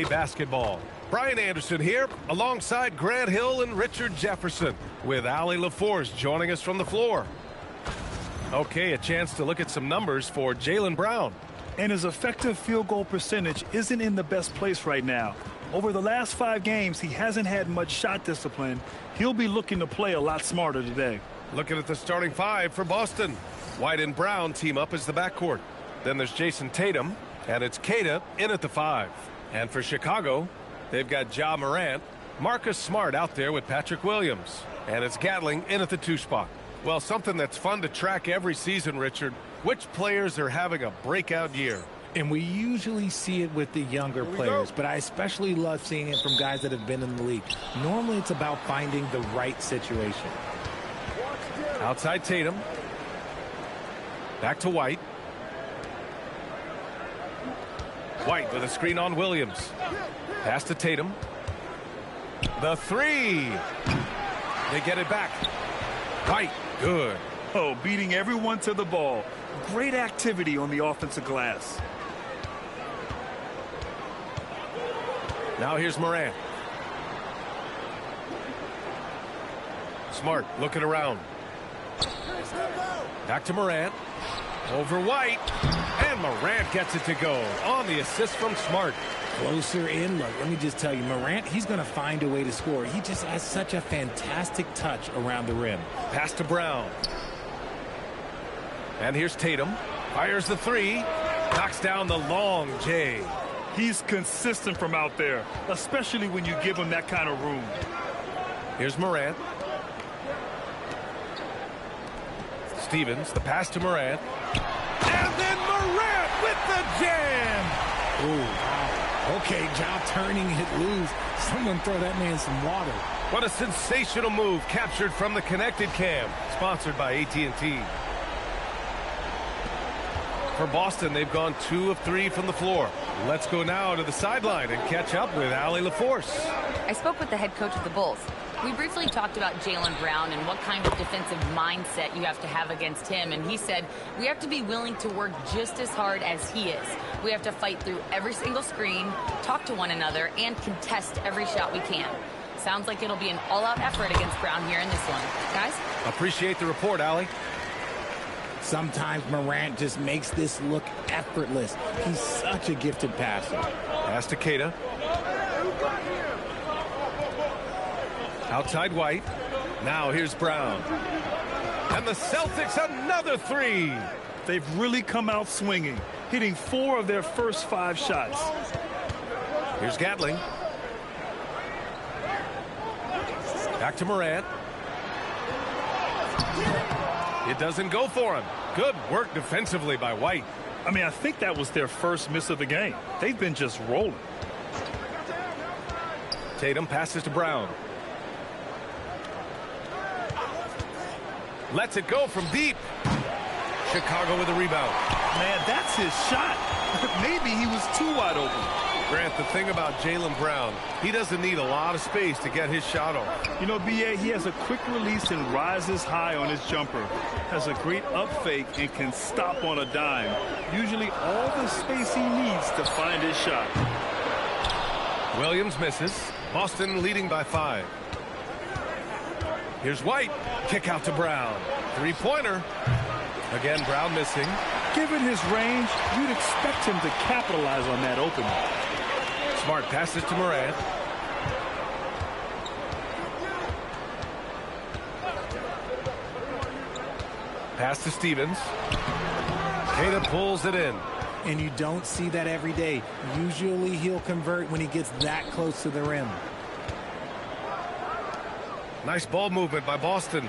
Basketball. Brian Anderson here alongside Grant Hill and Richard Jefferson with Allie LaForce joining us from the floor. Okay, a chance to look at some numbers for Jaylen Brown. And his effective field goal percentage isn't in the best place right now. Over the last 5 games, he hasn't had much shot discipline. He'll be looking to play a lot smarter today. Looking at the starting 5 for Boston. White and Brown team up as the backcourt. Then there's Jason Tatum, and it's Queta in at the 5. And for Chicago, they've got Ja Morant, Marcus Smart out there with Patrick Williams. And it's Gatling in at the 2 spot. Well, something that's fun to track every season, Richard. Which players are having a breakout year? And we usually see it with the younger players, but I especially love seeing it from guys that have been in the league. Normally, it's about finding the right situation. Outside Tatum. Back to White. White with a screen on Williams. Pass to Tatum. The 3. They get it back. White, good. Oh, beating everyone to the ball. Great activity on the offensive glass. Now here's Morant. Smart looking around. Back to Morant. Over White. And Morant gets it to go on the assist from Smart. Closer in. Look, let me just tell you, Morant, he's going to find a way to score. He just has such a fantastic touch around the rim. Pass to Brown. And here's Tatum. Fires the 3. Knocks down the long J. He's consistent from out there, especially when you give him that kind of room. Here's Morant. Stevens, the pass to Morant. And then Morant with the jam. Oh, wow. Okay, Ja turning it loose. Someone throw that man some water. What a sensational move captured from the connected cam. Sponsored by AT&T. For Boston, they've gone 2 of 3 from the floor. Let's go now to the sideline and catch up with Allie LaForce. I spoke with the head coach of the Bulls. We briefly talked about Jaylen Brown and what kind of defensive mindset you have to have against him. And he said, we have to be willing to work just as hard as he is. We have to fight through every single screen, talk to one another, and contest every shot we can. Sounds like it'll be an all-out effort against Brown here in this one. Guys? Appreciate the report, Allie. Sometimes Morant just makes this look effortless. He's such a gifted passer. Pass to Queta. Outside White. Now here's Brown. And the Celtics another 3. They've really come out swinging, hitting 4 of their first 5 shots. Here's Gatling. Back to Morant. It doesn't go for him. Good work defensively by White. I mean, I think that was their first miss of the game. They've been just rolling. Tatum passes to Brown. Lets it go from deep. Chicago with a rebound. Man, that's his shot. Maybe he was too wide open. Grant, the thing about Jaylen Brown, he doesn't need a lot of space to get his shot off. You know, B.A., he has a quick release and rises high on his jumper. Has a great up fake and can stop on a dime. Usually all the space he needs to find his shot. Williams misses. Boston leading by 5. Here's White. Kick out to Brown. 3-pointer. Again, Brown missing. Given his range, you'd expect him to capitalize on that opening. Smart passes to Morant. Pass to Stevens. Queta pulls it in. And you don't see that every day. Usually he'll convert when he gets that close to the rim. Nice ball movement by Boston.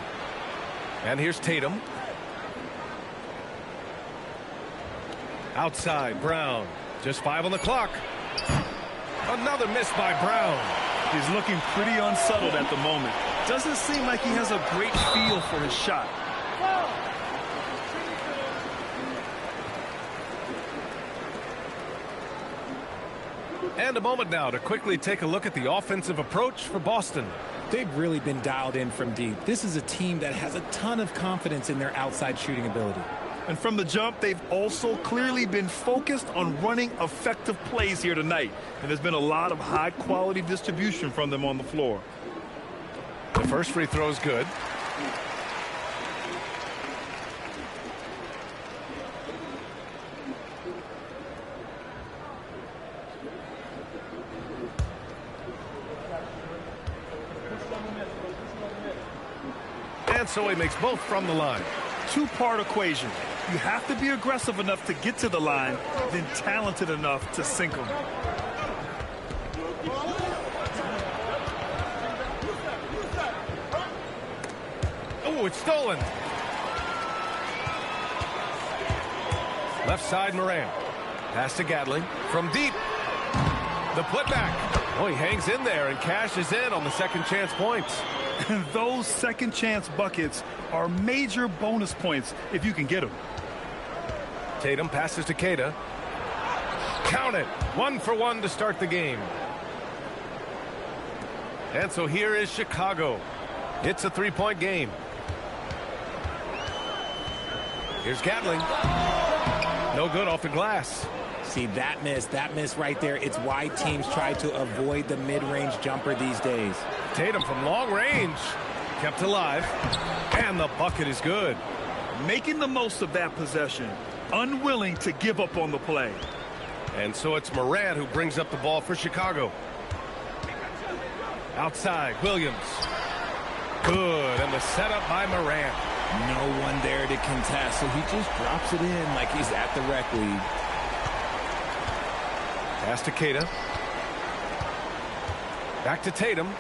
And here's Tatum. Outside, Brown. Just 5 on the clock. Another miss by Brown. He's looking pretty unsettled at the moment. Doesn't seem like he has a great feel for his shot. And a moment now to quickly take a look at the offensive approach for Boston. They've really been dialed in from deep. This is a team that has a ton of confidence in their outside shooting ability. And from the jump, they've also clearly been focused on running effective plays here tonight. And there's been a lot of high-quality distribution from them on the floor. The first free throw is good. And so he makes both from the line. Two-part equation. You have to be aggressive enough to get to the line, then talented enough to sink them. Oh, it's stolen. Left side, Morant. Pass to Gatling from deep. The putback. Oh, he hangs in there and cashes in on the second chance points. And those second chance buckets are major bonus points if you can get them. Tatum passes to Keita. Count it. 1 for 1 to start the game. And so here is Chicago. It's a three-point game. Here's Gatling. No good off the glass. See, that miss right there. It's why teams try to avoid the mid-range jumper these days. Tatum from long range. Kept alive. And the bucket is good. Making the most of that possession. Unwilling to give up on the play. And so it's Morant who brings up the ball for Chicago. Outside, Williams. Good, and the setup by Morant. No one there to contest, so he just drops it in like he's at the rec league. Pass to Keita. Back to Tatum.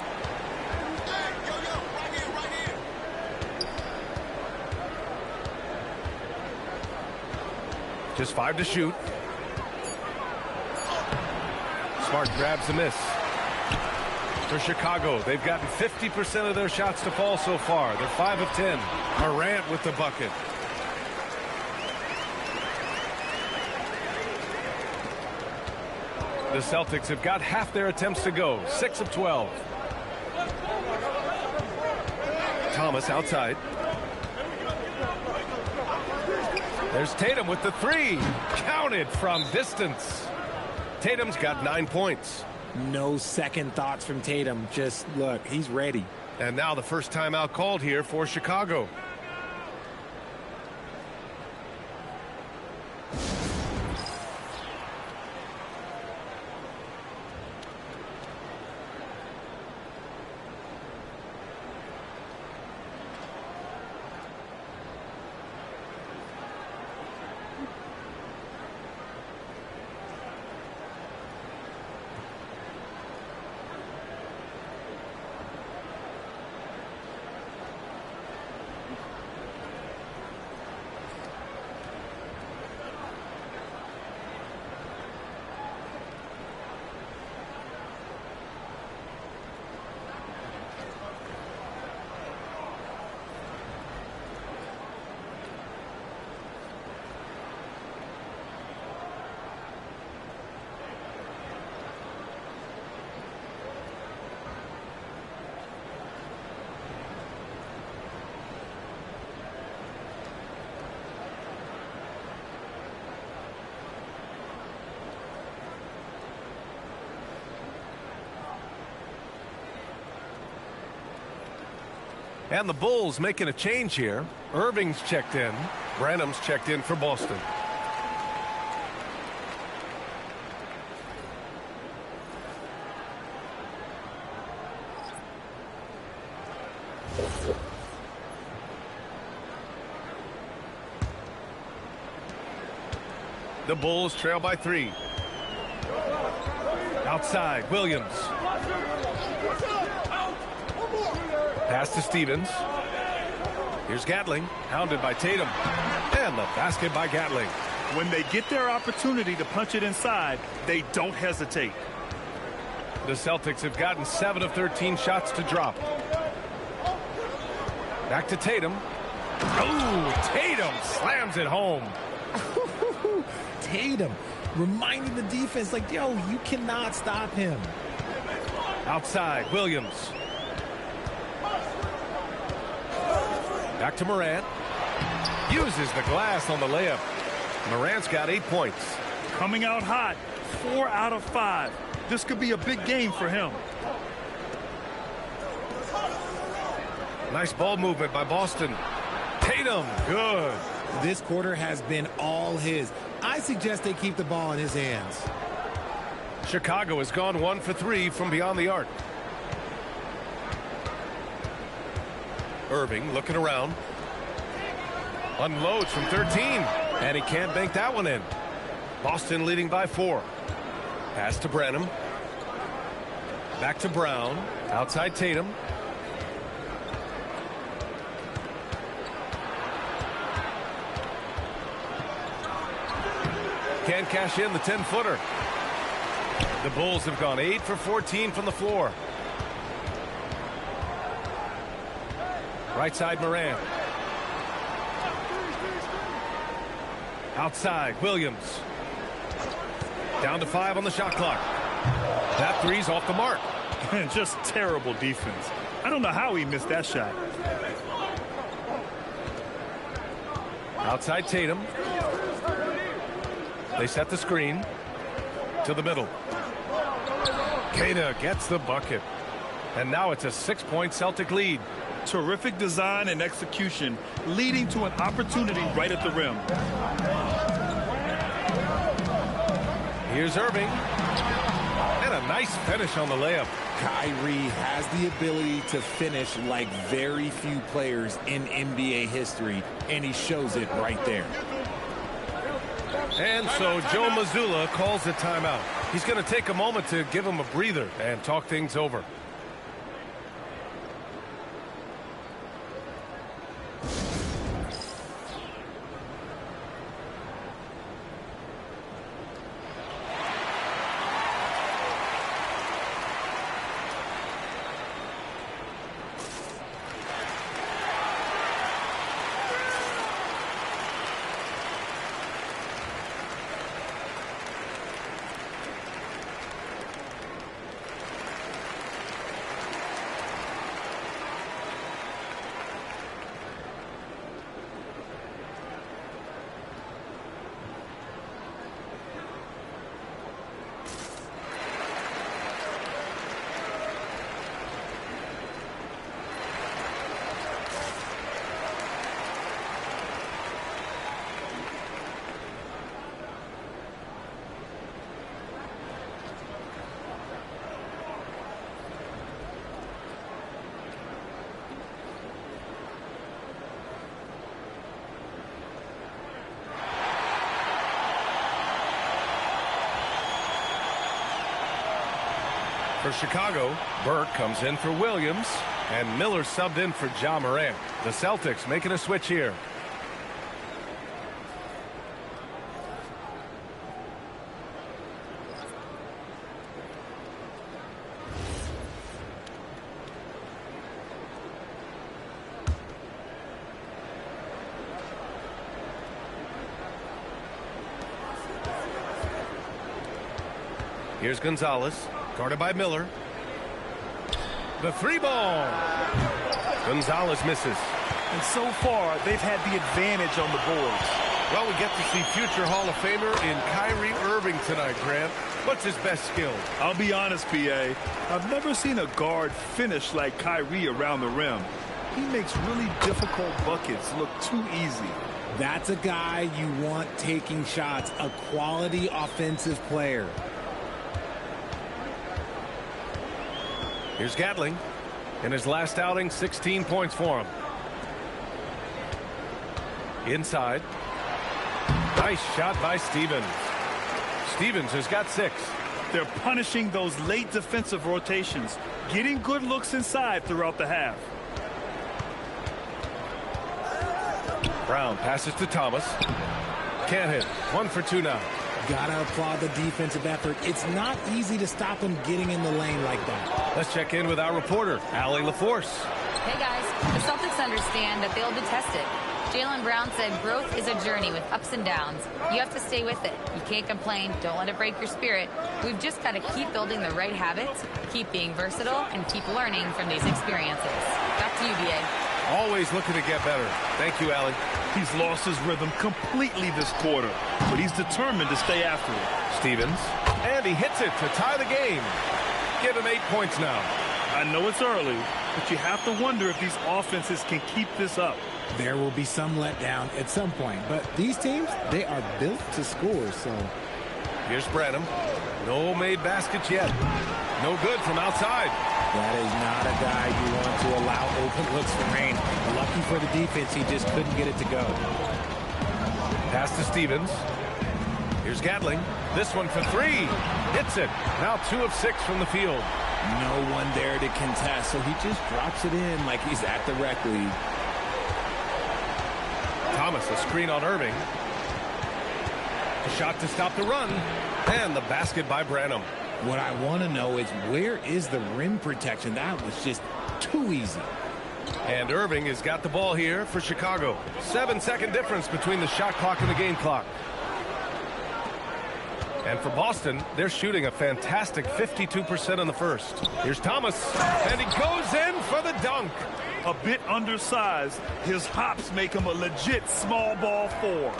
Just 5 to shoot. Smart grabs the miss. For Chicago, they've gotten 50% of their shots to fall so far. They're 5 of 10. Morant with the bucket. The Celtics have got half their attempts to go. 6 of 12. Thomas outside. There's Tatum with the three. Counted from distance. Tatum's got 9 points. No second thoughts from Tatum. Just look, he's ready. And now the first timeout called here for Chicago. And the Bulls making a change here. Irving's checked in. Branham's checked in for Boston. The Bulls trail by 3. Outside, Williams. Pass to Stevens. Here's Gatling, hounded by Tatum. And the basket by Gatling. When they get their opportunity to punch it inside, they don't hesitate. The Celtics have gotten 7 of 13 shots to drop. Back to Tatum. Oh, Tatum slams it home. Tatum reminding the defense, like, yo, you cannot stop him. Outside, Williams. Back to Morant. Uses the glass on the layup. Morant's got 8 points. Coming out hot, 4 out of 5. This could be a big game for him. Nice ball movement by Boston. Tatum, good. This quarter has been all his. I suggest they keep the ball in his hands. Chicago has gone 1 for 3 from beyond the arc. Irving looking around. Unloads from 13. And he can't bank that one in. Boston leading by 4. Pass to Branham. Back to Brown. Outside Tatum. Can't cash in the 10-footer. The Bulls have gone 8 for 14 from the floor. Right side Morant. Outside Williams. Down to 5 on the shot clock. That three's off the mark. Just terrible defense. I don't know how he missed that shot. Outside Tatum. They set the screen to the middle. Queta gets the bucket. And now it's a 6-point Celtic lead. Terrific design and execution, leading to an opportunity right at the rim. Here's Irving. And a nice finish on the layup. Kyrie has the ability to finish like very few players in NBA history, and he shows it right there. And so Joe Mazzulla calls a timeout. He's going to take a moment to give him a breather and talk things over. For Chicago, Burke comes in for Williams, and Miller subbed in for Ja Morant. The Celtics making a switch here. Here's Gonzalez. Guarded by Miller. The 3-ball. Gonzalez misses. And so far, they've had the advantage on the boards. Well, we get to see future Hall of Famer in Kyrie Irving tonight, Grant. What's his best skill? I'll be honest, B.A. I've never seen a guard finish like Kyrie around the rim. He makes really difficult buckets look too easy. That's a guy you want taking shots, a quality offensive player. Here's Gatling. In his last outing, 16 points for him. Inside. Nice shot by Stevens. Stevens has got 6. They're punishing those late defensive rotations, getting good looks inside throughout the half. Brown passes to Thomas. Can't hit. 1 for 2 now. Gotta applaud the defensive effort. It's not easy to stop him getting in the lane like that. Let's check in with our reporter, Allie LaForce. Hey, guys. The Celtics understand that they'll be tested. Jaylen Brown said growth is a journey with ups and downs. You have to stay with it. You can't complain. Don't let it break your spirit. We've just got to keep building the right habits, keep being versatile, and keep learning from these experiences. Back to you, B.A. Always looking to get better. Thank you, Allie. He's lost his rhythm completely this quarter, but he's determined to stay after it. Stevens, and he hits it to tie the game. Give him 8 points now. I know it's early, but you have to wonder if these offenses can keep this up. There will be some letdown at some point, but these teams, they are built to score, so. Here's Branham. No made baskets yet. No good from outside. That is not a guy you want to allow open looks for rain. Lucky for the defense, he just couldn't get it to go. Pass to Stevens. Here's Gatling. This one for 3. Hits it. Now 2 of 6 from the field. No one there to contest, so he just drops it in like he's at the rec league. Thomas, a screen on Irving. A shot to stop the run. And the basket by Branham. What I want to know is, where is the rim protection? That was just too easy. And Irving has got the ball here for Chicago. 7-second difference between the shot clock and the game clock. And for Boston, they're shooting a fantastic 52% in the first. Here's Thomas, and he goes in for the dunk. A bit undersized, his hops make him a legit small ball 4.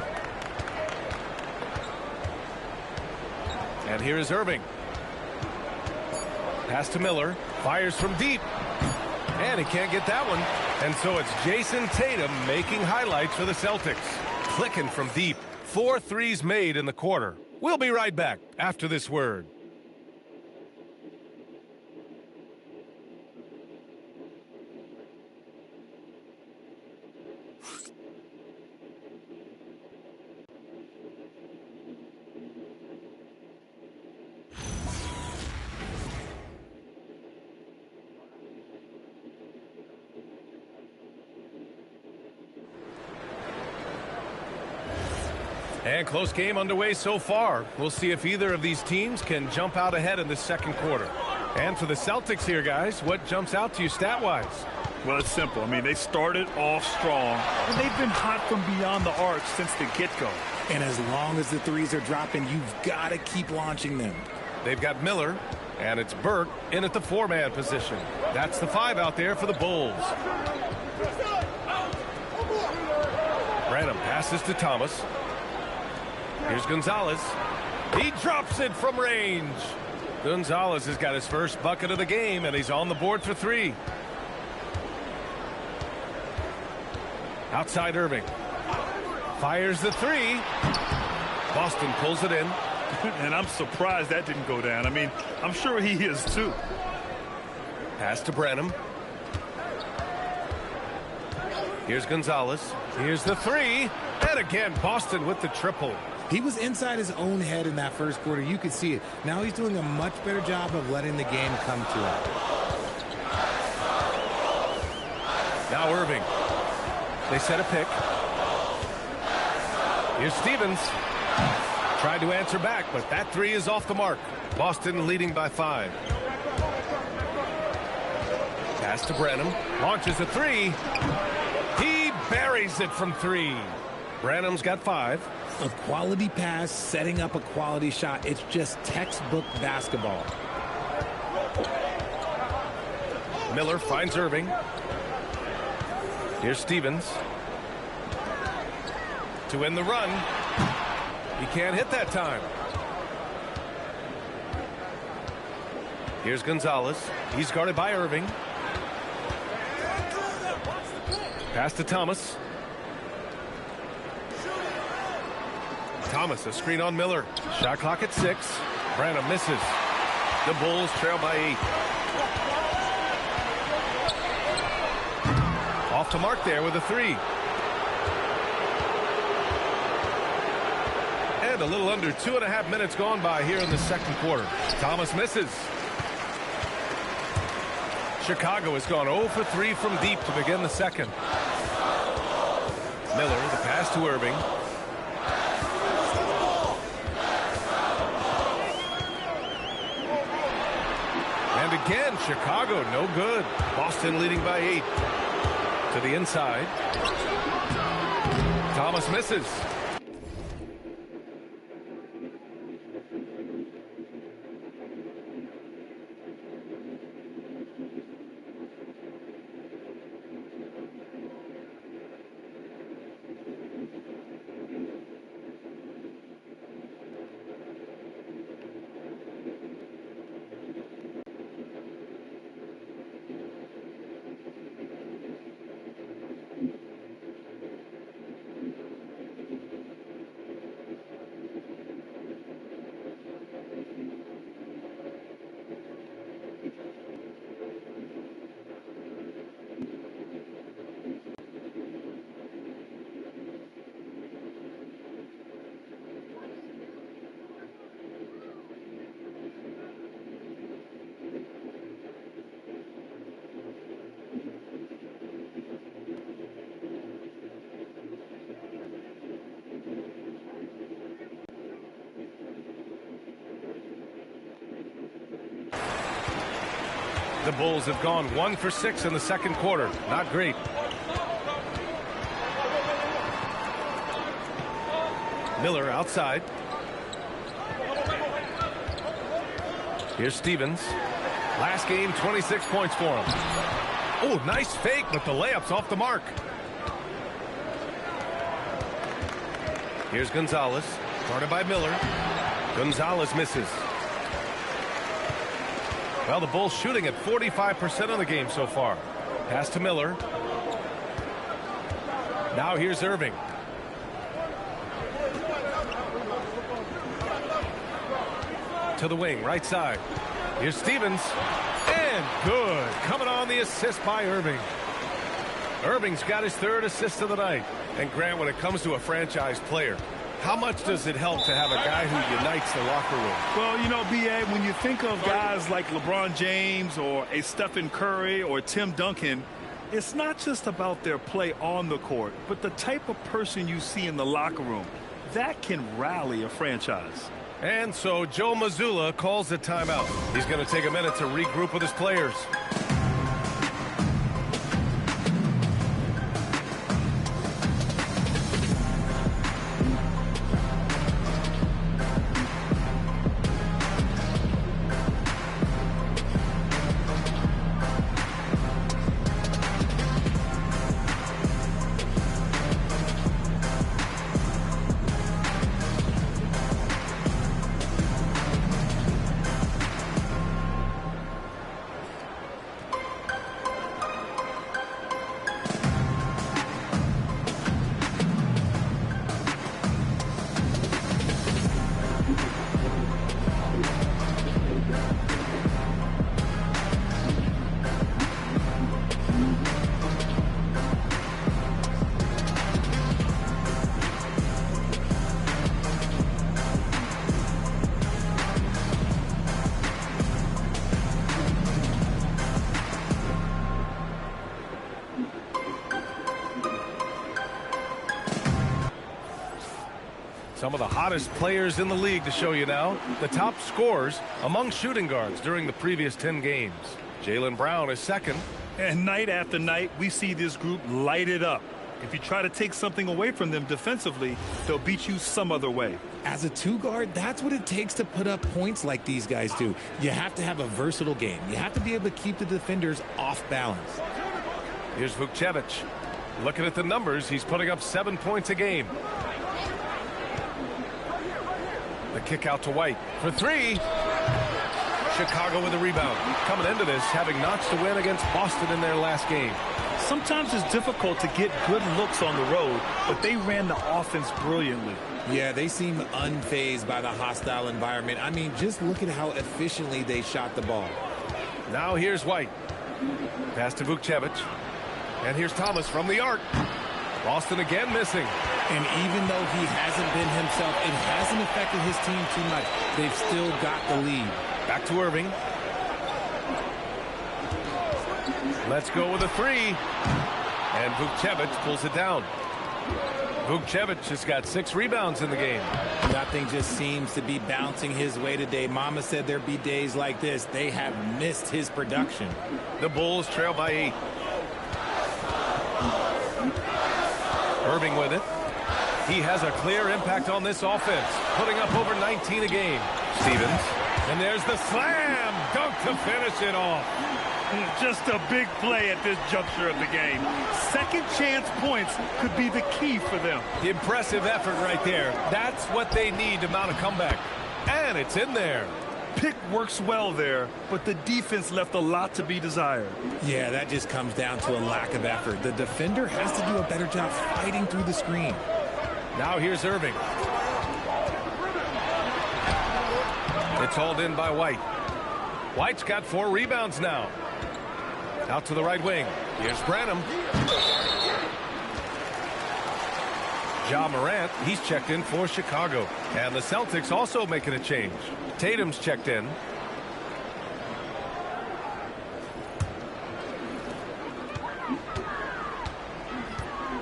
And here is Irving. Pass to Miller. Fires from deep. And he can't get that one. And so it's Jason Tatum making highlights for the Celtics. Clicking from deep. 4 threes made in the quarter. We'll be right back after this word. And close game underway so far. We'll see if either of these teams can jump out ahead in the second quarter. And for the Celtics here, guys, what jumps out to you stat-wise? Well, it's simple. I mean, they started off strong, and they've been hot from beyond the arc since the get-go. And as long as the threes are dropping, you've got to keep launching them. They've got Miller, and it's Burke in at the 4-man position. That's the 5 out there for the Bulls. Branham passes to Thomas. Here's Gonzalez. He drops it from range. Gonzalez has got his first bucket of the game, and he's on the board for 3. Outside Irving. Fires the 3. Boston pulls it in. And I'm surprised that didn't go down. I mean, I'm sure he is too. Pass to Branham. Here's Gonzalez. Here's the 3. And again, Boston with the triple. He was inside his own head in that first quarter. You could see it. Now he's doing a much better job of letting the game come to him. Now Irving. They set a pick. Here's Stevens. Tried to answer back, but that 3 is off the mark. Boston leading by 5. Pass to Branham. Launches a 3. He buries it from 3. Branham's got 5. A quality pass, setting up a quality shot. It's just textbook basketball. Miller finds Irving. Here's Stevens. To win the run. He can't hit that time. Here's Gonzalez. He's guarded by Irving. Pass to Thomas. Thomas, a screen on Miller. Shot clock at 6. Branham misses. The Bulls trail by 8. Off to mark there with a 3. And a little under 2.5 minutes gone by here in the second quarter. Thomas misses. Chicago has gone 0 for 3 from deep to begin the second. Miller, the pass to Irving. And again, Chicago, no good. Boston leading by 8. To the inside. Thomas misses. The Bulls have gone 1 for 6 in the second quarter. Not great. Miller outside. Here's Stevens. Last game, 26 points for him. Oh, nice fake, but the layup's off the mark. Here's Gonzalez, guarded by Miller. Gonzalez misses. Well, the Bulls shooting at 45% of the game so far. Pass to Miller. Now here's Irving. To the wing, right side. Here's Stevens. And good. Coming on the assist by Irving. Irving's got his third assist of the night. And Grant, when it comes to a franchise player, how much does it help to have a guy who unites the locker room? Well, you know, B.A., when you think of guys like LeBron James or a Stephen Curry or Tim Duncan, it's not just about their play on the court, but the type of person you see in the locker room. That can rally a franchise. And so Joe Mazzulla calls the timeout. He's going to take a minute to regroup with his players. Some of the hottest players in the league to show you now. The top scorers among shooting guards during the previous 10 games. Jaylen Brown is second. And night after night, we see this group light it up. If you try to take something away from them defensively, they'll beat you some other way. As a two guard, that's what it takes to put up points like these guys do. You have to have a versatile game. You have to be able to keep the defenders off balance. Here's Vukcevic. Looking at the numbers, he's putting up 7 points a game. The kick out to White for three. Chicago with a rebound. Coming into this, having notched a win against Boston in their last game. Sometimes it's difficult to get good looks on the road, but they ran the offense brilliantly. Yeah, they seem unfazed by the hostile environment. I mean, just look at how efficiently they shot the ball. Now here's White. Pass to Vukcevic. And here's Thomas from the arc. Boston again missing. And even though he hasn't been himself, it hasn't affected his team too much. They've still got the lead. Back to Irving. Let's go with a three. And Vukcevic pulls it down. Vukcevic has got 6 rebounds in the game. Nothing just seems to be bouncing his way today. Mama said there'd be days like this. They have missed his production. The Bulls trail by 8. Irving with it. He has a clear impact on this offense, putting up over 19 a game. Stevens. And there's the slam dunk to finish it off. Just a big play at this juncture of the game. Second chance points could be the key for them. Impressive effort right there. That's what they need to mount a comeback. And it's in there. Pick works well there, but the defense left a lot to be desired. Yeah, that just comes down to a lack of effort. The defender has to do a better job fighting through the screen. Now here's Irving. It's hauled in by White. White's got 4 rebounds now. Out to the right wing. Here's Branham. Ja Morant, he's checked in for Chicago. And the Celtics also making a change. Tatum's checked in.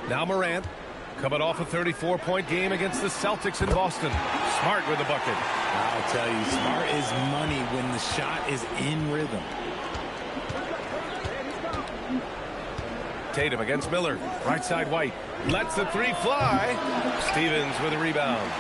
Now Morant, coming off a 34-point game against the Celtics in Boston. Smart with the bucket. I'll tell you, Smart is money when the shot is in rhythm. Tatum against Miller. Right side White. Lets the three fly. Stevens with a rebound.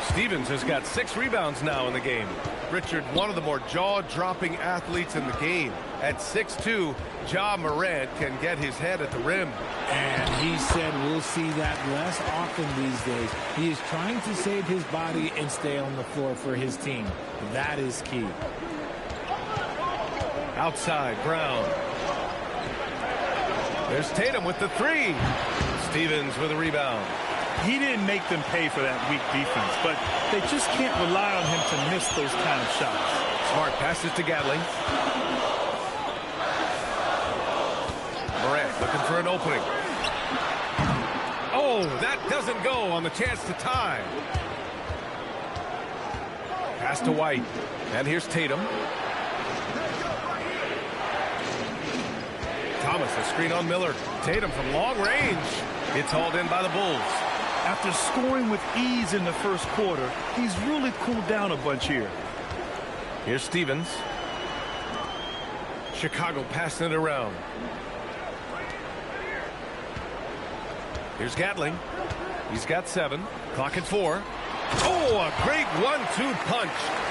Stevens has got 6 rebounds now in the game. Richard, one of the more jaw-dropping athletes in the game. At 6'2", Ja Morant can get his head at the rim. And he said we'll see that less often these days. He is trying to save his body and stay on the floor for his team. That is key. Outside, Brown. There's Tatum with the 3. Stevens with a rebound. He didn't make them pay for that weak defense, but they just can't rely on him to miss those kind of shots. Smart passes to Gatling. Morant looking for an opening. Oh, that doesn't go on the chance to tie. Pass to White. And here's Tatum. Thomas, a screen on Miller. Tatum from long range. It's hauled in by the Bulls. After scoring with ease in the first quarter, he's really cooled down a bunch here. Here's Stevens. Chicago passing it around. Here's Gatling. He's got 7. Clock at 4. Oh, a great 1-2 punch.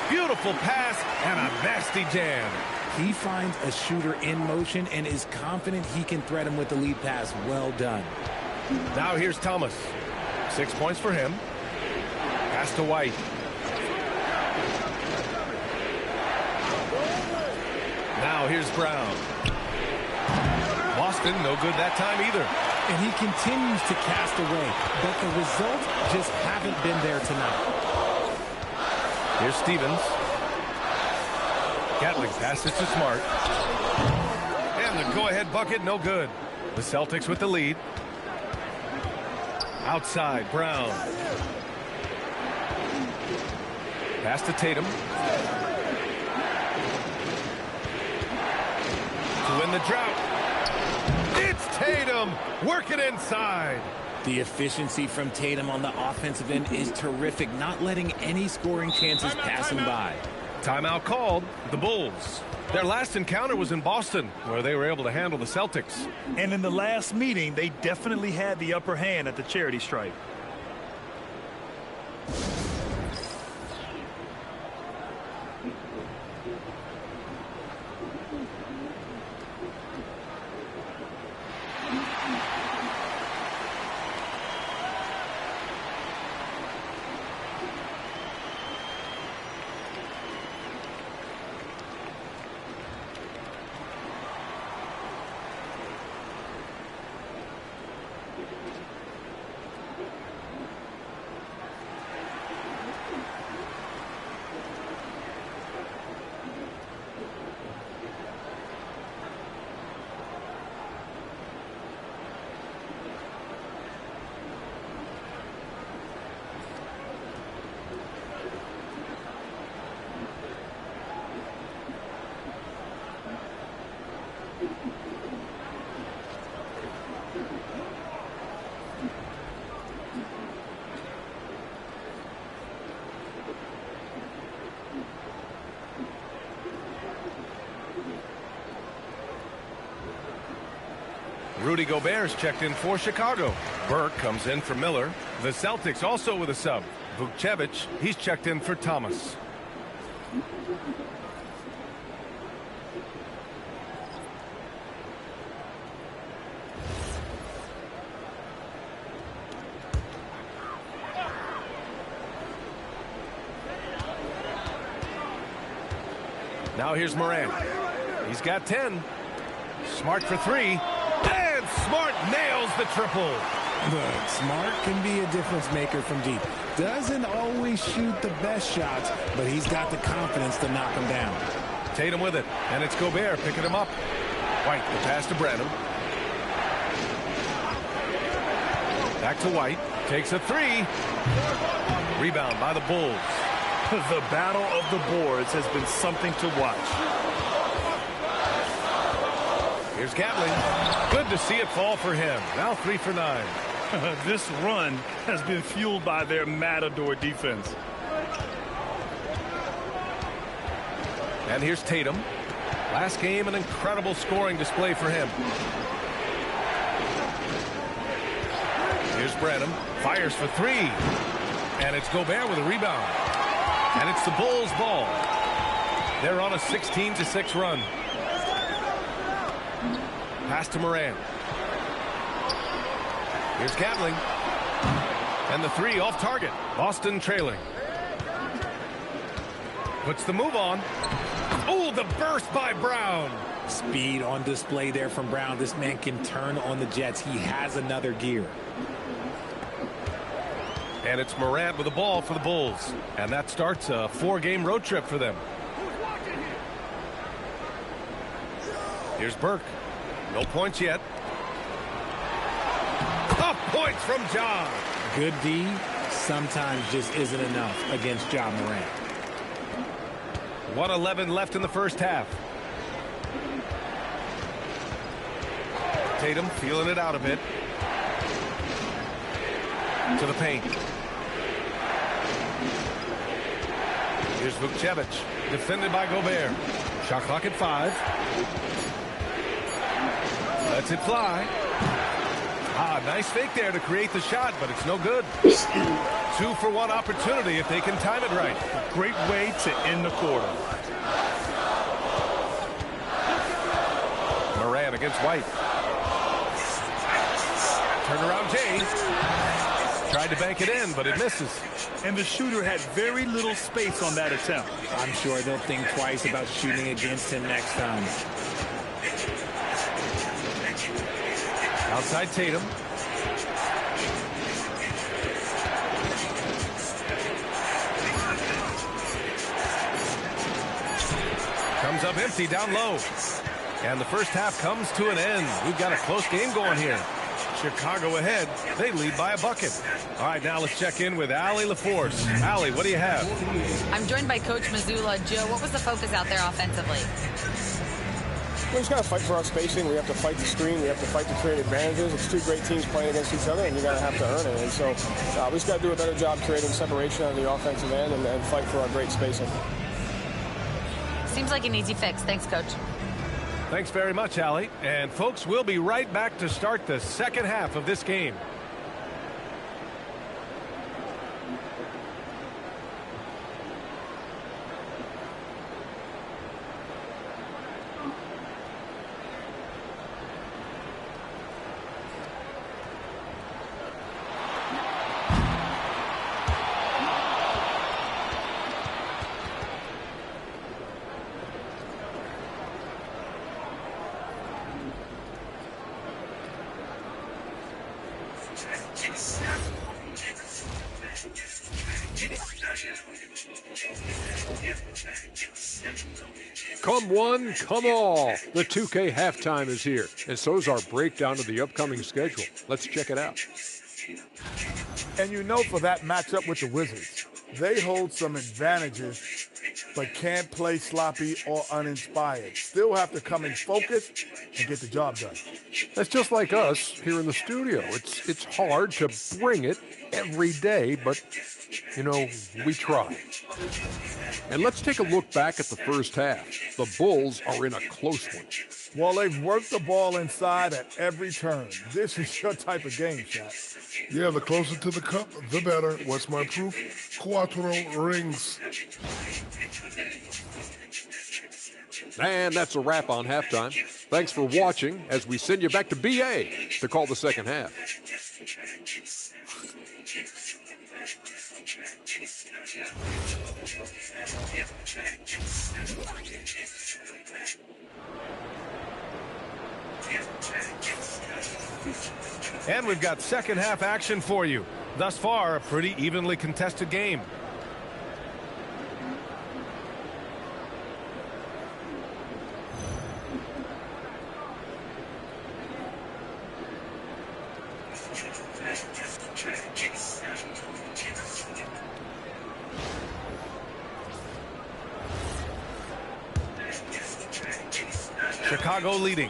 Beautiful pass and a nasty jam. He finds a shooter in motion and is confident he can threat him with the lead pass. Well done. Now here's Thomas. 6 points for him. Pass to White. Now here's Brown. Boston, no good that time either. And he continues to cast away, but the results just haven't been there tonight. Here's Stevens. Gatling passes to Smart. And the go-ahead bucket, no good. The Celtics with the lead. Outside, Brown. Pass to Tatum. To win the drought. It's Tatum working inside. The efficiency from Tatum on the offensive end is terrific, not letting any scoring chances pass him by. Timeout called. The Bulls. Their last encounter was in Boston, where they were able to handle the Celtics. And in the last meeting, they definitely had the upper hand at the charity stripe. Rudy Gobert's checked in for Chicago. Burke comes in for Miller. The Celtics also with a sub. Vukcevic, he's checked in for Thomas. Now here's Morant. He's got 10. Smart for 3. And Smart nails the triple. Look, Smart can be a difference maker from deep. Doesn't always shoot the best shots, but he's got the confidence to knock them down. Tatum with it, and it's Gobert picking him up. White, the pass to Branham. Back to White, takes a 3. Rebound by the Bulls. The battle of the boards has been something to watch. Here's Gatling. Good to see it fall for him. Now 3 for 9. This run has been fueled by their Matador defense. And here's Tatum. Last game, an incredible scoring display for him. Here's Branham. Fires for three. And it's Gobert with a rebound. And it's the Bulls' ball. They're on a 16-6 run. Pass to Morant. Here's Gatling. And the three off target. Boston trailing. Puts the move on. Oh, the burst by Brown. Speed on display there from Brown. This man can turn on the Jets. He has another gear. And it's Morant with the ball for the Bulls. And that starts a 4-game road trip for them. Here's Burke. No points yet. Tough points from John. Good D sometimes just isn't enough against Ja Morant. 1:11 left in the first half. Tatum feeling it out a bit. To the paint. Here's Vukcevic. Defended by Gobert. Shot clock at 5. Lets it fly. Nice fake there to create the shot, but it's no good. 2-for-1 opportunity if they can time it right. Great way to end the quarter. Morant against White. Turnaround Jay. Tried to bank it in, but it misses. And the shooter had very little space on that attempt. I'm sure they'll think twice about shooting against him next time. Outside Tatum. Comes up empty down low. And the first half comes to an end. We've got a close game going here. Chicago ahead. They lead by a bucket. All right, now let's check in with Allie LaForce. Allie, what do you have? I'm joined by Coach Mazzulla. Joe, what was the focus out there offensively? We just got to fight for our spacing. We have to fight the screen. We have to fight to create advantages. It's two great teams playing against each other, and you got to have to earn it. And so we just got to do a better job creating separation on the offensive end and fight for our great spacing. Seems like an easy fix. Thanks, Coach. Thanks very much, Allie. And, folks, we'll be right back to start the second half of this game. Come one, come all. The 2K halftime is here, and so is our breakdown of the upcoming schedule. Let's check it out. And you know, for that matchup with the Wizards, they hold some advantages, but can't play sloppy or uninspired. Still have to come in focused and get the job done. That's just like us here in the studio. It's hard to bring it every day, but, you know, we try. And let's take a look back at the first half. The Bulls are in a close one. Well, they've worked the ball inside at every turn. This is your type of game, Shaq. Yeah, the closer to the cup, the better. What's my proof? Cuatro rings. And that's a wrap on halftime. Thanks for watching as we send you back to BA to call the second half. And we've got second half action for you. Thus far, a pretty evenly contested game. Chicago leading.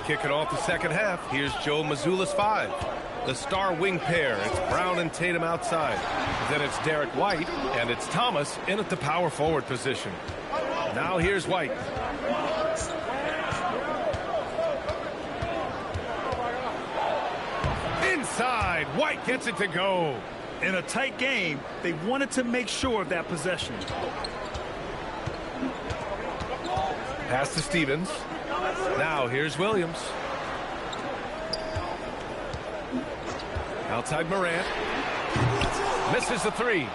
Kicking off the second half, here's Joe Mazzulla's 5. The star wing pair, it's Brown and Tatum outside. Then it's Derek White, and it's Thomas in at the power forward position. Now here's White. inside. White gets it to go. In a tight game, they wanted to make sure of that possession. Pass to Stevens. Now here's Williams. Outside Morant. Misses the three.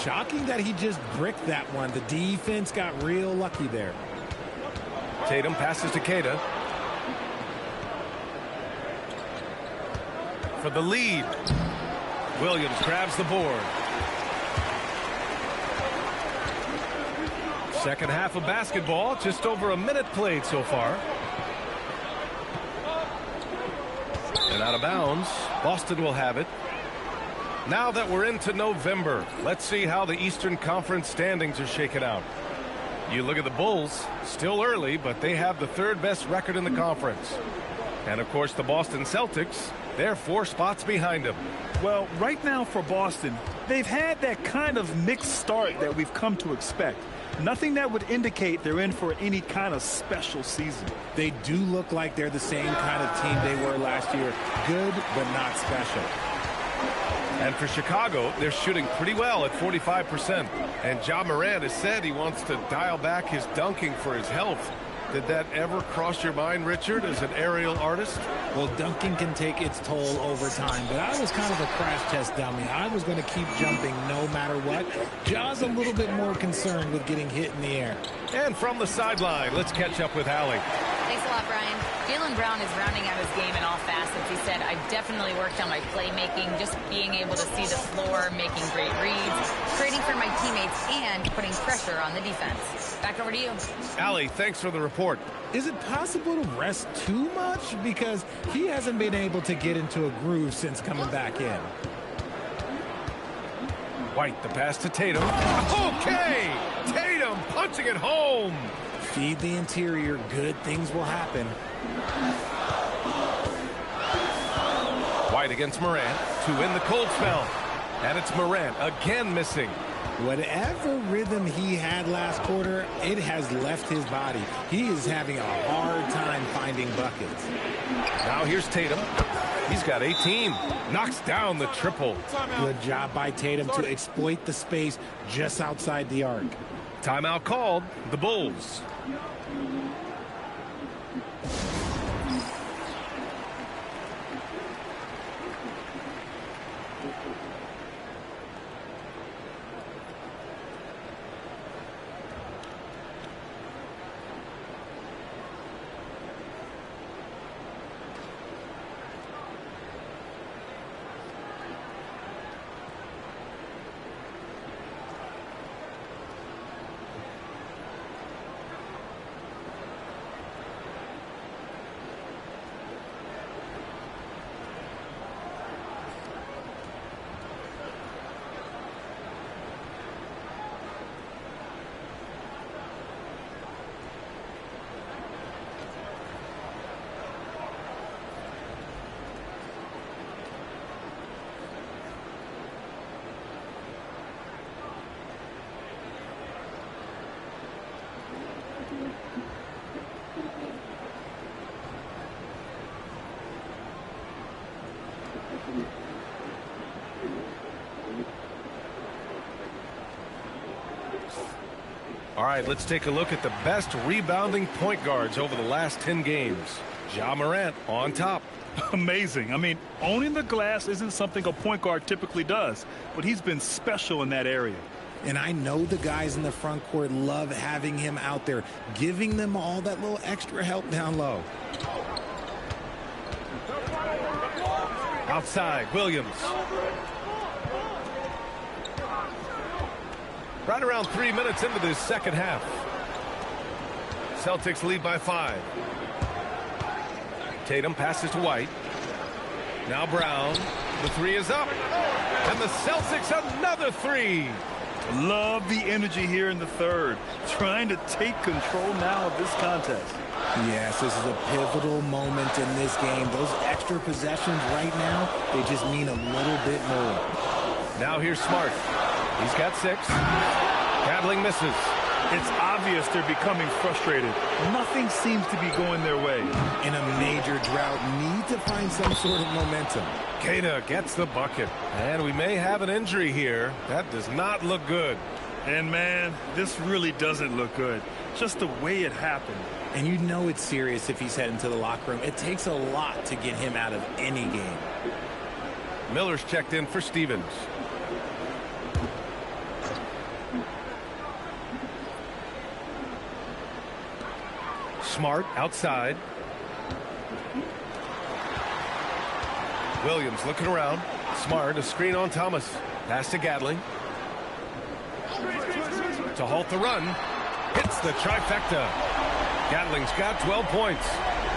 Shocking that he just bricked that one. The defense got real lucky there. Tatum passes to Keita. For the lead. Williams grabs the board. Second half of basketball, just over a minute played so far. And out of bounds, Boston will have it. Now that we're into November, let's see how the Eastern Conference standings are shaken out. You look at the Bulls, still early, but they have the third best record in the conference. And of course the Boston Celtics, they're 4 spots behind them. Well, right now for Boston, they've had that kind of mixed start that we've come to expect. Nothing that would indicate they're in for any kind of special season. They do look like they're the same kind of team they were last year. Good, but not special. And for Chicago, they're shooting pretty well at 45%. And Ja Morant has said he wants to dial back his dunking for his health. Did that ever cross your mind, Richard, as an aerial artist? Well, dunking can take its toll over time, but I was kind of a crash test dummy. I was going to keep jumping no matter what. Ja's a little bit more concerned with getting hit in the air. And from the sideline, let's catch up with Allie. Thanks a lot, Brian. Jaylen Brown is rounding out his game in all facets. He said, I've definitely worked on my playmaking, just being able to see the floor, making great reads, creating for my teammates, and putting pressure on the defense. Back over to you. Allie, thanks for the report. Is it possible to rest too much? Because he hasn't been able to get into a groove since coming back in. White, the pass to Tatum. Okay! Tatum punching it home. Feed the interior. Good things will happen. White against Morant to win the cold spell. And it's Morant again missing. Whatever rhythm he had last quarter, it has left his body. He is having a hard time finding buckets. Now here's Tatum. He's got 18. Knocks down the triple. Good job by Tatum to exploit the space just outside the arc. Timeout called. The Bulls. All right, let's take a look at the best rebounding point guards over the last 10 games. Ja Morant on top. Amazing. I mean, owning the glass isn't something a point guard typically does, but he's been special in that area. And I know the guys in the front court love having him out there, giving them all that little extra help down low. Outside, Williams. Right around 3 minutes into this second half. Celtics lead by 5. Tatum passes to White. Now Brown. The three is up. And the Celtics another three. Love the energy here in the third. Trying to take control now of this contest. Yes, this is a pivotal moment in this game. Those extra possessions right now, they just mean a little bit more. Now here's Smart. He's got 6. Gatling misses. It's obvious they're becoming frustrated. Nothing seems to be going their way. In a major drought, need to find some sort of momentum. Keita gets the bucket. And we may have an injury here. That does not look good. And, man, this really doesn't look good. Just the way it happened. And you know it's serious if he's heading to the locker room. It takes a lot to get him out of any game. Miller's checked in for Stevens. Smart outside. Williams looking around. Smart, a screen on Thomas. Pass to Gatling. To halt the run. Hits the trifecta. Gatling's got 12 points.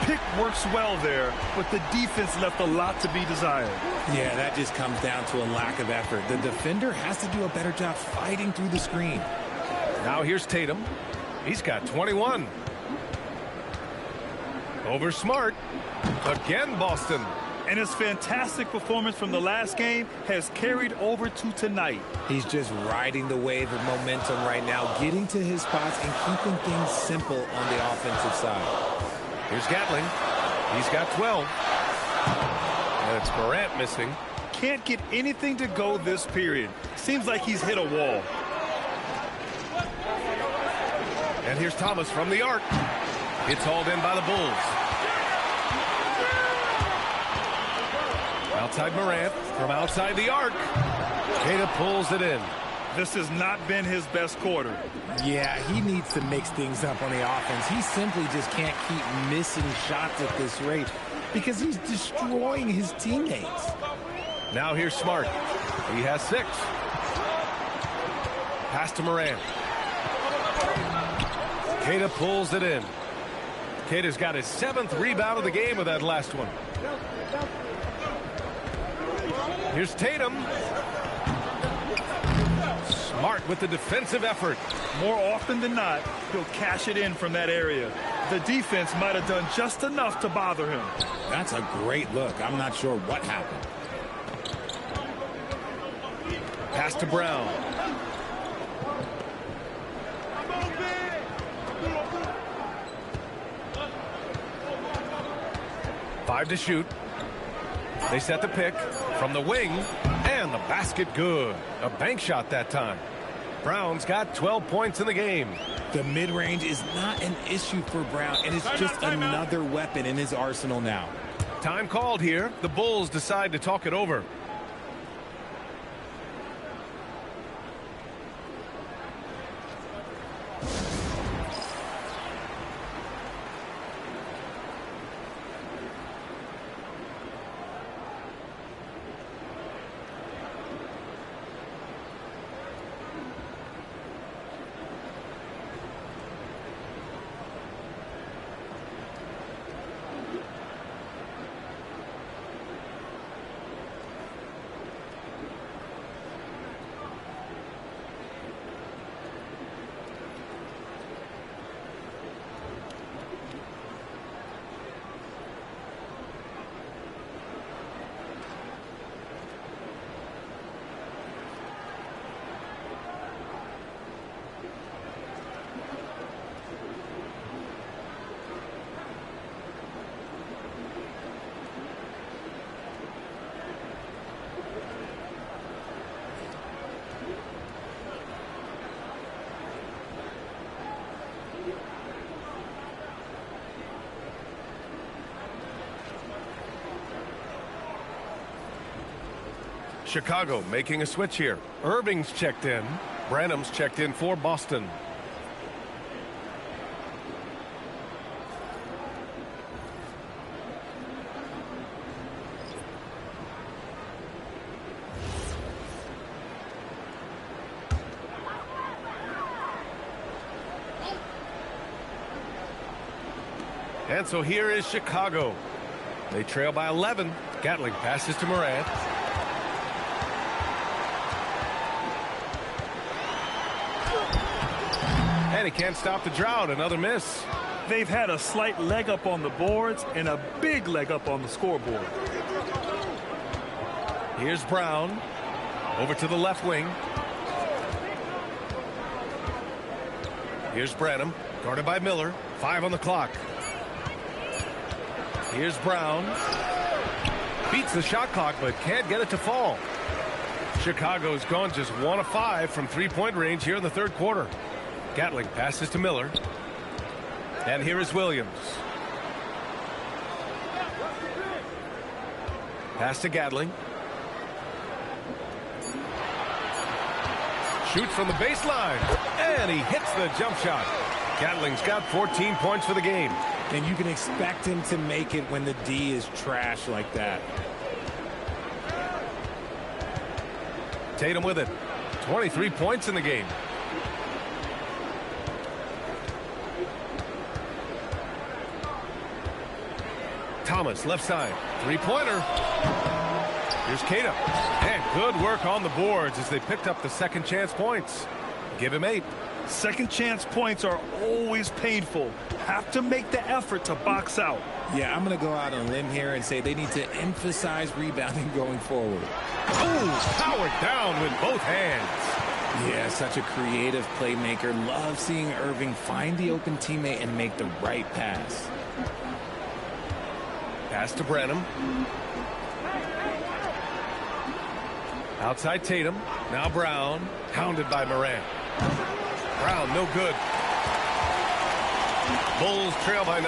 Pick works well there, but the defense left a lot to be desired. Yeah, that just comes down to a lack of effort. The defender has to do a better job fighting through the screen. Now here's Tatum. He's got 21. Over Smart. Again, Boston. And his fantastic performance from the last game has carried over to tonight. He's just riding the wave of momentum right now, getting to his spots and keeping things simple on the offensive side. Here's Gatling. He's got 12. And it's Morant missing. Can't get anything to go this period. Seems like he's hit a wall. And here's Thomas from the arc. It's hauled in by the Bulls. Outside Morant from outside the arc. Keita pulls it in. This has not been his best quarter. Yeah, he needs to mix things up on the offense. He simply just can't keep missing shots at this rate because he's destroying his teammates. Now here's Smart. He has 6. Pass to Morant. Keita pulls it in. Keita's got his 7th rebound of the game with that last one. Here's Tatum. Smart with the defensive effort. More often than not, he'll cash it in from that area. The defense might have done just enough to bother him. That's a great look. I'm not sure what happened. Pass to Brown. Five to shoot. They set the pick from the wing, and the basket good. A bank shot that time. Brown's got 12 points in the game. The mid-range is not an issue for Brown, and it's just another weapon in his arsenal now. Time called here. The Bulls decide to talk it over. Chicago making a switch here. Irving's checked in. Branham's checked in for Boston. And so here is Chicago. They trail by 11. Gatling passes to Morant. And he can't stop the drought. Another miss. They've had a slight leg up on the boards and a big leg up on the scoreboard. Here's Brown. Over to the left wing. Here's Branham, guarded by Miller. 5 on the clock. Here's Brown. Beats the shot clock, but can't get it to fall. Chicago's gone just 1 of 5 from three-point range here in the third quarter. Gatling passes to Miller. And here is Williams. Pass to Gatling. Shoots from the baseline. And he hits the jump shot. Gatling's got 14 points for the game. And you can expect him to make it when the D is trash like that. Tatum with it. 23 points in the game. Thomas, left side. Three-pointer. Here's Keita. And good work on the boards as they picked up the second chance points. Give him 8. Second chance points are always painful. Have to make the effort to box out. Yeah, I'm going to go out on a limb here and say they need to emphasize rebounding going forward. Oh, powered down with both hands. Yeah, such a creative playmaker. Love seeing Irving find the open teammate and make the right pass. Pass to Branham. Outside Tatum. Now Brown. Hounded by Morant. Brown, no good. Bulls trail by 9.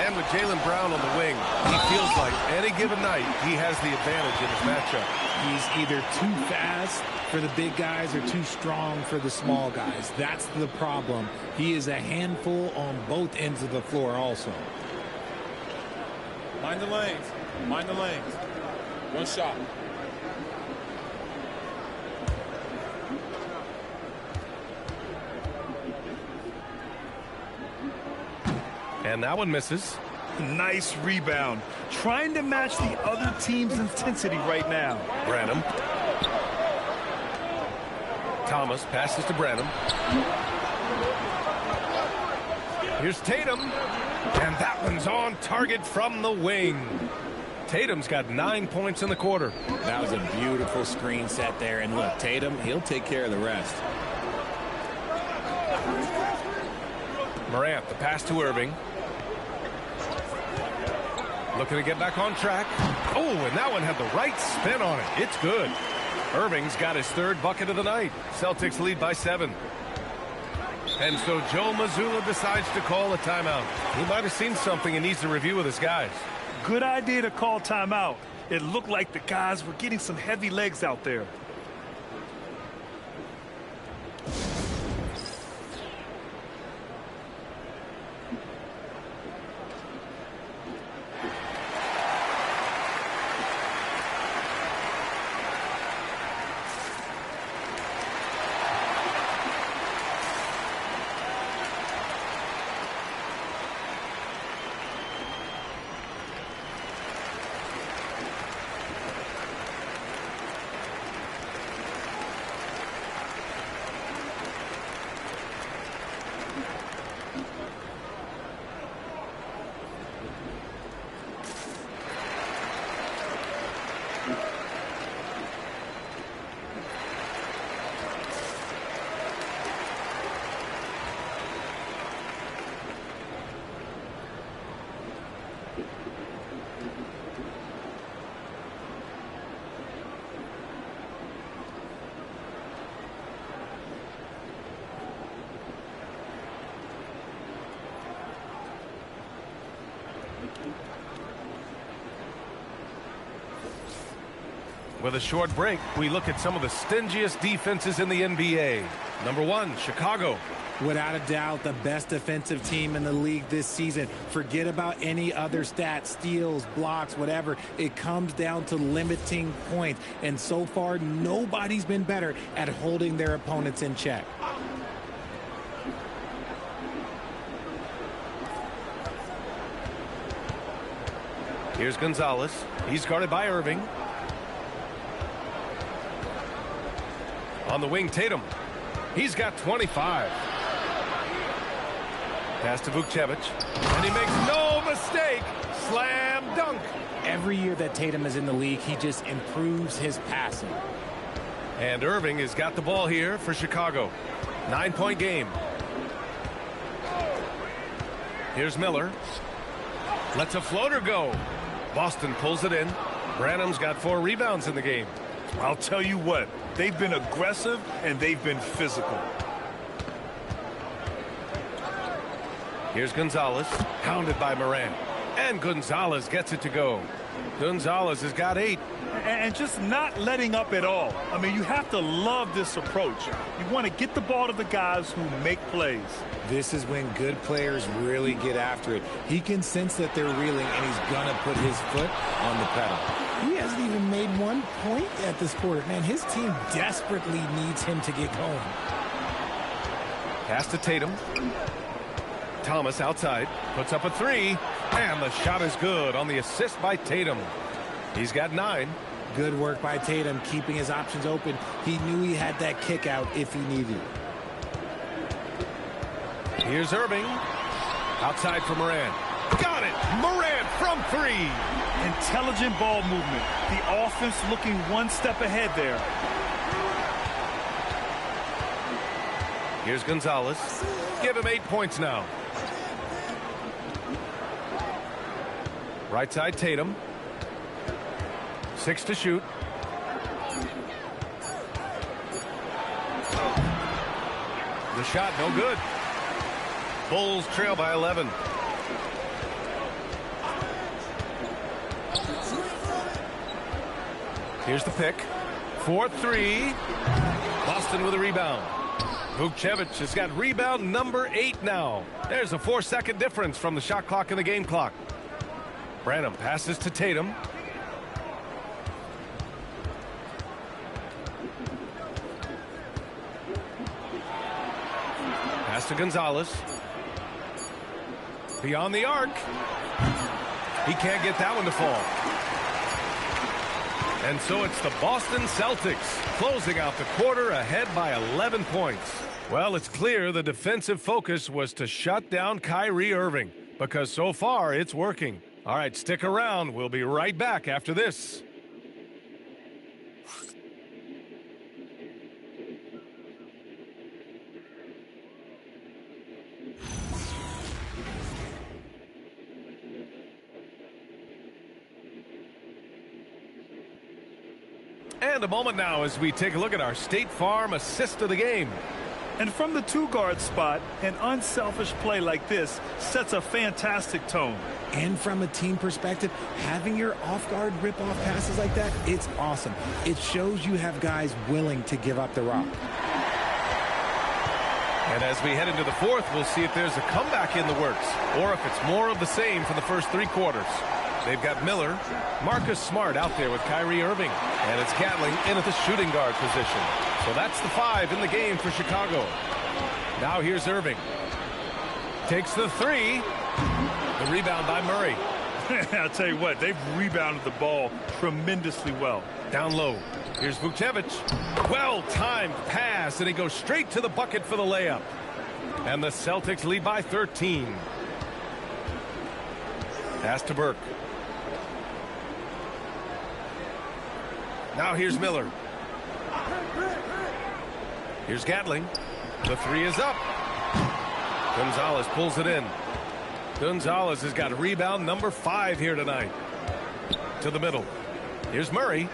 And with Jaylen Brown on the wing, he feels like any given night he has the advantage in his matchup. He's either too fast for the big guys or too strong for the small guys. That's the problem. He is a handful on both ends of the floor also. Mind the lanes. Mind the lanes. One shot. And that one misses. Nice rebound. Trying to match the other team's intensity right now. Branham. Thomas passes to Branham. Here's Tatum. And that one's on target from the wing. Tatum's got 9 points in the quarter. That was a beautiful screen set there. And look, Tatum, he'll take care of the rest. Morant, the pass to Irving. Looking to get back on track. Oh, and that one had the right spin on it. It's good. Irving's got his 3rd bucket of the night. Celtics lead by 7. And so Joe Mazzulla decides to call a timeout. He might have seen something and needs to review with his guys. Good idea to call timeout. It looked like the guys were getting some heavy legs out there. With a short break, we look at some of the stingiest defenses in the NBA. Number 1, Chicago. Without a doubt, the best defensive team in the league this season. Forget about any other stats, steals, blocks, whatever. It comes down to limiting points. And so far, nobody's been better at holding their opponents in check. Here's Gonzalez. He's guarded by Irving. On the wing, Tatum. He's got 25. Pass to Vukcevic. And he makes no mistake. Slam dunk. Every year that Tatum is in the league, he just improves his passing. And Irving has got the ball here for Chicago. 9-point game. Here's Miller. Lets a floater go. Boston pulls it in. Branham's got 4 rebounds in the game. I'll tell you what, they've been aggressive and they've been physical. Here's Gonzalez, hounded by Morant. And Gonzalez gets it to go. Gonzalez has got 8. And just not letting up at all. I mean, you have to love this approach. You want to get the ball to the guys who make plays. This is when good players really get after it. He can sense that they're reeling, and he's going to put his foot on the pedal. He hasn't even made 1 point at this quarter. Man, his team desperately needs him to get going. Pass to Tatum. Thomas outside, puts up a 3, and the shot is good on the assist by Tatum. He's got 9. Good work by Tatum, keeping his options open. He knew he had that kick out if he needed it. Here's Irving. Outside for Morant. Got it! Morant from 3! Intelligent ball movement. The offense looking 1 step ahead there. Here's Gonzalez. Give him 8 points now. Right side Tatum. 6 to shoot. The shot no good. Bulls trail by 11. Here's the pick. 4-3. Boston with a rebound. Vukcevic has got rebound number 8 now. There's a 4-second difference from the shot clock and the game clock. Branham passes to Tatum. Pass to Gonzalez. Beyond the arc. He can't get that one to fall. And so it's the Boston Celtics closing out the quarter ahead by 11 points. Well, it's clear the defensive focus was to shut down Kyrie Irving, because so far it's working. All right, stick around. We'll be right back after this. And a moment now as we take a look at our State Farm assist of the game. And from the 2-guard spot, an unselfish play like this sets a fantastic tone. And from a team perspective, having your off-guard rip-off passes like that, it's awesome. It shows you have guys willing to give up the rock. And as we head into the 4th, we'll see if there's a comeback in the works, or if it's more of the same for the first 3 quarters. They've got Miller, Marcus Smart out there with Kyrie Irving, and it's Gatling in at the shooting guard position. So that's the 5 in the game for Chicago. Now here's Irving. Takes the 3. The rebound by Murray. I'll tell you what, they've rebounded the ball tremendously well. Down low. Here's Vukcevic. Well-timed pass, and he goes straight to the bucket for the layup. And the Celtics lead by 13. Pass to Burke. Now here's Miller. Here's Gatling. The 3 is up. Gonzalez pulls it in. Gonzalez has got rebound number 5 here tonight. To the middle. Here's Murray.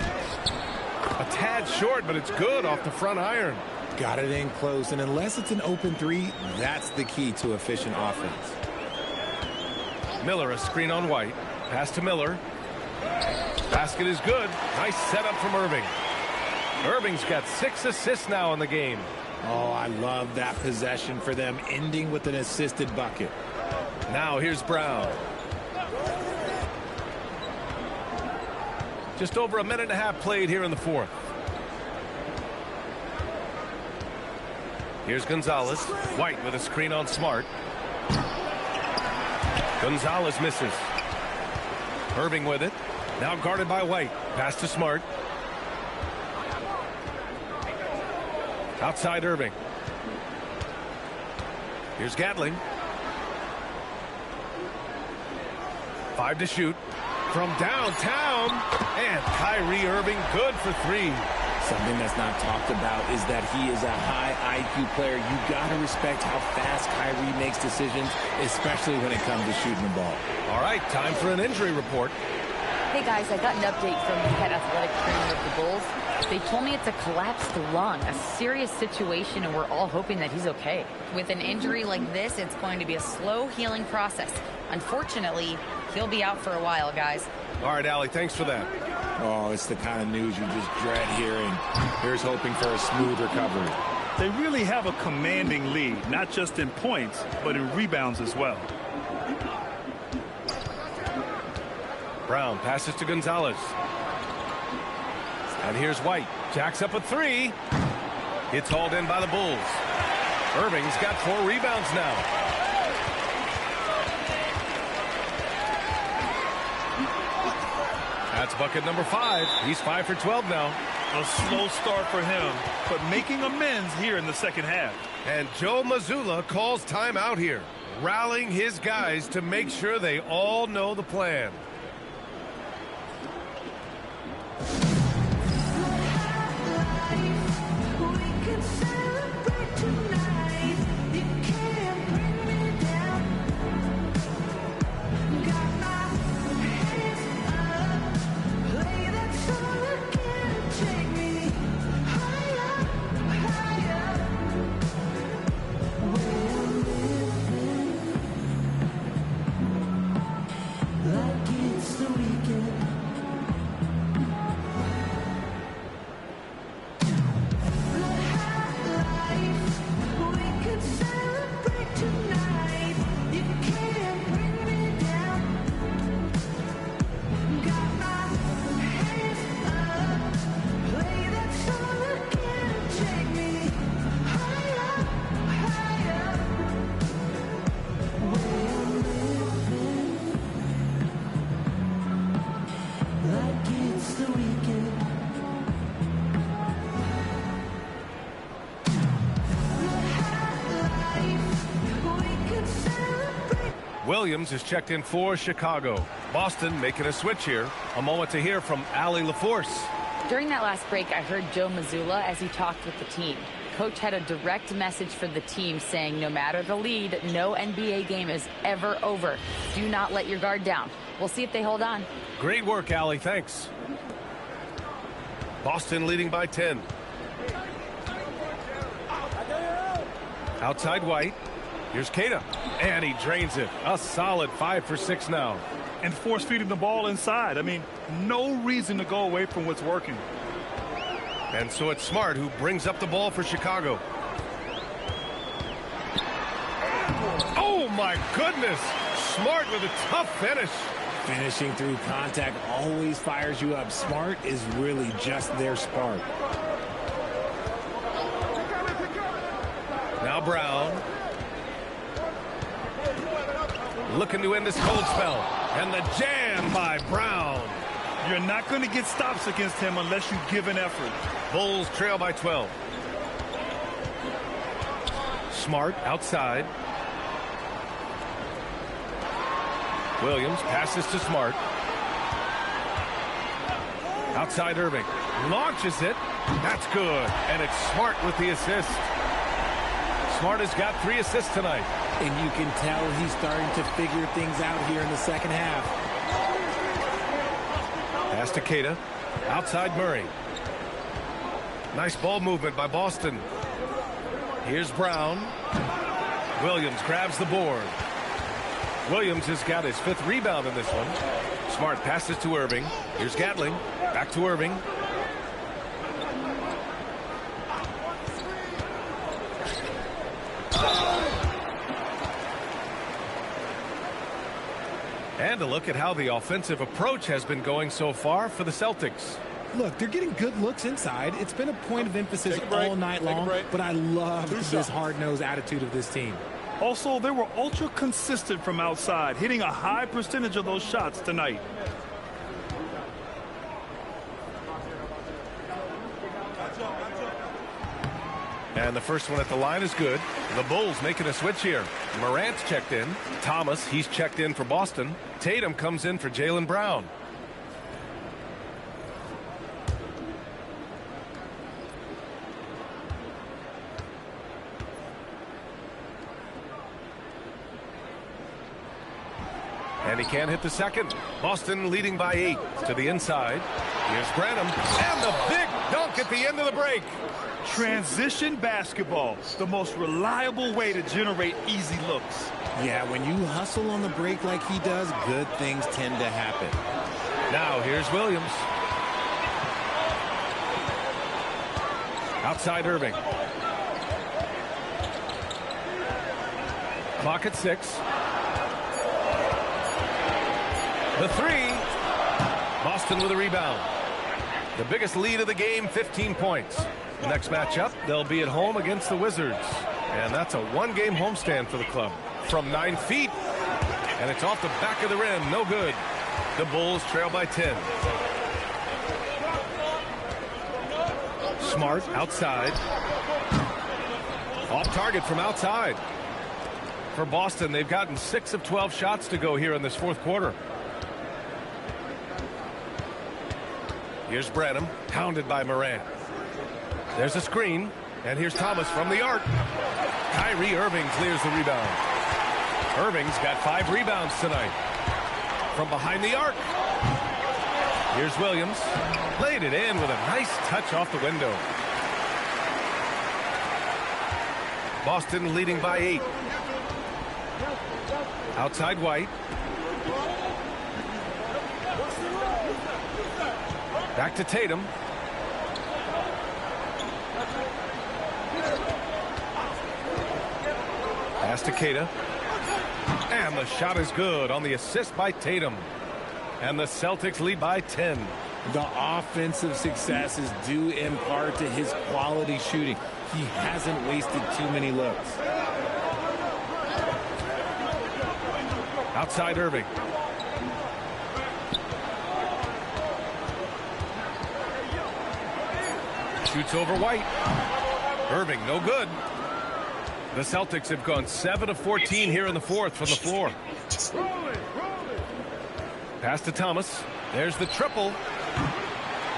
A tad short, but it's good off the front iron. Got it in close, and unless it's an open 3, that's the key to efficient offense. Miller, a screen on White. Pass to Miller. Basket is good. Nice setup from Irving. Irving's got 6 assists now in the game. Oh, I love that possession for them, ending with an assisted bucket. Now here's Brown. Just over a minute and a half played here in the 4th. Here's Gonzalez. White with a screen on Smart. Gonzalez misses. Irving with it. Now guarded by White. Pass to Smart. Outside Irving. Here's Gatling. 5 to shoot. From downtown. And Kyrie Irving good for 3. Something that's not talked about is that he is a high IQ player. You got to respect how fast Kyrie makes decisions, especially when it comes to shooting the ball. All right, time for an injury report. Hey guys, I got an update from the head athletic trainer of the Bulls. They told me it's a collapsed lung, a serious situation, and we're all hoping that he's okay. With an injury like this, it's going to be a slow healing process. Unfortunately, he'll be out for a while, guys. All right, Allie, thanks for that. Oh, it's the kind of news you just dread hearing. Here's hoping for a smooth recovery. They really have a commanding lead, not just in points, but in rebounds as well. Brown passes to Gonzalez. And here's White. Jacks up a three. It's hauled in by the Bulls. Irving's got 4 rebounds now. That's bucket number 5. He's 5 for 12 now. A slow start for him, but making amends here in the second half. And Joe Mazzulla calls timeout here, rallying his guys to make sure they all know the plan. Williams is checked in for Chicago. Boston making a switch here. A moment to hear from Allie LaForce. During that last break, I heard Joe Mazzulla as he talked with the team. Coach had a direct message for the team saying no matter the lead, no NBA game is ever over. Do not let your guard down. We'll see if they hold on. Great work, Allie. Thanks. Boston leading by 10. Outside White. Here's Keita. And he drains it. A solid 5 for 6 now. And force feeding the ball inside. I mean, no reason to go away from what's working. And so it's Smart who brings up the ball for Chicago. Oh, my goodness. Smart with a tough finish. Finishing through contact always fires you up. Smart is really just their spark. Now Brown. Looking to end this cold spell. And the jam by Brown. You're not going to get stops against him unless you give an effort. Bulls trail by 12. Smart outside. Williams passes to Smart. Outside Irving. Launches it. That's good. And it's Smart with the assist. Smart has got 3 assists tonight. And you can tell he's starting to figure things out here in the second half. Pass to Keita. Outside Murray. Nice ball movement by Boston. Here's Brown. Williams grabs the board. Williams has got his 5th rebound in this one. Smart passes to Irving. Here's Gatling. Back to Irving. And a look at how the offensive approach has been going so far for the Celtics. Look, they're getting good looks inside. It's been a point of emphasis all night long, but I love this hard-nosed attitude of this team. Also, they were ultra consistent from outside, hitting a high percentage of those shots tonight. And the first one at the line is good. The Bulls making a switch here. Morant's checked in. Thomas, he's checked in for Boston. Tatum comes in for Jaylen Brown. And he can't hit the second. Boston leading by 8 to the inside. Here's Branham. And the big dunk at the end of the break. Transition basketball, the most reliable way to generate easy looks. Yeah, when you hustle on the break like he does, good things tend to happen. Now here's Williams. Outside Irving. Clock at 6. The 3. Boston with a rebound. The biggest lead of the game, 15 points. The next matchup, they'll be at home against the Wizards. And that's a one-game homestand for the club. From 9 feet. And it's off the back of the rim. No good. The Bulls trail by 10. Smart outside. Off target from outside. For Boston, they've gotten 6 of 12 shots to go here in this fourth quarter. Here's Branham, pounded by Morant. There's a screen, and here's Thomas from the arc. Kyrie Irving clears the rebound. Irving's got 5 rebounds tonight. From behind the arc. Here's Williams. Laid it in with a nice touch off the window. Boston leading by 8. Outside White. Back to Tatum. Pass to Keita. And the shot is good on the assist by Tatum. And the Celtics lead by 10. The offensive success is due in part to his quality shooting. He hasn't wasted too many looks. Outside Irving. Shoots over White. Irving, no good. The Celtics have gone 7 of 14 here in the fourth from the floor. Pass to Thomas. There's the triple.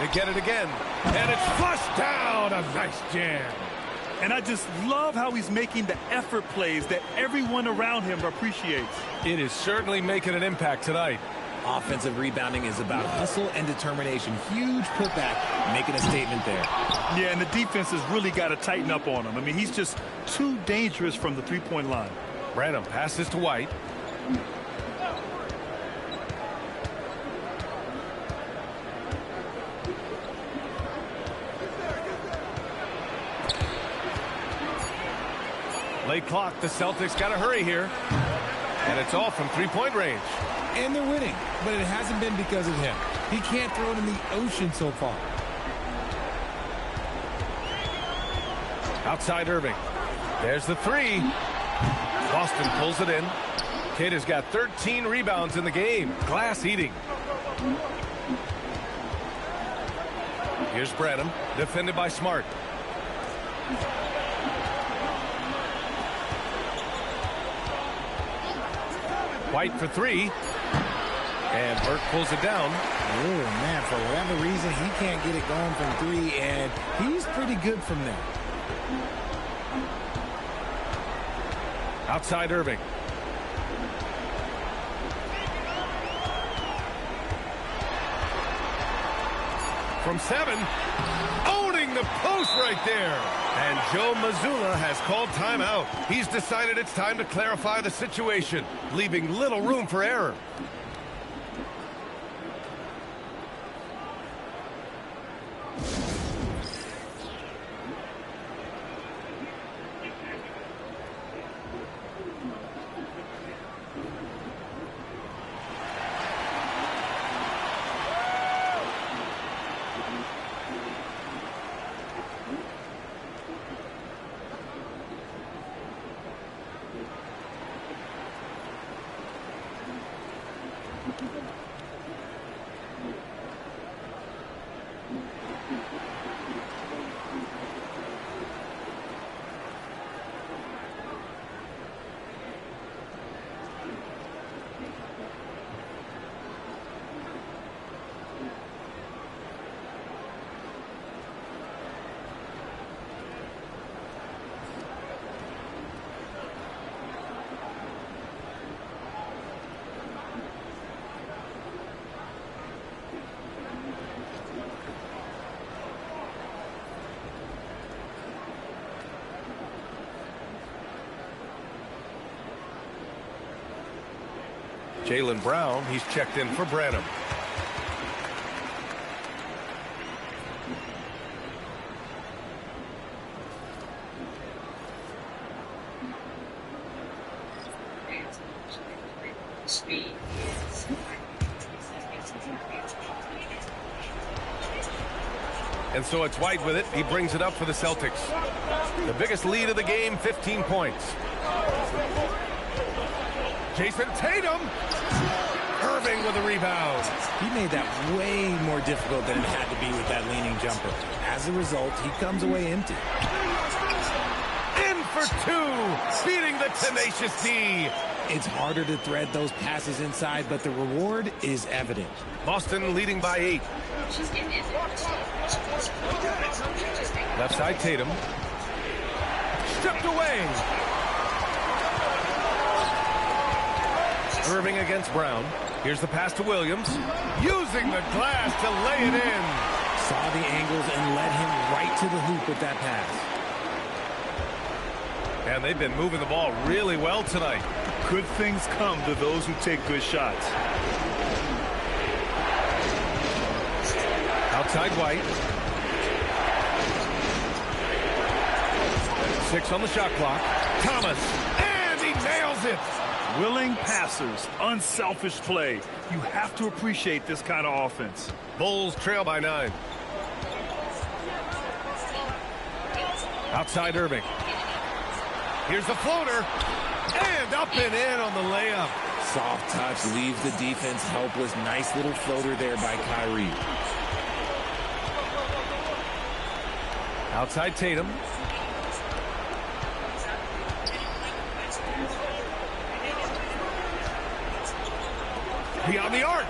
They get it again. And it's flushed down. A nice jam. And I just love how he's making the effort plays that everyone around him appreciates. It is certainly making an impact tonight. Offensive rebounding is about hustle and determination. Huge putback, making a statement there. Yeah, and the defense has really got to tighten up on him. I mean, he's just too dangerous from the three-point line. Branham passes to White. Late clock. The Celtics got to hurry here. And it's all from three-point range. And they're winning, but it hasn't been because of him. He can't throw it in the ocean so far. Outside Irving. There's the 3. Boston pulls it in. Kidd has got 13 rebounds in the game. Glass eating. Here's Branham, defended by Smart. White for 3. And Burke pulls it down. Oh, man, for whatever reason, he can't get it going from 3, and he's pretty good from there. Outside Irving. From 7. Owning the post right there. And Joe Mazzulla has called timeout. He's decided it's time to clarify the situation, leaving little room for error. Jaylen Brown, he's checked in for Branham. And so it's White with it. He brings it up for the Celtics. The biggest lead of the game, 15 points. Jason Tatum. Irving with a rebound. He made that way more difficult than it had to be with that leaning jumper. As a result, he comes away empty. In for two, beating the tenacious D. It's harder to thread those passes inside, but the reward is evident. Boston leading by 8. Left side Tatum. Stripped away. Irving against Brown. Here's the pass to Williams. Using the glass to lay it in. Saw the angles and led him right to the hoop with that pass. And they've been moving the ball really well tonight. Good things come to those who take good shots. Outside White. 6 on the shot clock. Thomas. And he nails it. Willing passers, unselfish play. You have to appreciate this kind of offense. Bulls trail by 9. Outside Irving. Here's the floater. And up and in on the layup. Soft touch leaves the defense helpless. Nice little floater there by Kyrie. Outside Tatum. Beyond the arc.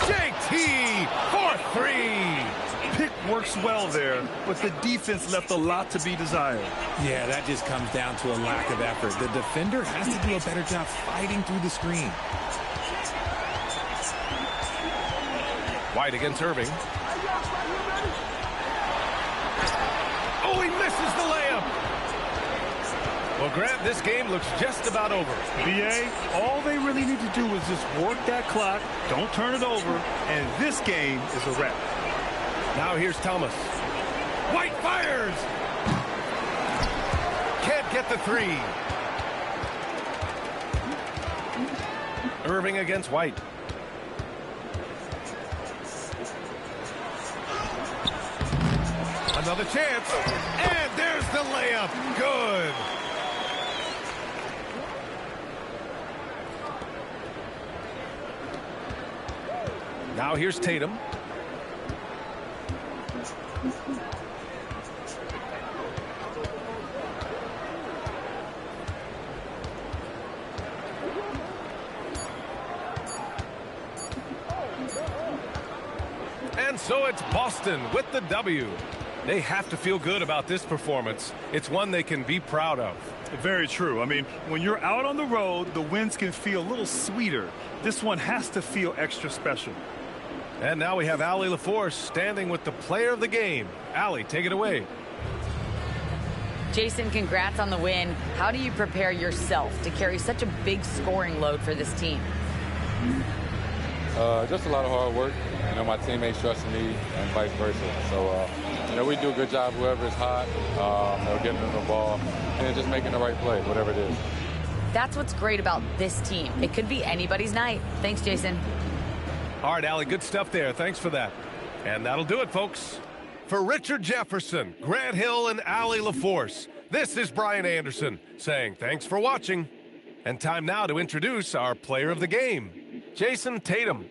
JT for 3. Pick works well there, but the defense left a lot to be desired. Yeah, that just comes down to a lack of effort. The defender has to do a better job fighting through the screen. White against Irving. Oh, he misses the layup. Well, Grant, this game looks just about over. BA, all they really need to do is just work that clock, don't turn it over, and this game is a wrap. Now here's Thomas. White fires. Can't get the 3. Irving against White. Another chance. And there's the layup. Good. Now here's Tatum. And so it's Boston with the W. They have to feel good about this performance. It's one they can be proud of. Very true. I mean, when you're out on the road, the wins can feel a little sweeter. This one has to feel extra special. And now we have Allie LaForce standing with the player of the game. Allie, take it away. Jason, congrats on the win. How do you prepare yourself to carry such a big scoring load for this team? Just a lot of hard work. You know, my teammates trusting me and vice versa. So, you know, we do a good job, whoever is hot, getting them the ball and just making the right play, whatever it is. That's what's great about this team. It could be anybody's night. Thanks, Jason. All right, Allie, good stuff there. Thanks for that. And that'll do it, folks. For Richard Jefferson, Grant Hill, and Allie LaForce, this is Brian Anderson saying thanks for watching. And time now to introduce our player of the game, Jason Tatum.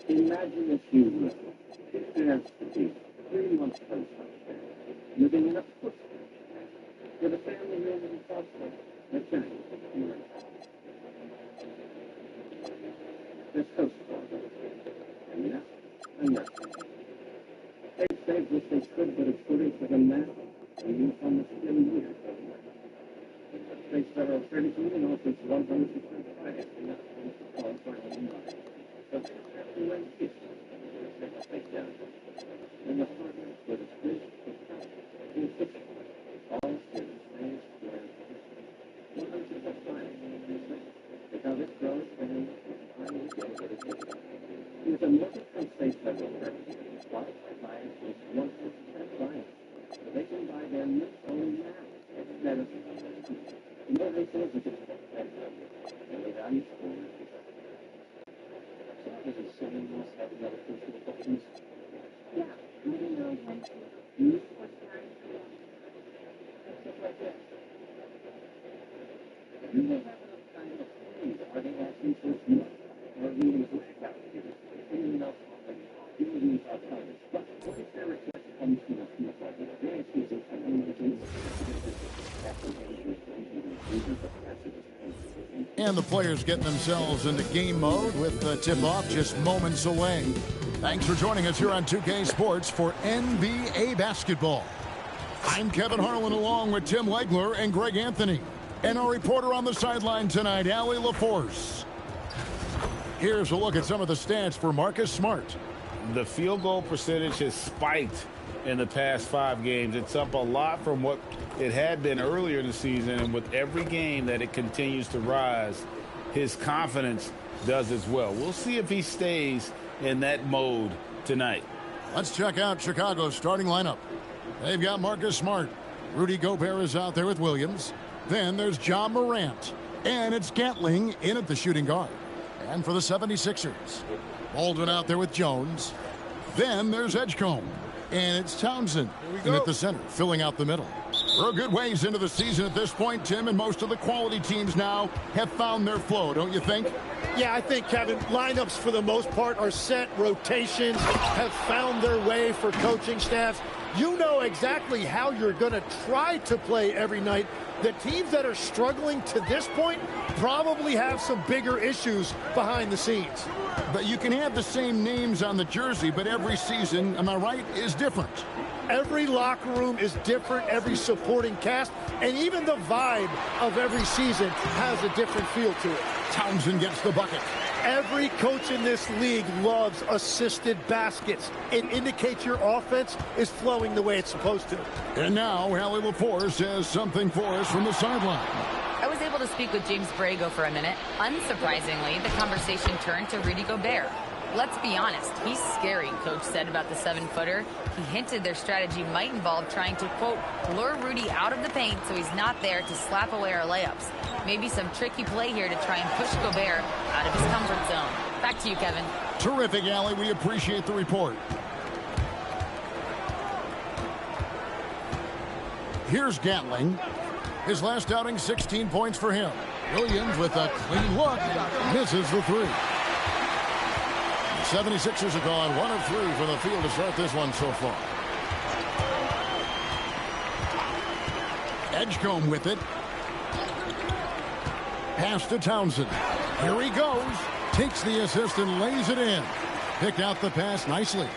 Imagine if you were 2 years to be 3 months post living in a foot with a family room in Southland. That's right. This host and yes, and yes. They saved what they could, but it's footing for them now. And you almost 10 years. They several 32 and also 165. And that's all final. So they went 50. And the partner with its fish, in 60. All students, same square. 165. Because it grows and finally gets it. With a market from state federal credit, qualified buyers with 1% buying. They can buy their new home now instead of no resources. And the value for so this is someone who has another personal questions. Yeah, who do you know when to use what's married to you? Stuff like that. You may have enough time to please. Are they asking for you? Or meeting for Chicago? Anyone else? You will use our time. But what if their request comes from a few parties? They're accusing and the players getting themselves into game mode with the tip-off just moments away. Thanks for joining us here on 2K Sports for NBA basketball. I'm Kevin Harlan along with Tim Legler and Greg Anthony. And our reporter on the sideline tonight, Allie LaForce. Here's a look at some of the stats for Marcus Smart. The field goal percentage has spiked in the past 5 games. It's up a lot from what it had been earlier in the season, and with every game that it continues to rise, his confidence does as well. We'll see if he stays in that mode tonight. Let's check out Chicago's starting lineup. They've got Marcus Smart. Rudy Gobert is out there with Williams. Then there's Ja Morant. And it's Gatling in at the shooting guard. And for the 76ers, Baldwin out there with Jones. Then there's Edgecombe. And it's Townsend in at the center, filling out the middle. We're a good ways into the season at this point, Tim, and most of the quality teams now have found their flow, don't you think? Yeah, I think, Kevin, lineups for the most part are set. Rotations have found their way for coaching staffs. You know exactly how you're going to try to play every night. The teams that are struggling to this point probably have some bigger issues behind the scenes. But you can have the same names on the jersey, but every season, am I right, is different. Every locker room is different, every supporting cast, and even the vibe of every season has a different feel to it. Townsend gets the bucket. Every coach in this league loves assisted baskets. It indicates your offense is flowing the way it's supposed to. And now, Allie LaForce has something for us from the sideline. I was able to speak with James Borrego for a minute. Unsurprisingly, the conversation turned to Rudy Gobert. Let's be honest, he's scary, Coach said about the 7-footer. He hinted their strategy might involve trying to, quote, lure Rudy out of the paint so he's not there to slap away our layups. Maybe some tricky play here to try and push Gobert out of his comfort zone. Back to you, Kevin. Terrific, Allie. We appreciate the report. Here's Gatling. His last outing, 16 points for him. Williams with a clean look, misses the 3. 76ers have gone 1 of 3 from the field to start this one so far. Edgecombe with it. Pass to Townsend. Here he goes. Takes the assist and lays it in. Picked out the pass nicely.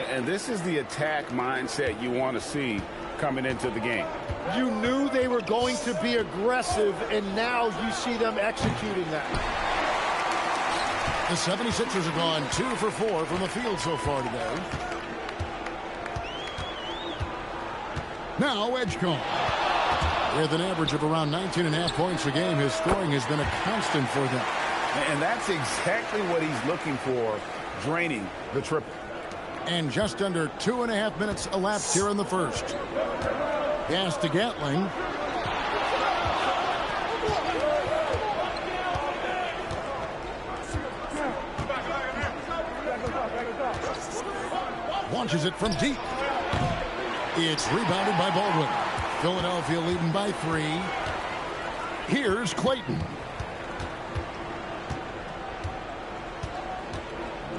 And this is the attack mindset you want to see coming into the game. You knew they were going to be aggressive, and now you see them executing that. The 76ers have gone 2 for 4 from the field so far today. Now Edgecombe. With an average of around 19.5 points a game, his scoring has been a constant for them. And that's exactly what he's looking for, draining the triple. And just under 2.5 minutes elapsed here in the first. Pass to Gatling. Launches it from deep. It's rebounded by Baldwin. Philadelphia leading by 3. Here's Clayton.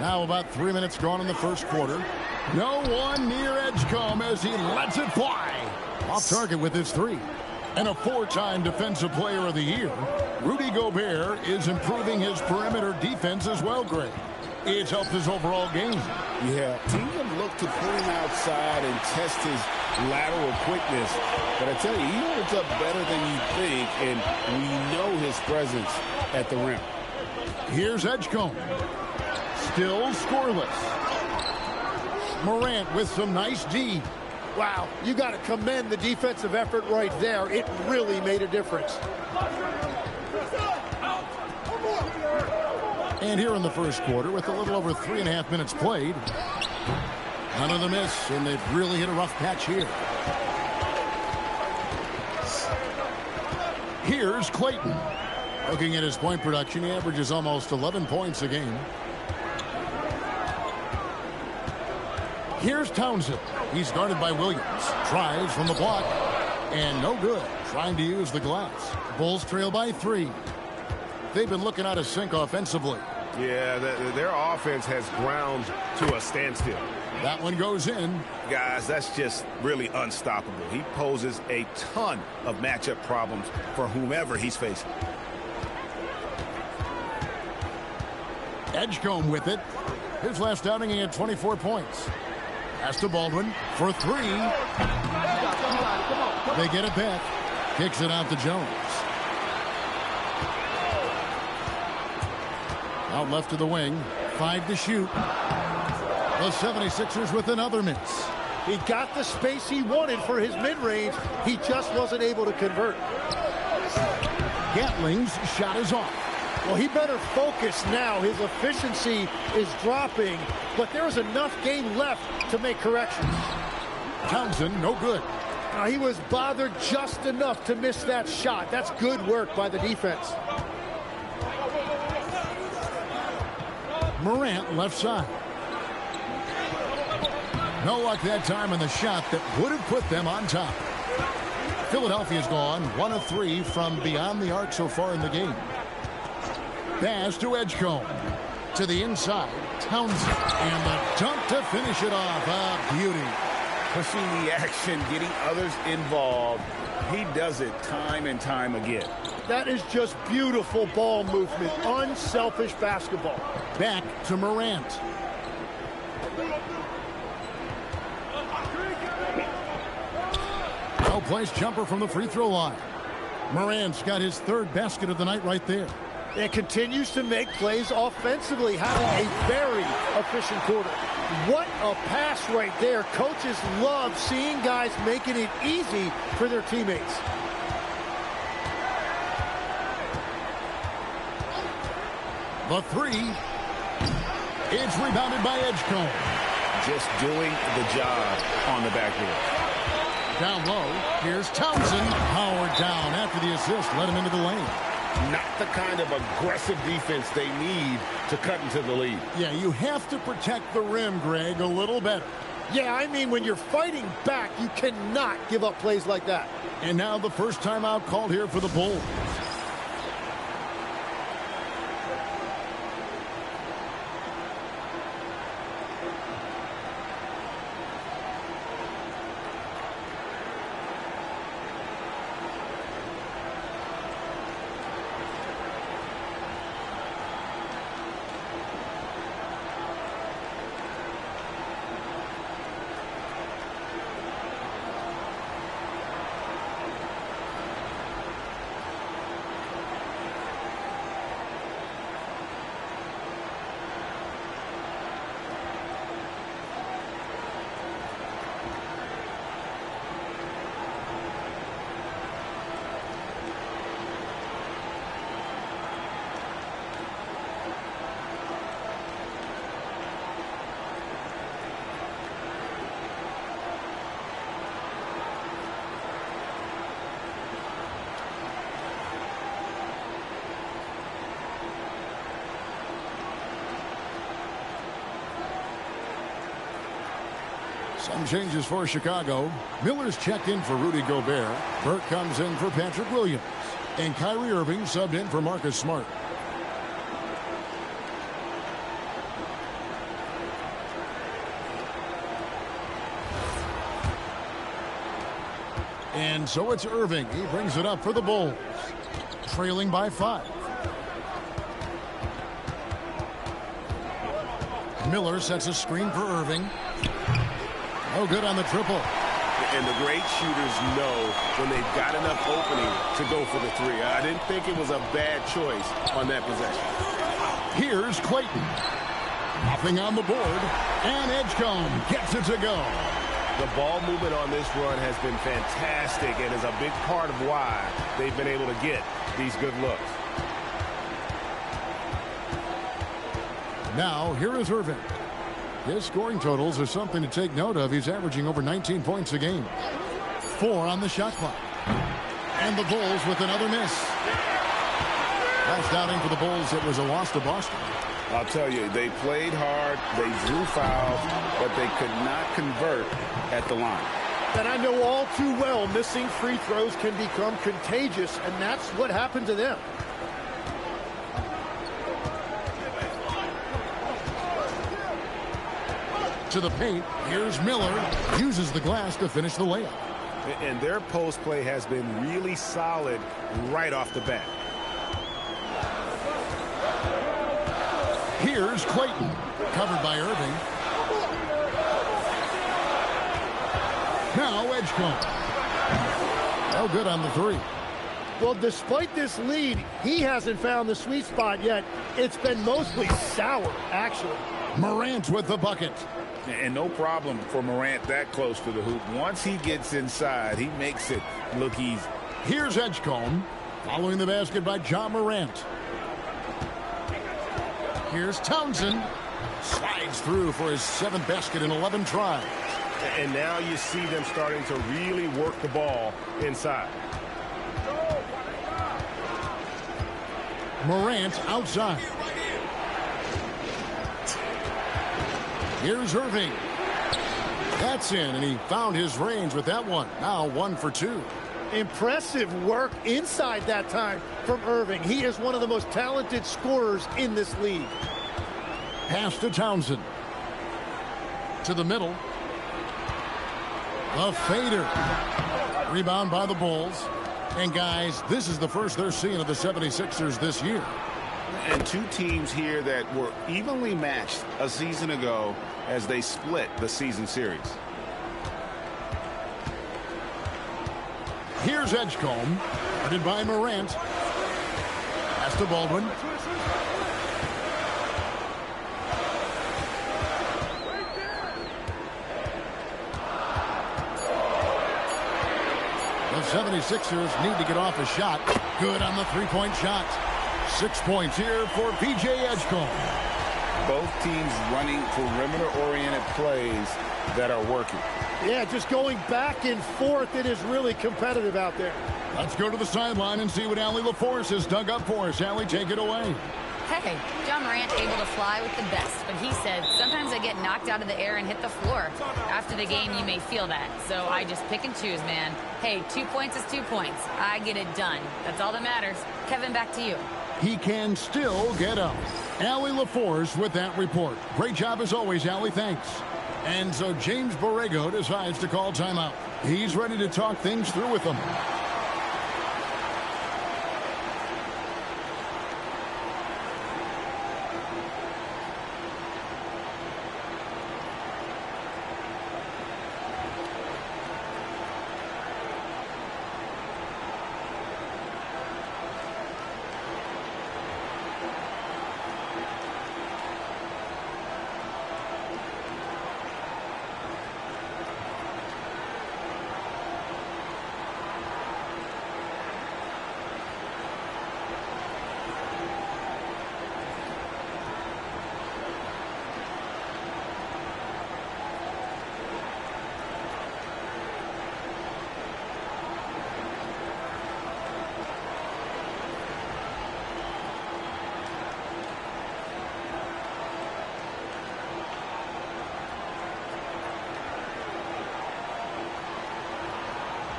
Now about 3 minutes gone in the first quarter. No one near Edgecombe as he lets it fly. Off target with his 3. And a 4-time Defensive Player of the Year, Rudy Gobert is improving his perimeter defense as well, Greg. It's helped his overall game. Yeah, teams have looked to pull him outside and test his lateral quickness. But I tell you, he holds up better than you think, and we know his presence at the rim. Here's Edgecombe. Still scoreless. Morant with some nice D. Wow, you got to commend the defensive effort right there. It really made a difference. And here in the first quarter, with a little over 3.5 minutes played, another miss, and they've really hit a rough patch here. Here's Clayton. Looking at his point production, he averages almost 11 points a game. Here's Townsend. He's guarded by Williams. Tries from the block. And no good. Trying to use the glass. Bulls trail by 3. They've been looking out of sync offensively. Yeah, their offense has ground to a standstill. That one goes in. Guys, that's just really unstoppable. He poses a ton of matchup problems for whomever he's facing. Edgecombe with it. His last outing, he had 24 points. Pass to Baldwin for 3. They get it back. Kicks it out to Jones. Out left to the wing. 5 to shoot. The 76ers with another miss. He got the space he wanted for his mid-range. He just wasn't able to convert. Gatling's shot is off. Well, he better focus now. His efficiency is dropping, but there is enough game left to make corrections. Townsend, no good. Now, he was bothered just enough to miss that shot. That's good work by the defense. Morant left side. No luck that time in the shot that would have put them on top. Philadelphia's gone 1 of 3 from beyond the arc so far in the game. Pass to Edgecombe. To the inside. Townsend. And the dunk to finish it off. A beauty. Pushing the action, getting others involved. He does it time and time again. That is just beautiful ball movement. Unselfish basketball. Back to Morant. Well-placed jumper from the free throw line. Morant's got his 3rd basket of the night right there. And continues to make plays offensively, having a very efficient quarter. What a pass right there. Coaches love seeing guys making it easy for their teammates. The 3. It's rebounded by Edgecombe. Just doing the job on the backboard. Down low. Here's Townsend. Powered down after the assist. Let him into the lane. Not the kind of aggressive defense they need to cut into the lead. Yeah, you have to protect the rim, Greg, a little better. Yeah, I mean, when you're fighting back, you cannot give up plays like that. And now the first timeout called here for the Bulls. Some changes for Chicago. Miller's checked in for Rudy Gobert. Burke comes in for Patrick Williams. And Kyrie Irving subbed in for Marcus Smart. And so it's Irving. He brings it up for the Bulls. Trailing by 5. Miller sets a screen for Irving. No good on the triple. And the great shooters know when they've got enough opening to go for the three. I didn't think it was a bad choice on that possession. Here's Clayton. Nothing on the board. And Edgecombe gets it to go. The ball movement on this run has been fantastic and is a big part of why they've been able to get these good looks. Now, here is Irving. His scoring totals are something to take note of. He's averaging over 19 points a game. 4 on the shot clock. And the Bulls with another miss. Last outing for the Bulls, it was a loss to Boston. I'll tell you, they played hard, they drew fouls, but they could not convert at the line. And I know all too well missing free throws can become contagious, and that's what happened to them. To the paint, here's Miller. Uses the glass to finish the layup. And their post play has been really solid right off the bat. Here's Clayton. Covered by Irving. Now Edgecombe. No good on the three. Well, despite this lead, he hasn't found the sweet spot yet. It's been mostly sour, actually. Morant with the bucket. And no problem for Morant that close to the hoop. Once he gets inside, he makes it look easy. Here's Edgecombe. Following the basket by John Morant. Here's Townsend. Slides through for his 7th basket in 11 tries. And now you see them starting to really work the ball inside. Morant outside. Here's Irving. That's in, and he found his range with that one. Now 1 for 2. Impressive work inside that time from Irving. He is one of the most talented scorers in this league. Pass to Townsend. To the middle. A fader. Rebound by the Bulls. And guys, this is the first they're seeing of the 76ers this year. And two teams here that were evenly matched a season ago as they split the season series. Here's Edgecombe. Guarded by Morant. Pass to Baldwin. The 76ers need to get off a shot. Good on the three-point shot. 6 points here for P.J. Edgecombe. Both teams running perimeter-oriented plays that are working. Yeah, just going back and forth. It is really competitive out there. Let's go to the sideline and see what Allie LaForce has dug up for us. Allie, take it away. Hey, John Morant able to fly with the best, but he said, sometimes I get knocked out of the air and hit the floor. After the game, you may feel that, so I just pick and choose, man. Hey, 2 points is 2 points. I get it done. That's all that matters. Kevin, back to you. He can still get up. Allie LaForce with that report. Great job as always, Allie. Thanks. And so James Borrego decides to call timeout. He's ready to talk things through with them.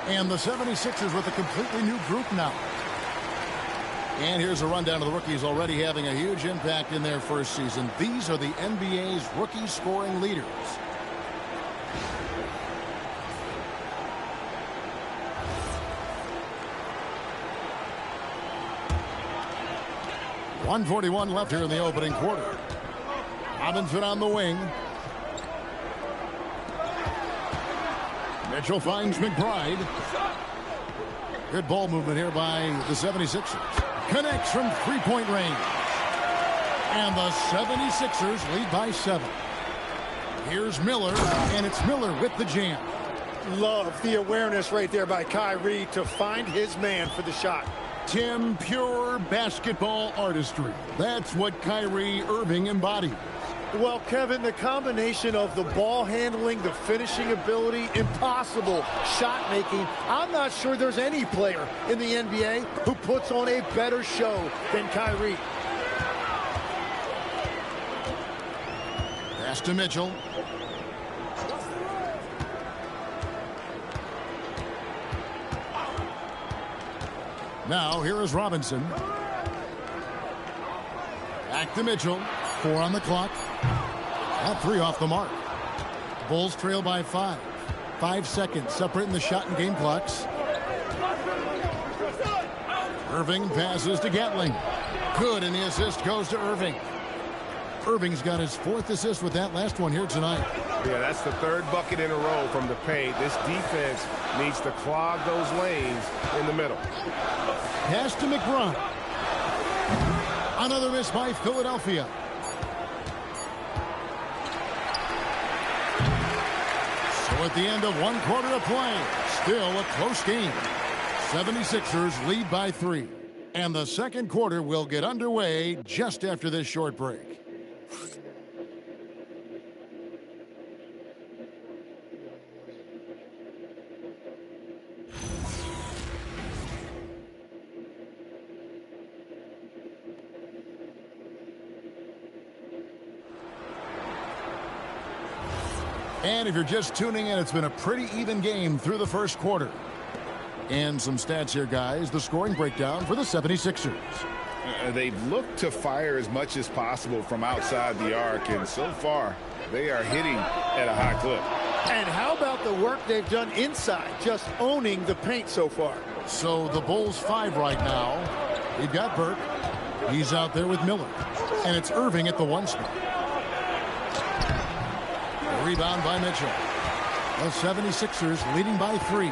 And the 76ers with a completely new group now. And here's a rundown of the rookies already having a huge impact in their first season. These are the NBA's rookie scoring leaders. 1:41 left here in the opening quarter. Robinson on the wing. Mitchell finds McBride. Good ball movement here by the 76ers. Connects from three-point range. And the 76ers lead by 7. Here's Miller, and it's Miller with the jam. Love the awareness right there by Kyrie to find his man for the shot. Tim, pure basketball artistry. That's what Kyrie Irving embodies. Well, Kevin, the combination of the ball handling, the finishing ability, impossible shot making. I'm not sure there's any player in the NBA who puts on a better show than Kyrie. Pass to Mitchell. Now here is Robinson. Back to Mitchell. 4 on the clock. At 3 off the mark. Bulls trail by 5. 5 seconds separating the shot and game clocks. Irving passes to Gatling. Good, and the assist goes to Irving. Irving's got his 4th assist with that last one here tonight. Yeah, that's the 3rd bucket in a row from the paint. This defense needs to clog those lanes in the middle. Pass to McBride. Another miss by Philadelphia. So at the end of 1 quarter of play, still a close game. 76ers lead by 3. And the second quarter will get underway just after this short break. And if you're just tuning in, it's been a pretty even game through the first quarter. And some stats here, guys. The scoring breakdown for the 76ers. They've looked to fire as much as possible from outside the arc, and so far they are hitting at a high clip. And how about the work they've done inside, just owning the paint so far? So the Bulls 5 right now. You've got Burke. He's out there with Miller. And it's Irving at the 1 spot. Rebound by Mitchell. The 76ers leading by 3.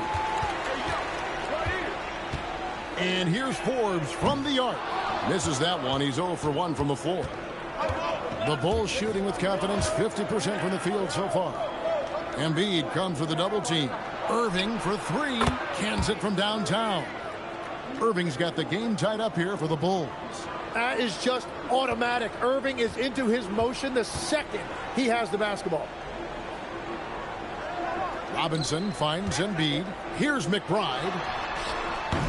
And here's Forbes from the arc. Misses that one. He's 0 for 1 from the floor. The Bulls shooting with confidence, 50% from the field so far. Embiid comes with a double team. Irving for 3. Cans it from downtown. Irving's got the game tied up here for the Bulls. That is just automatic. Irving is into his motion the second he has the basketball. Robinson finds Embiid. Here's McBride.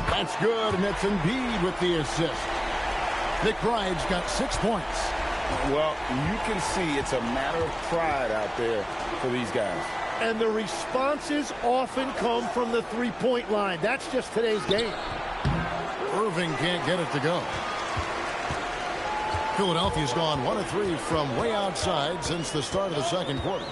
That's good, and it's Embiid with the assist. McBride's got 6 points. Well, you can see it's a matter of pride out there for these guys. And the responses often come from the three-point line. That's just today's game. Irving can't get it to go. Philadelphia's gone 1 of 3 from way outside since the start of the second quarter.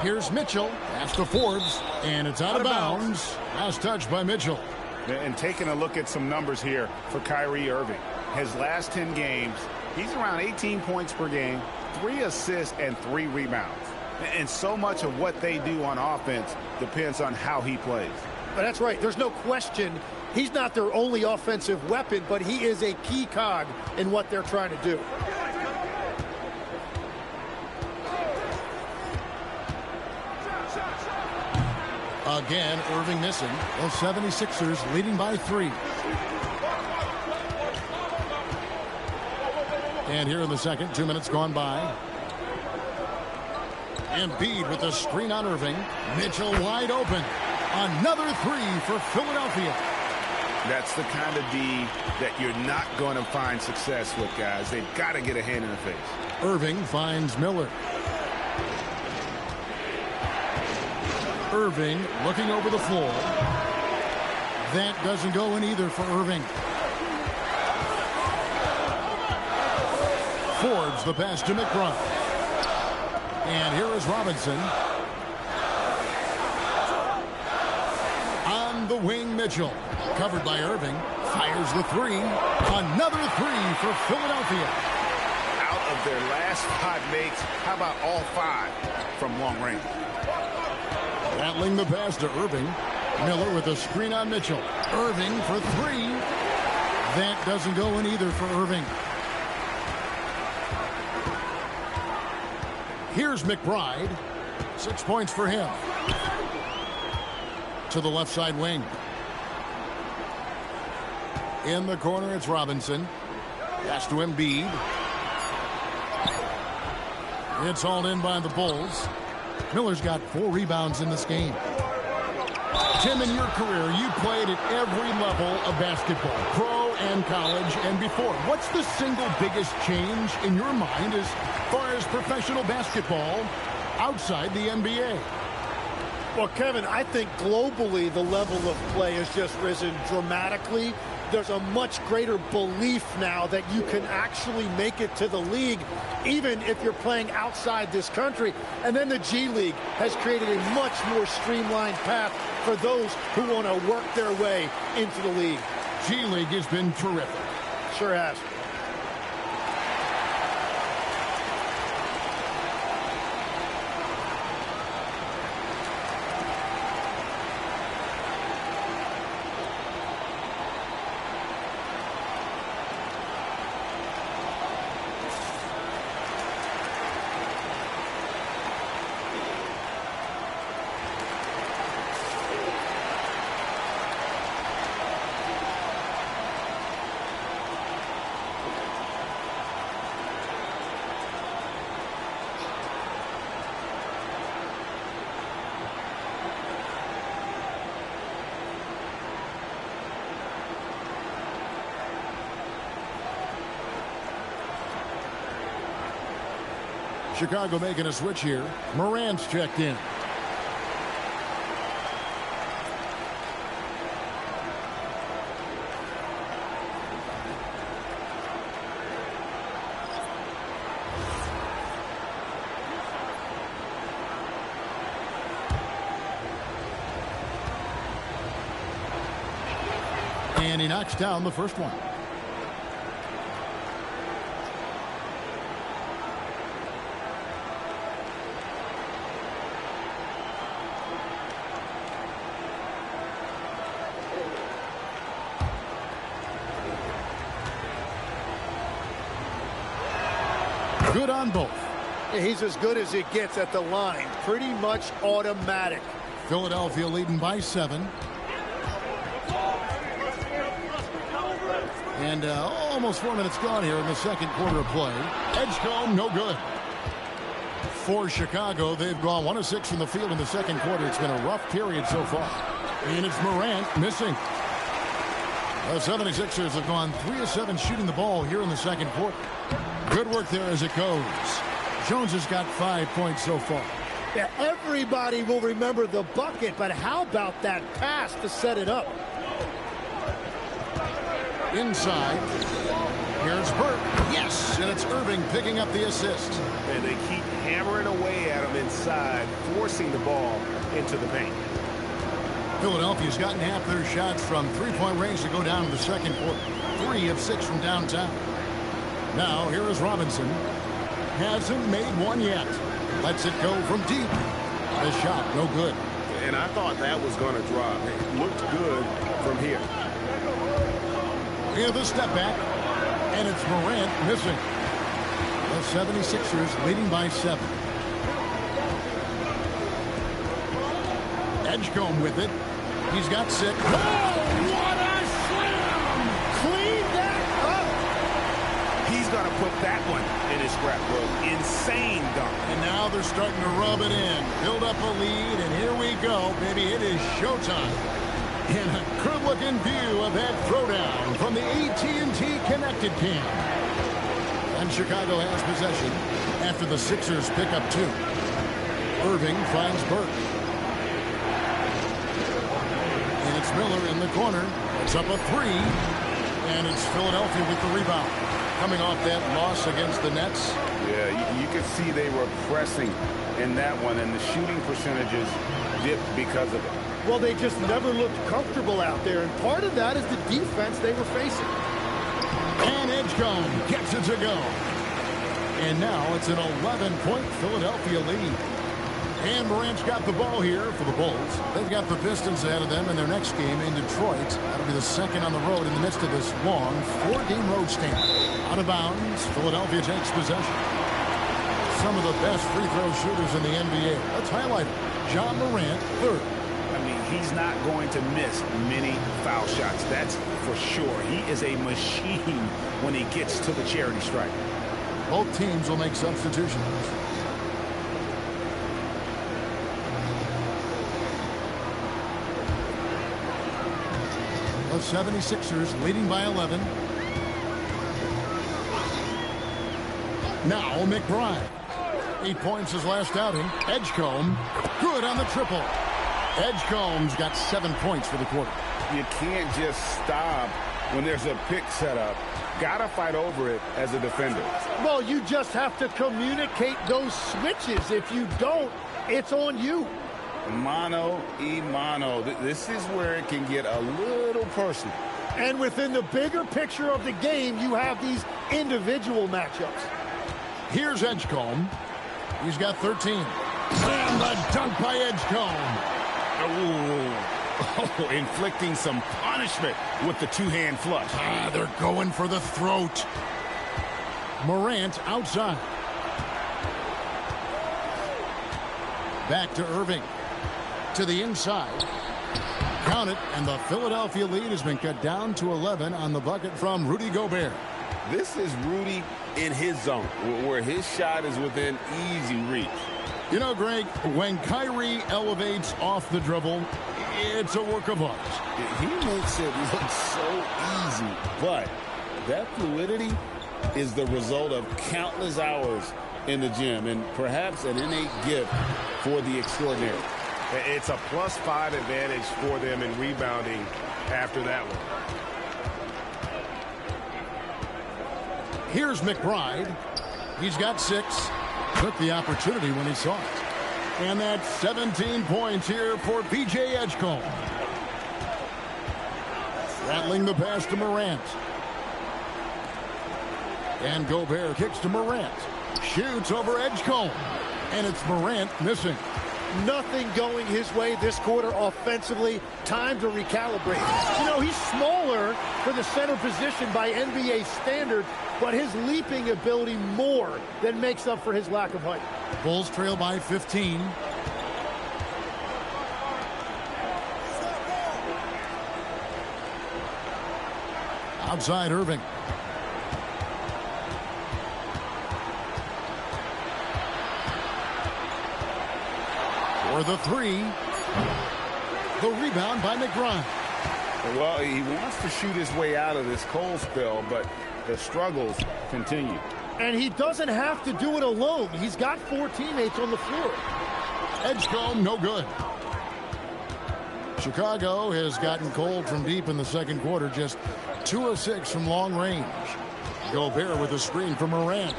Here's Mitchell. Pass to Forbes. And it's out of bounds. Last touch by Mitchell. And taking a look at some numbers here for Kyrie Irving. His last 10 games, he's around 18 points per game, 3 assists, and 3 rebounds. And so much of what they do on offense depends on how he plays. But that's right. There's no question. He's not their only offensive weapon, but he is a key cog in what they're trying to do. Again, Irving missing. The 76ers leading by 3. And here in the second, 2 minutes gone by. Embiid with the screen on Irving. Mitchell wide open. Another 3 for Philadelphia. That's the kind of D that you're not going to find success with, guys. They've got to get a hand in the face. Irving finds Miller. Irving looking over the floor. That doesn't go in either for Irving. Forbes the pass to McBride. And here is Robinson. On On the wing, Mitchell. Covered by Irving. Fires the three. Another three for Philadelphia. Out of their last 5 makes, how about all 5 from long range? Battling the pass to Irving. Miller with a screen on Mitchell. Irving for 3. That doesn't go in either for Irving. Here's McBride. 6 points for him. To the left side wing. In the corner, it's Robinson. Pass to Embiid. It's hauled in by the Bulls. Miller's got 4 rebounds in this game. Tim, in your career, you played at every level of basketball, pro and college and before. What's the single biggest change in your mind as far as professional basketball outside the NBA? Well, Kevin, I think globally the level of play has just risen dramatically. There's a much greater belief now that you can actually make it to the league, even if you're playing outside this country. And then the G League has created a much more streamlined path for those who want to work their way into the league. G League has been terrific. Sure has. Chicago making a switch here. Morant's checked in. And he knocks down the first one. Good on both. He's as good as it gets at the line. Pretty much automatic. Philadelphia leading by 7. And almost 4 minutes gone here in the second quarter of play. Edgecombe, no good. For Chicago, they've gone 1 of 6 from the field in the second quarter. It's been a rough period so far. And it's Morant missing. The 76ers have gone 3 of 7 shooting the ball here in the second quarter. Good work there as it goes. Jones has got 5 points so far. Yeah, everybody will remember the bucket, but how about that pass to set it up? Inside. Here's Burke. Yes, and it's Irving picking up the assist. And they keep hammering away at him inside, forcing the ball into the paint. Philadelphia's gotten half their shots from three-point range to go down to the second quarter. 3 of 6 from downtown. Now, here is Robinson. Hasn't made one yet. Lets it go from deep. The shot, no good. And I thought that was going to drop. It looked good from here. Here, the step back. And it's Morant missing. The 76ers leading by 7. Edgecombe with it. He's got 6. Oh, what a slam! Clean that up! He's going to put that one in his scrapbook. Insane dunk. And now they're starting to rub it in. Build up a lead, and here we go, baby. It is showtime. And a good-looking view of that throwdown from the AT&T Connected Cam. And Chicago has possession after the Sixers pick up 2. Irving finds Burke. And it's Miller in the corner. It's up a 3. And it's Philadelphia with the rebound. Coming off that loss against the Nets. Yeah, you could see they were pressing in that one, and the shooting percentages dipped because of it. Well, they just never looked comfortable out there, and part of that is the defense they were facing. And Edgecombe gets it to go. And now it's an 11-point Philadelphia lead. And Morant's got the ball here for the Bulls. They've got the Pistons ahead of them in their next game in Detroit. That'll be the second on the road in the midst of this long 4-game road stand. Out of bounds, Philadelphia takes possession. Some of the best free throw shooters in the NBA. Let's highlight it. John Morant, third. I mean, he's not going to miss many foul shots. That's for sure. He is a machine when he gets to the charity stripe. Both teams will make substitutions. The 76ers leading by 11. Now McBride. 8 points his last outing. Edgecombe, good on the triple. Edgecombe's got 7 points for the quarter. You can't just stop when there's a pick set up. Gotta fight over it as a defender. Well, you just have to communicate those switches. If you don't, it's on you. Mano y mano. This is where it can get a little personal. And within the bigger picture of the game, you have these individual matchups. Here's Edgecombe. He's got 13. And the dunk by Edgecombe. Oh, inflicting some punishment with the two-hand flush. They're going for the throat. Morant outside. Back to Irving. To the inside. Count it, and the Philadelphia lead has been cut down to 11 on the bucket from Rudy Gobert. This is Rudy in his zone, where his shot is within easy reach. You know, Greg, when Kyrie elevates off the dribble, it's a work of art. He makes it look so easy, but that fluidity is the result of countless hours in the gym and perhaps an innate gift for the extraordinary. It's a +5 advantage for them in rebounding after that one. Here's McBride. He's got 6. Took the opportunity when he saw it. And that's 17 points here for P.J. Edgecombe. Rattling the pass to Morant. And Gobert kicks to Morant. Shoots over Edgecombe. And it's Morant missing. Nothing going his way this quarter offensively. Time to recalibrate. You know, he's smaller for the center position by NBA standards, but his leaping ability more than makes up for his lack of height. Bulls trail by 15. Outside Irving. For the 3. The rebound by McBride. Well, he wants to shoot his way out of this cold spell, but the struggles continue. And he doesn't have to do it alone. He's got 4 teammates on the floor. Edgecombe, no good. Chicago has gotten cold from deep in the second quarter, just 2 of 6 from long range. Gobert with a screen from Morant.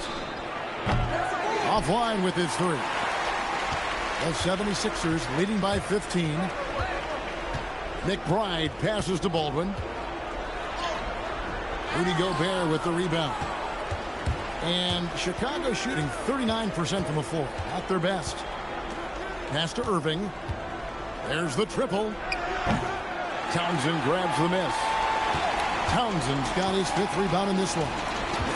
Offline with his 3. The 76ers leading by 15. McBride passes to Baldwin. Rudy Gobert with the rebound. And Chicago shooting 39% from the floor. Not their best. Pass to Irving. There's the triple. Townsend grabs the miss. Townsend's got his 5th rebound in this one.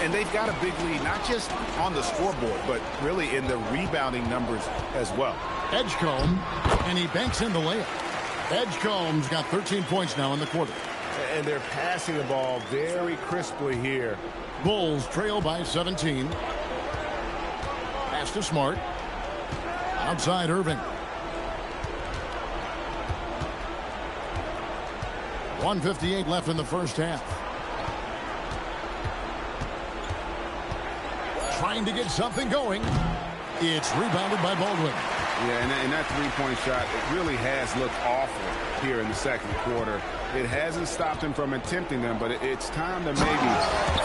And they've got a big lead, not just on the scoreboard, but really in the rebounding numbers as well. Edgecombe, and he banks in the layup. Edgecombe's got 13 points now in the quarter. And they're passing the ball very crisply here. Bulls trail by 17. Pass to Smart. Outside Irving. 1:58 left in the first half. Trying to get something going. It's rebounded by Baldwin. Yeah, and that 3-point shot, it really has looked awful here in the second quarter. It hasn't stopped him from attempting them, but it's time to maybe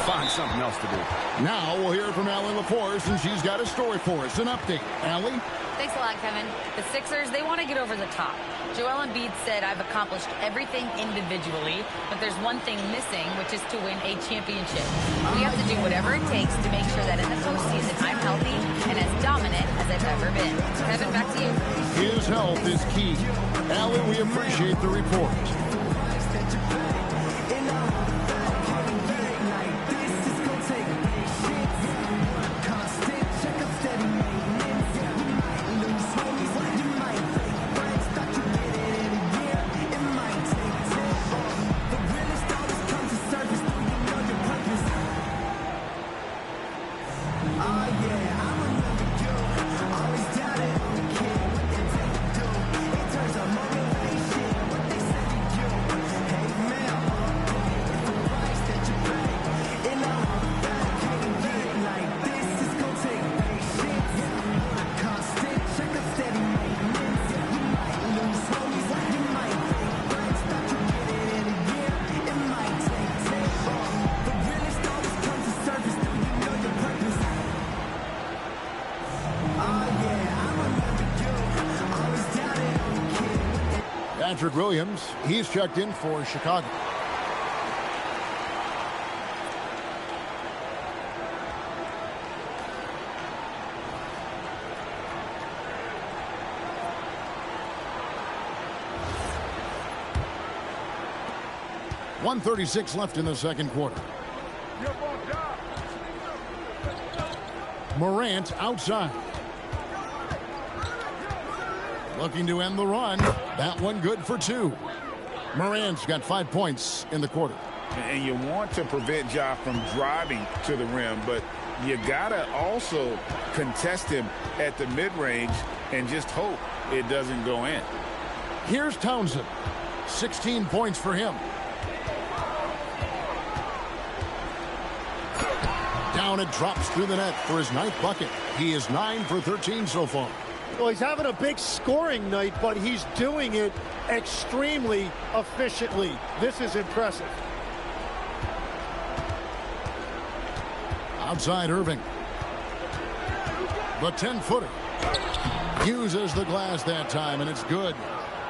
find something else to do. Now we'll hear from Allie LaForce, and she's got a story for us. An update. Allie? Thanks a lot, Kevin. The Sixers, they want to get over the top. Joel Embiid said, I've accomplished everything individually, but there's one thing missing, which is to win a championship. We have to do whatever it takes to make sure that in the postseason I'm healthy and as dominant as I've ever been. Kevin, back to you. His health is key. Allie, we appreciate the report. Patrick Williams, he's checked in for Chicago. .136 left in the second quarter. Morant outside. Looking to end the run. That one good for two. Morant's got 5 points in the quarter. And you want to prevent Ja from driving to the rim, but you got to also contest him at the mid-range and just hope it doesn't go in. Here's Townsend. 16 points for him. Down it drops through the net for his 9th bucket. He is 9 for 13 so far. Well, he's having a big scoring night, but he's doing it extremely efficiently. This is impressive. Outside Irving. The 10-footer. Uses the glass that time, and it's good.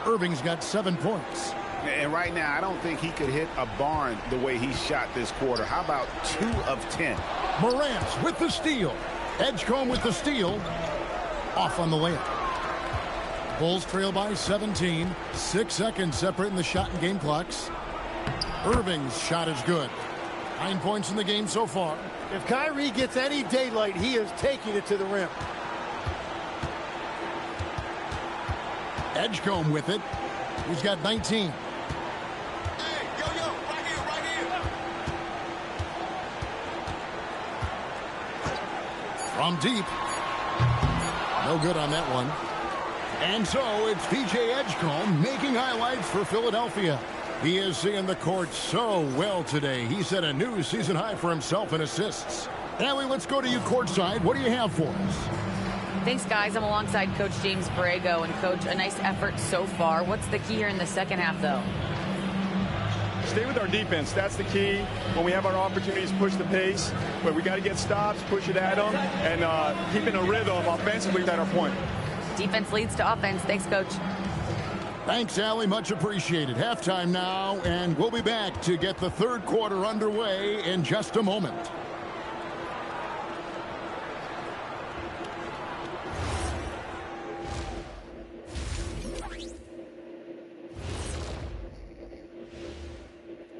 Irving's got 7 points. And right now, I don't think he could hit a barn the way he shot this quarter. How about 2 of 10? Morant with the steal. Edgecombe with the steal. Off on the layup. Bulls trail by 17. 6 seconds separating the shot and game clocks. Irving's shot is good. 9 points in the game so far. If Kyrie gets any daylight, he is taking it to the rim. Edgecombe with it. He's got 19. From deep. No good on that one. And so it's PJ Edgecombe making highlights for Philadelphia. He is seeing the court so well today. He set a new season high for himself in assists. Allie, let's go to you courtside. What do you have for us? Thanks, guys. I'm alongside Coach James Borrego. And, Coach, a nice effort so far. What's the key here in the second half, though? Stay with our defense. That's the key. When we have our opportunities, push the pace. But we got to get stops, push it at them, and keeping a rhythm offensively at our point. Defense leads to offense. Thanks, Coach. Thanks, Allie. Much appreciated. Halftime now, and we'll be back to get the third quarter underway in just a moment.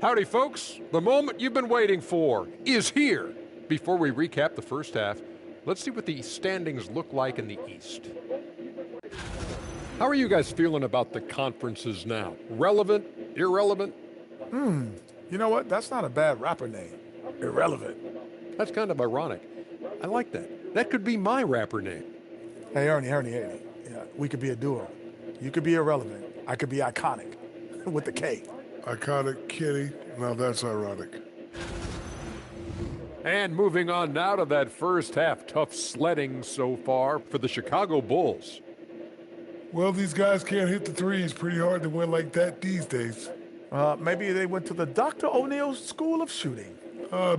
Howdy, folks. The moment you've been waiting for is here. Before we recap the first half, let's see what the standings look like in the East. How are you guys feeling about the conferences now? Relevant? Irrelevant? You know what? That's not a bad rapper name. Irrelevant. That's kind of ironic. I like that. That could be my rapper name. Hey, Ernie. Yeah, we could be a duo. You could be irrelevant. I could be iconic with the K. Iconic Kitty. Now that's ironic. And moving on now to that first half. Tough sledding so far for the Chicago Bulls. Well, these guys can't hit the threes. Pretty hard to win like that these days. Maybe they went to the Dr. O'Neill's School of Shooting.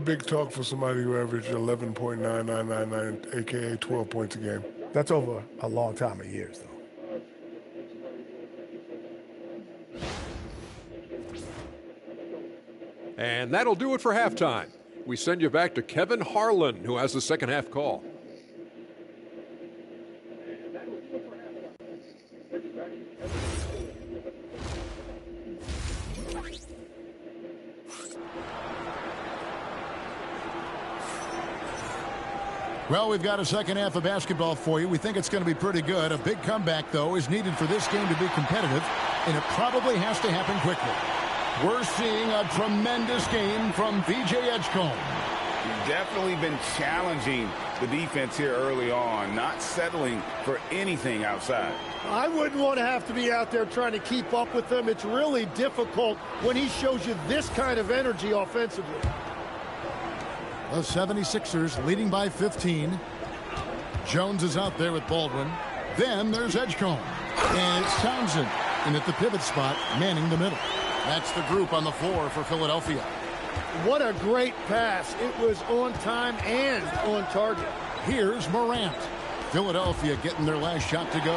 Big talk for somebody who averaged 11.9999, a.k.a. 12 points a game. That's over a long time of years, though. And that'll do it for halftime. We send you back to Kevin Harlan, who has the second half call. Well, we've got a second half of basketball for you. We think it's going to be pretty good. A big comeback, though, is needed for this game to be competitive, and it probably has to happen quickly. We're seeing a tremendous game from V.J. Edgecombe. He's definitely been challenging the defense here early on, not settling for anything outside. I wouldn't want to have to be out there trying to keep up with them. It's really difficult when he shows you this kind of energy offensively. The 76ers leading by 15. Jones is out there with Baldwin. Then there's Edgecombe. And it's Townsend. And at the pivot spot, manning the middle. That's the group on the floor for Philadelphia. What a great pass. It was on time and on target. Here's Morant. Philadelphia getting their last shot to go.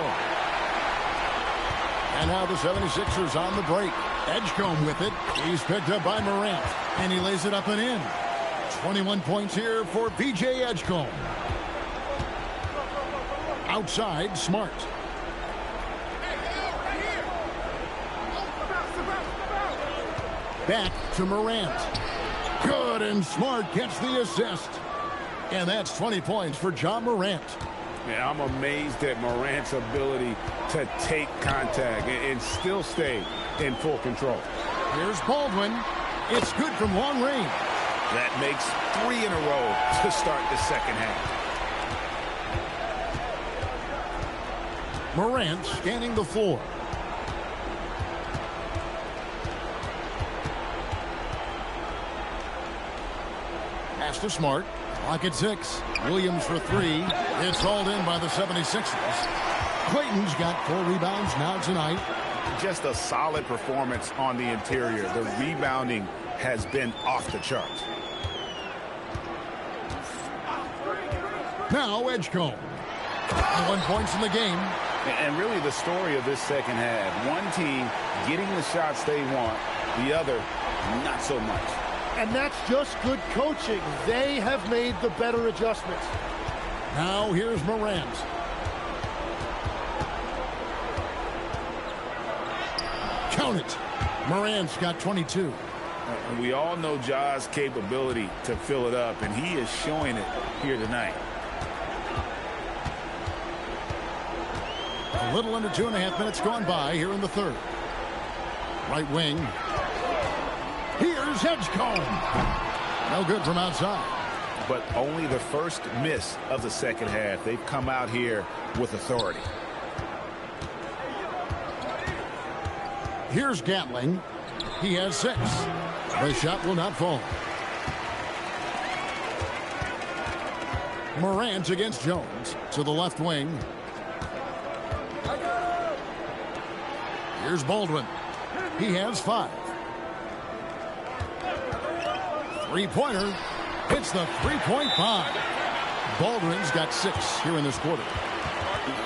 And now the 76ers on the break. Edgecombe with it. He's picked up by Morant. And he lays it up and in. 21 points here for V.J. Edgecombe. Outside, Smart. Back to Morant. Good, and Smart gets the assist. And that's 20 points for John Morant. Yeah, I'm amazed at Morant's ability to take contact and still stay in full control. Here's Baldwin. It's good from long range. That makes 3 in a row to start the second half. Morant scanning the floor. Pass to Smart. Clock at 6. Williams for 3. It's hauled in by the 76ers. Clayton's got 4 rebounds now tonight. Just a solid performance on the interior. The rebounding has been off the charts. Now Edgecombe. 1 point in the game. And really the story of this second half. One team getting the shots they want. The other, not so much. And that's just good coaching. They have made the better adjustments. Now here's Morant. Count it. Morant's got 22. We all know Ja's capability to fill it up, and he is showing it here tonight. A little under 2.5 minutes gone by here in the third. Right wing. Here's Edgecombe. No good from outside. But only the first miss of the second half. They've come out here with authority. Here's Gatling. He has 6. The shot will not fall. Morant against Jones to the left wing. Here's Baldwin. He has 5. Three-pointer. Hits the three-point bomb. Baldwin's got 6 here in this quarter.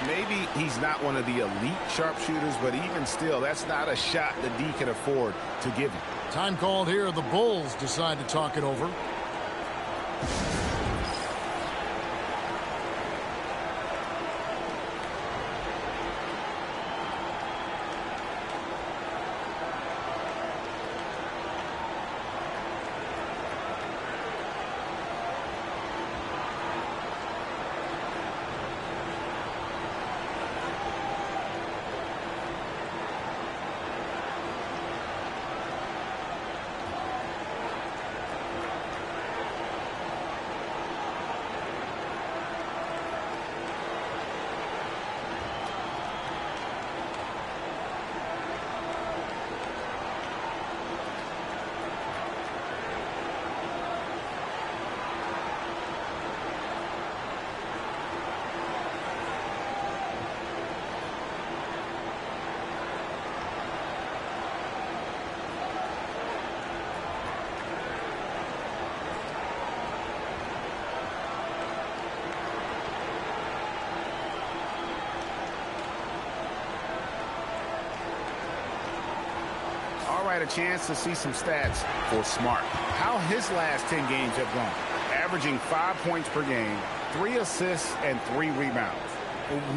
Maybe he's not one of the elite sharpshooters, but even still, that's not a shot that D can afford to give him. Time called here. The Bulls decide to talk it over. had a chance to see some stats for Smart. How his last 10 games have gone. Averaging 5 points per game, 3 assists, and 3 rebounds.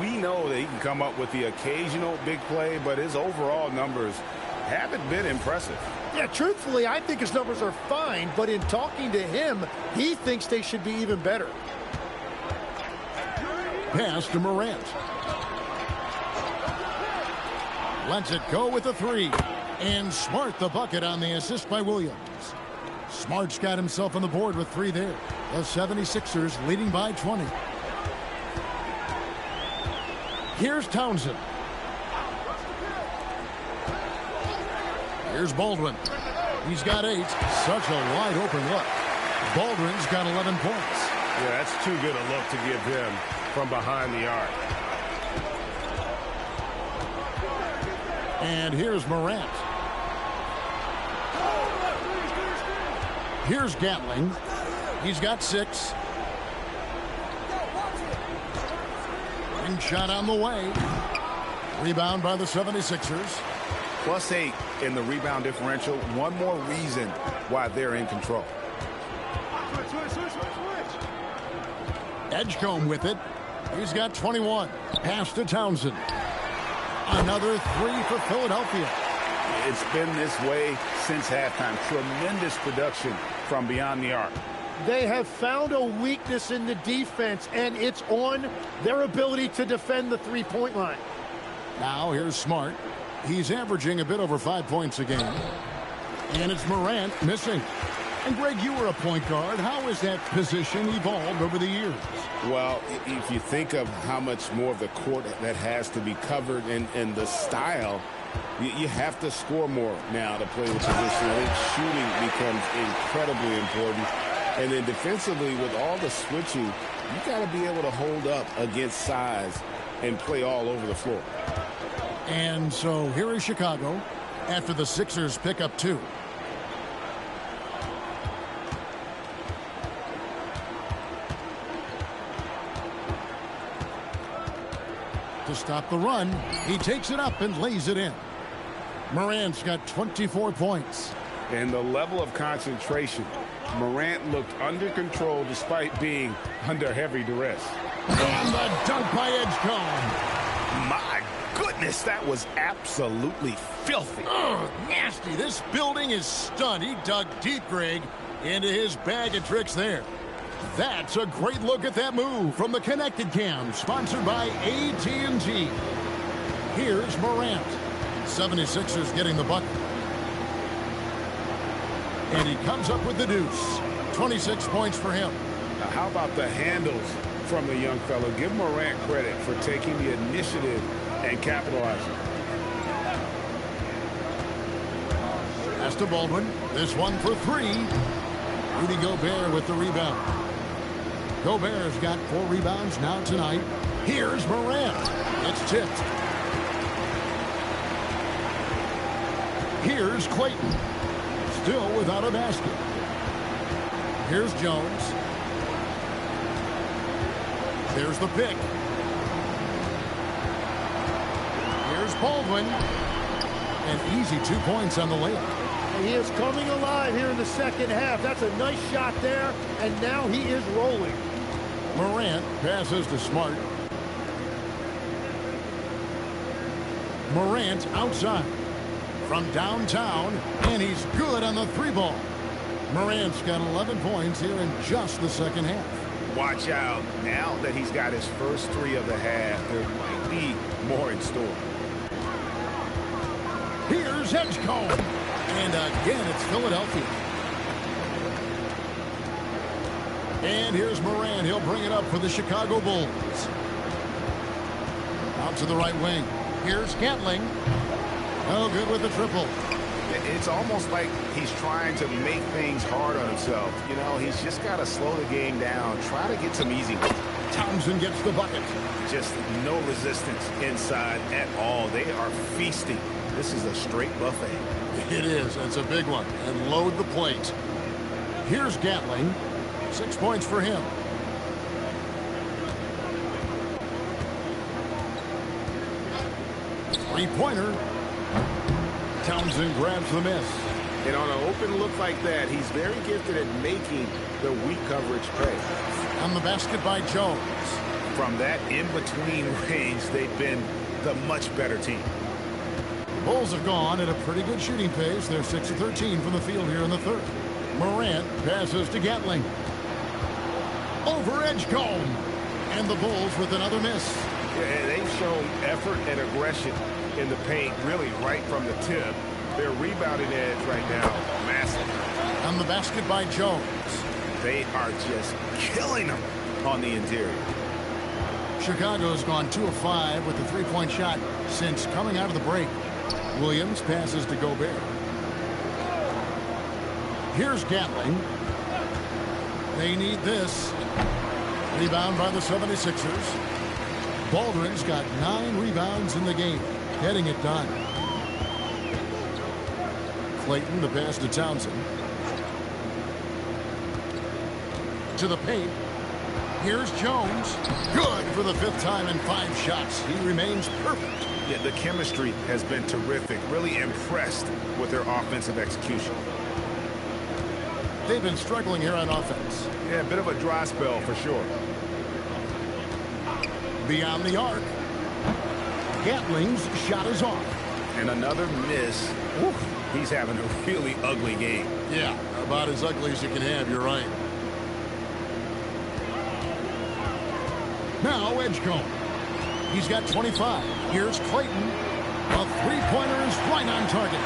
We know that he can come up with the occasional big play, but his overall numbers haven't been impressive. Yeah, truthfully, I think his numbers are fine, but in talking to him, he thinks they should be even better. Pass to Morant. Lets it go with the 3. And Smart the bucket on the assist by Williams. Smart's got himself on the board with 3 there. The 76ers leading by 20. Here's Townsend. Here's Baldwin. He's got 8. Such a wide open look. Baldwin's got 11 points. Yeah, that's too good a look to give him from behind the arc. And here's Morant. Here's Gatling. He's got 6. Ring shot on the way. Rebound by the 76ers. +8 in the rebound differential. One more reason why they're in control. Edgecombe with it. He's got 21. Pass to Townsend. Another 3 for Philadelphia. It's been this way since halftime. Tremendous production from beyond the arc. They have found a weakness in the defense, and it's on their ability to defend the three-point line. Now here's Smart. He's averaging a bit over 5 points a game. And it's Morant missing. And Greg, you were a point guard. How has that position evolved over the years? Well, if you think of how much more of the court that has to be covered and the style, you have to score more now to play the position. I think shooting becomes incredibly important. And then defensively, with all the switching, you got to be able to hold up against size and play all over the floor. And so here is Chicago after the Sixers pick up 2. To stop the run, he takes it up and lays it in. Morant's got 24 points. And the level of concentration, Morant looked under control despite being under heavy duress. And the dunk by Edgecombe. My goodness, that was absolutely filthy. Ugh, nasty. This building is stunned. He dug deep, Greg, into his bag of tricks there. That's a great look at that move from the Connected Cam, sponsored by AT&T. Here's Morant. 76ers getting the bucket. And he comes up with the deuce. 26 points for him. Now, how about the handles from the young fellow? Give Morant credit for taking the initiative and capitalizing. Pass to Baldwin. This one for 3. Rudy Gobert with the rebound. Gobert's got 4 rebounds now tonight. Here's Morant. It's tipped. Here's Clayton. Still without a basket. Here's Jones. There's the pick. Here's Baldwin. An easy 2 points on the layup. He is coming alive here in the second half. That's a nice shot there, and now he is rolling. Morant passes to Smart. Morant outside from downtown, and he's good on the 3 ball. Morant's got 11 points here in just the second half. Watch out. Now that he's got his first 3 of the half, there might be more in store. Here's Edgecombe. And again, it's Philadelphia. And here's Morant. He'll bring it up for the Chicago Bulls. Out to the right wing. Here's Gatling. Oh, good with the triple. It's almost like he's trying to make things hard on himself. You know, he's just got to slow the game down. Try to get some easy. Townsend gets the bucket. Just no resistance inside at all. They are feasting. This is a straight buffet. It is. It's a big one. And load the plate. Here's Gatling. 6 points for him. Three-pointer. Townsend grabs the miss. And on an open look like that, he's very gifted at making the weak coverage pay. On the basket by Jones. From that in-between range, they've been the much better team. Bulls have gone at a pretty good shooting pace. They're 6 of 13 from the field here in the third. Morant passes to Gatling. Over Edgecombe. And the Bulls with another miss. Yeah, they've shown effort and aggression in the paint, really right from the tip. Their rebounding edge right now, massive. On the basket by Jones. They are just killing them on the interior. Chicago's gone 2 of 5 with the three-point shot since coming out of the break. Williams passes to Gobert. Here's Gatling. They need this. Rebound by the 76ers. Baldwin's got 9 rebounds in the game, getting it done. Clayton, the pass to Townsend. To the paint. Here's Jones. Good for the 5th time in 5 shots. He remains perfect. Yeah, the chemistry has been terrific. Really impressed with their offensive execution. They've been struggling here on offense. Yeah, a bit of a dry spell for sure. Beyond the arc. Gatling's shot is off. And another miss. Oof. He's having a really ugly game. Yeah, about as ugly as you can have, you're right. Now Edgecombe. He's got 25. Here's Clayton. A three-pointer is right on target.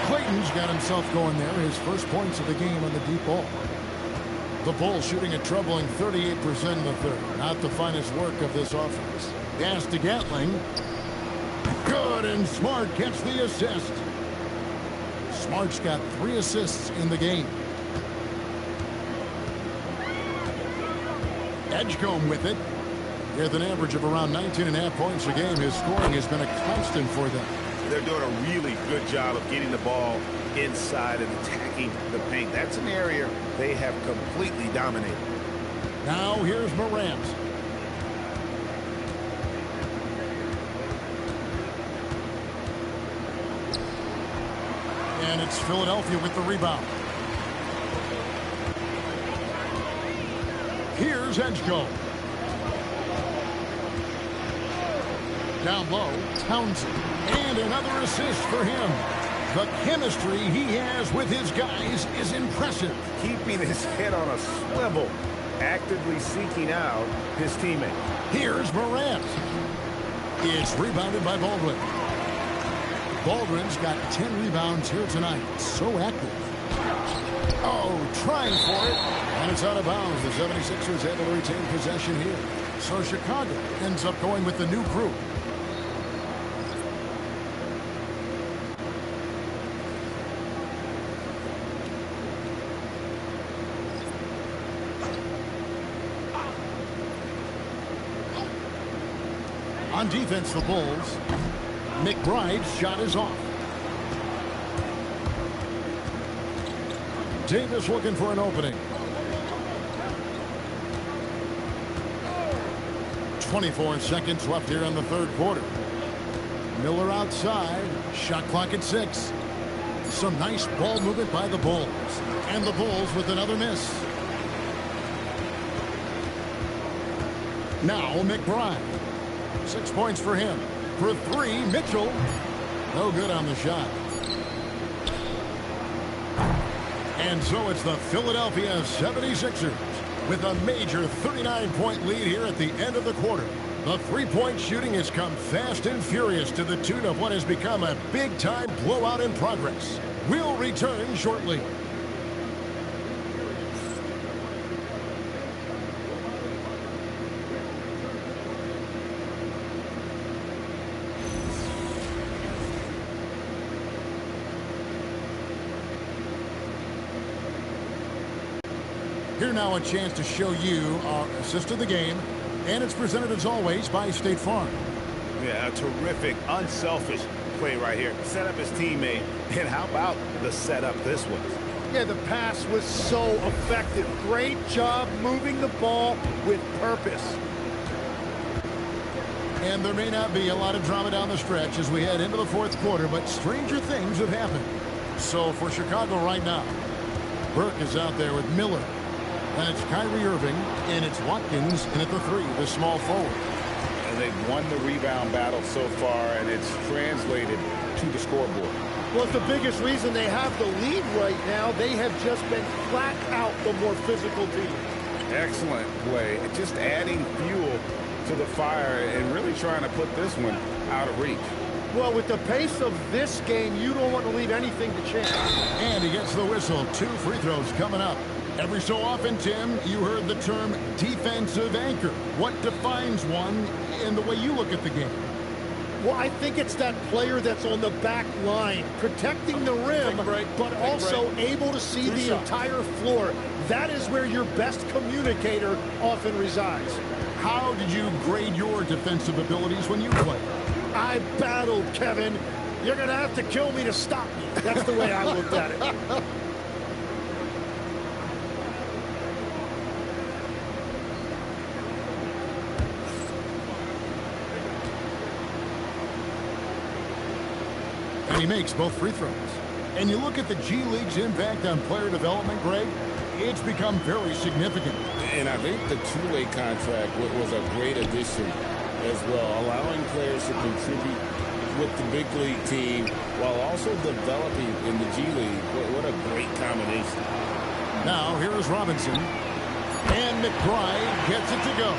Clayton's got himself going there. His first points of the game on the deep ball. The Bulls shooting a troubling 38% in the third. Not the finest work of this offense. Pass to Gatling. Good, and Smart gets the assist. Smart's got 3 assists in the game. Edgecombe with it. With an average of around 19.5 points a game, his scoring has been a constant for them. They're doing a really good job of getting the ball inside and attacking the paint. That's an area they have completely dominated. Now here's Morant. And it's Philadelphia with the rebound. Here's Edgecombe. Down low, Townsend. And another assist for him. The chemistry he has with his guys is impressive. Keeping his head on a swivel, actively seeking out his teammate. Here's Morant. It's rebounded by Baldwin. Baldwin's got 10 rebounds here tonight. So active. Oh, trying for it. And it's out of bounds. The 76ers able to retain possession here. So Chicago ends up going with the new group. On defense, the Bulls. McBride's shot is off. Davis looking for an opening. 24 seconds left here in the third quarter. Miller outside. Shot clock at 6. Some nice ball movement by the Bulls. And the Bulls with another miss. Now McBride. 6 points for him. For 3, Mitchell. No good on the shot. And so it's the Philadelphia 76ers with a major 39-point lead here at the end of the quarter. The three-point shooting has come fast and furious to the tune of what has become a big-time blowout in progress. We'll return shortly. Here now a chance to show you our assist of the game, and it's presented as always by State Farm. Yeah, a terrific, unselfish play right here. Set up his teammate, and how about the setup this was? Yeah, the pass was so effective. Great job moving the ball with purpose. And there may not be a lot of drama down the stretch as we head into the fourth quarter, but stranger things have happened. So for Chicago right now, Burke is out there with Miller. And it's Kyrie Irving, and it's Watkins in at the 3, the small forward. And they've won the rebound battle so far, and it's translated to the scoreboard. Well, it's the biggest reason they have the lead right now. They have just been flat out the more physical team. Excellent play. Just adding fuel to the fire and really trying to put this one out of reach. Well, with the pace of this game, you don't want to leave anything to chance. And he gets the whistle. 2 free throws coming up. Every so often, Tim, you heard the term defensive anchor. What defines one in the way you look at the game? Well, I think it's that player that's on the back line, protecting the rim, but also able to see the entire floor. That is where your best communicator often resides. How did you grade your defensive abilities when you played? I battled, Kevin. You're going to have to kill me to stop me. That's the way I looked at it. And he makes both free throws. And you look at the G League's impact on player development, Greg, it's become very significant. And I think the two-way contract was a great addition as well, allowing players to contribute with the big league team while also developing in the G League. What a great combination. Now here is Robinson. And McBride gets it to go.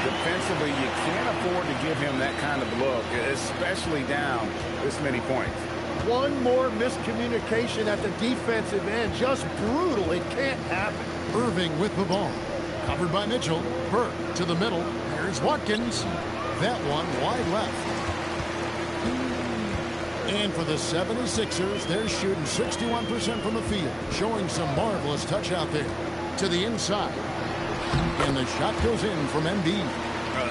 Defensively, you can't afford to give him that kind of look, especially down this many points. One more miscommunication at the defensive end. Just brutal. It can't happen. Irving with the ball. Covered by Mitchell. Burke to the middle. Here's Watkins. That one wide left. And for the 76ers, they're shooting 61% from the field, showing some marvelous touch out there. To the inside. And the shot goes in from Embiid.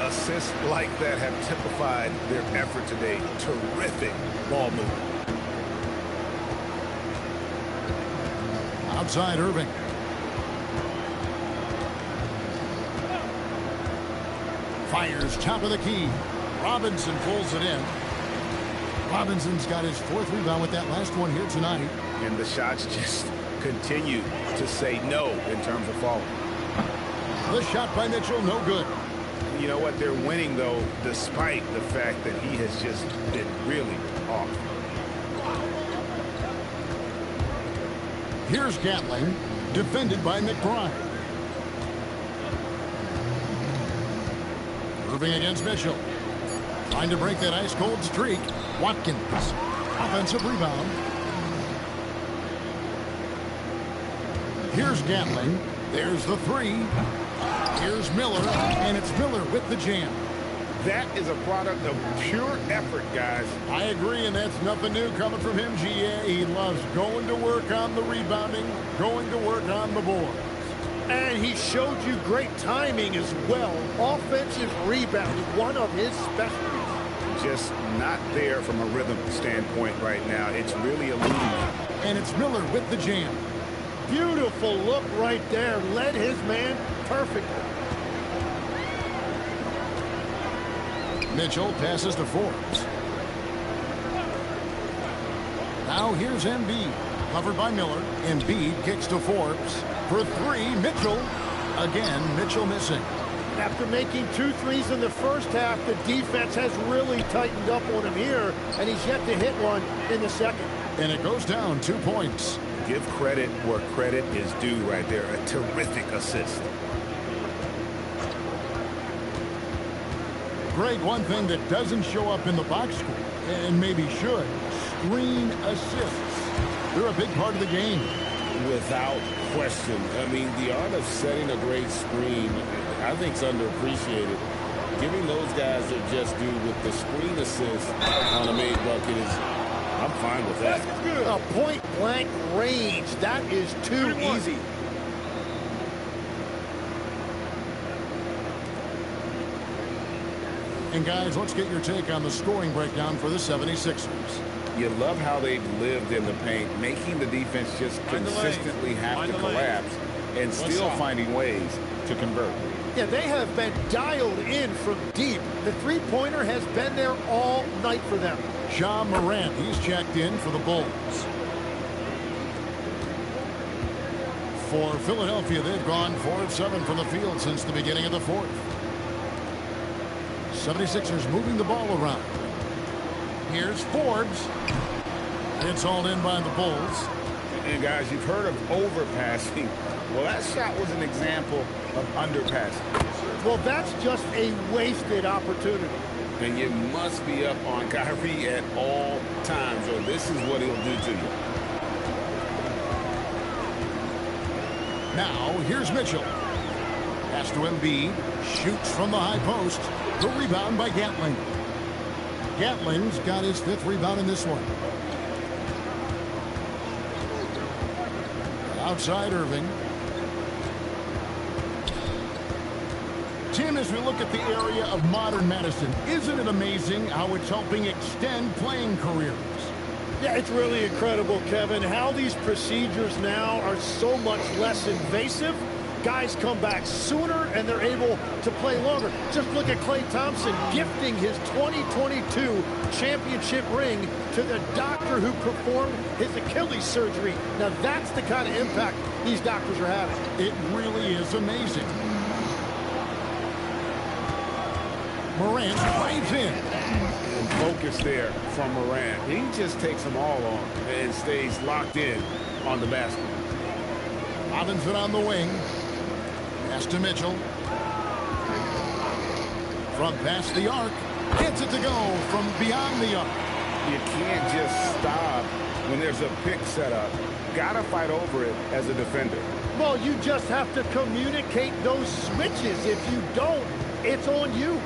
Assists like that have typified their effort today. Terrific ball movement. Outside Irving. Fires top of the key. Robinson pulls it in. Robinson's got his 4th rebound with that last one here tonight. And the shots just continue to say no in terms of falling. The shot by Mitchell, no good. You know what? They're winning, though, despite the fact that he has just been really off. Here's Gatling, defended by McBride. Irving against Mitchell. Trying to break that ice-cold streak. Watkins. Offensive rebound. Here's Gatling. There's the 3. Here's Miller, and it's Miller with the jam. That is a product of pure effort, guys. I agree, and that's nothing new coming from him, GA. He loves going to work on the rebounding, going to work on the boards. And he showed you great timing as well. Offensive rebounding, one of his specialties. Just not there from a rhythm standpoint right now. It's really eluding him. And it's Miller with the jam. Beautiful look right there. Led his man perfectly. Mitchell passes to Forbes. Now here's Embiid. Covered by Miller. Embiid kicks to Forbes. For 3, Mitchell. Again, Mitchell missing. After making 2 threes in the first half, the defense has really tightened up on him here, and he's yet to hit one in the second. And it goes down 2 points. Give credit where credit is due right there. A terrific assist. Greg, one thing that doesn't show up in the box score, and maybe should, screen assists. They're a big part of the game. Without question. I mean, the art of setting a great screen, I think, is underappreciated. Giving those guys their just due with the screen assist on a made bucket is, I'm fine with that. A point-blank range. That is too easy. And guys, let's get your take on the scoring breakdown for the 76ers. You love how they've lived in the paint, making the defense just consistently have to collapse and still finding ways to convert. Yeah, they have been dialed in from deep. The three-pointer has been there all night for them. Ja Morant, he's checked in for the Bulls. For Philadelphia, they've gone 4 of 7 from the field since the beginning of the fourth. 76ers moving the ball around. Here's Forbes. It's all in by the Bulls. And guys, you've heard of overpassing. Well, that shot was an example of underpassing. Well, that's just a wasted opportunity. And you must be up on Kyrie at all times, or this is what he'll do to you. Now, here's Mitchell. Pass to Embiid. Shoots from the high post. The rebound by Gatling. Gatling's got his 5th rebound in this one. Outside Irving. Tim, as we look at the area of modern medicine, isn't it amazing how it's helping extend playing careers? Yeah, it's really incredible, Kevin, how these procedures now are so much less invasive. Guys come back sooner and they're able to play longer. Just look at Klay Thompson gifting his 2022 championship ring to the doctor who performed his Achilles surgery. Now that's the kind of impact these doctors are having. It really is amazing. Morant drives in. And focus there from Morant. He just takes them all on and stays locked in on the basket. Robinson on the wing. Pass to Mitchell. From past the arc. Gets it to go from beyond the arc. You can't just stop when there's a pick set up. Gotta fight over it as a defender. Well, you just have to communicate those switches. If you don't, it's on you.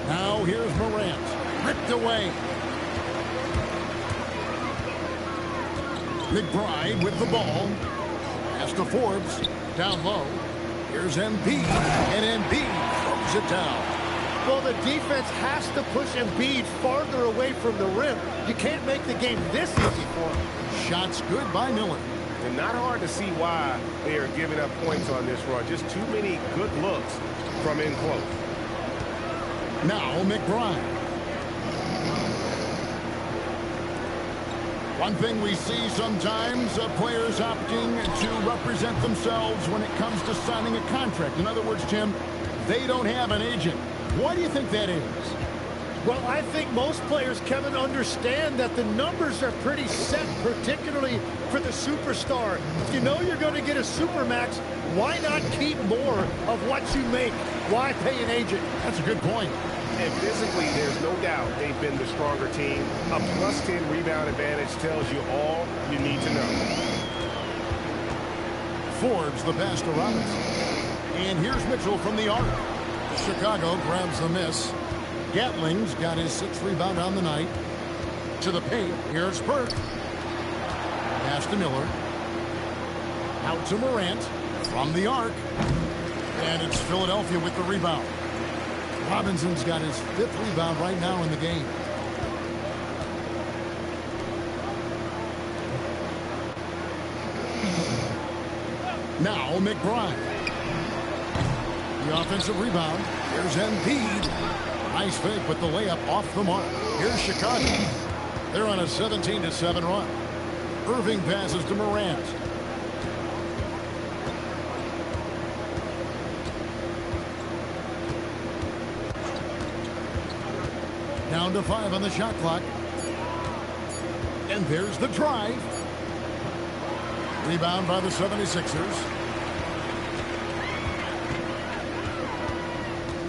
Now here's Morant. Ripped away. McBride with the ball. Pass to Forbes. Down low. Here's Embiid. And Embiid throws it down. Well, the defense has to push Embiid farther away from the rim. You can't make the game this easy for him. Shots good by Miller. And not hard to see why they are giving up points on this run. Just too many good looks from in close. Now McBride. One thing we see sometimes, players opting to represent themselves when it comes to signing a contract. In other words, Tim, they don't have an agent. Why do you think that is? Well, I think most players, Kevin, understand that the numbers are pretty set, particularly for the superstar. If you know you're going to get a supermax, why not keep more of what you make? Why pay an agent? That's a good point. And physically, there's no doubt they've been the stronger team. A +10 rebound advantage tells you all you need to know. Forbes the pass to Robinson. And here's Mitchell from the arc. Chicago grabs the miss. Gatling's got his 6th rebound on the night. To the paint. Here's Burke. Pass to Miller. Out to Morant. From the arc. And it's Philadelphia with the rebound. Robinson's got his 5th rebound right now in the game. Now McBride. The offensive rebound. Here's Embiid. Nice fake, but the layup off the mark. Here's Chicago. They're on a 17-7 run. Irving passes to Morant. Down to 5 on the shot clock. And there's the drive. Rebound by the 76ers.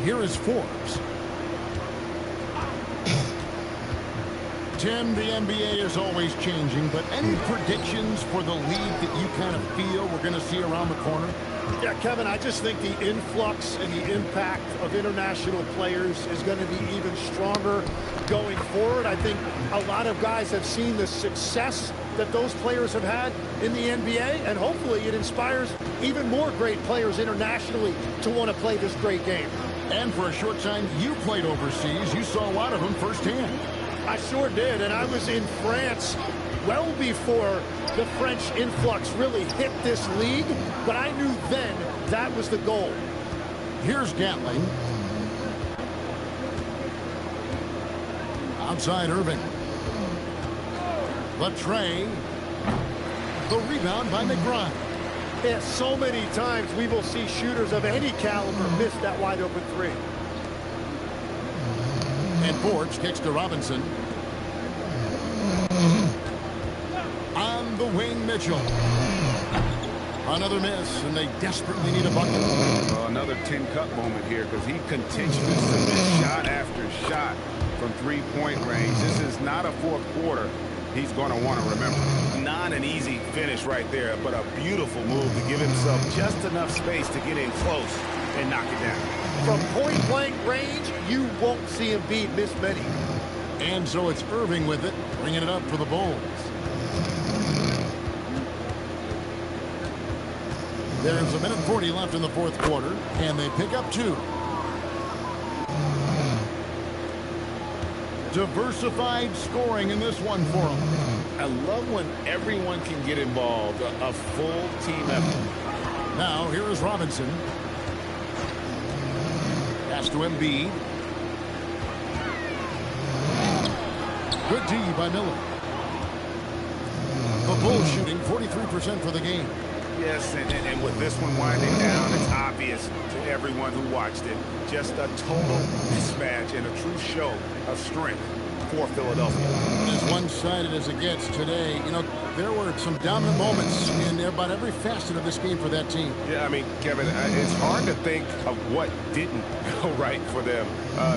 Here is Forbes. Tim, the NBA is always changing, but any predictions for the league that you kind of feel we're going to see around the corner? Yeah, Kevin, I just think the influx and the impact of international players is going to be even stronger going forward. I think a lot of guys have seen the success that those players have had in the NBA, and hopefully it inspires even more great players internationally to want to play this great game. And for a short time, you played overseas. You saw a lot of them firsthand. I sure did, and I was in France well before the French influx really hit this league, but I knew then that was the goal. Here's Gatling. Outside Irving. Latre. The rebound by McBride. Yeah, so many times we will see shooters of any caliber miss that wide open three. And Forge kicks to Robinson. On the wing, Mitchell. Another miss, and they desperately need a bucket. Well, another tin cup moment here because he continues to miss shot after shot from three-point range. This is not a fourth quarter he's going to want to remember. Not an easy finish right there, but a beautiful move to give himself just enough space to get in close and knock it down. From point-blank range, you won't see Embiid miss many. And so it's Irving with it, bringing it up for the Bulls. There's 1:40 left in the fourth quarter, and they pick up 2. Diversified scoring in this one for them. I love when everyone can get involved, a full team effort. Now, here is Robinson. Pass to Embiid. Good D by Miller. The Bulls shooting 43% for the game. Yes, and with this one winding down, it's obvious to everyone who watched it. Just a total mismatch and a true show of strength for Philadelphia. As one-sided as it gets today, you know, there were some dominant moments in about every facet of this game for that team. Yeah, I mean, Kevin, it's hard to think of what didn't go right for them.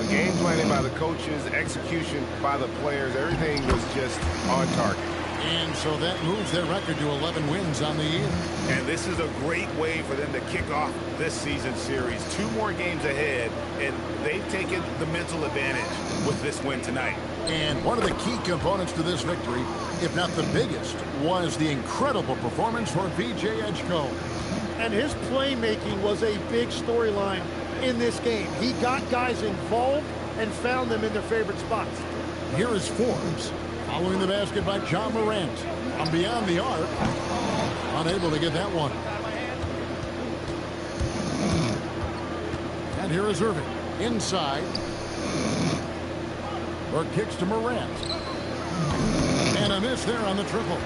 Game planning by the coaches, execution by the players, everything was just on target. And so that moves their record to 11 wins on the year. And this is a great way for them to kick off this season series. 2 more games ahead, and they've taken the mental advantage with this win tonight. And one of the key components to this victory, if not the biggest, was the incredible performance for VJ Edgecombe. And his playmaking was a big storyline in this game. He got guys involved and found them in their favorite spots. Here is Forbes. Following the basket by John Morant. On beyond the arc. Unable to get that one. And here is Irving. Inside. Or kicks to Morant. And a miss there on the triple.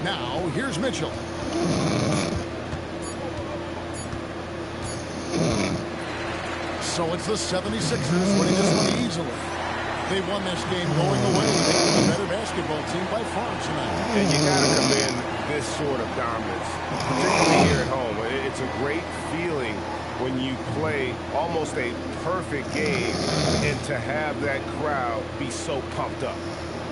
Now, here's Mitchell. So it's the 76ers winning this one easily. They won this game going away. They're the better basketball team by far tonight. And you got to commend this sort of dominance, particularly here at home. It's a great feeling when you play almost a perfect game and to have that crowd be so pumped up.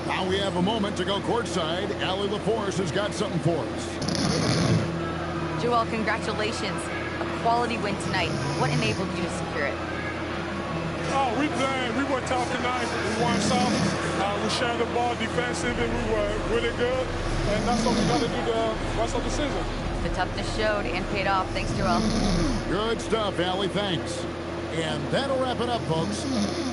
Now we have a moment to go courtside. Allie LaForce has got something for us. Joel, congratulations. A quality win tonight. What enabled you to secure it? Oh, we were tough tonight. We won some. We shared the ball defensively. We were really good. And that's what we got to do the rest of the season. The toughness showed and paid off. Thanks, Joel. Good stuff, Allie. Thanks. And that'll wrap it up, folks.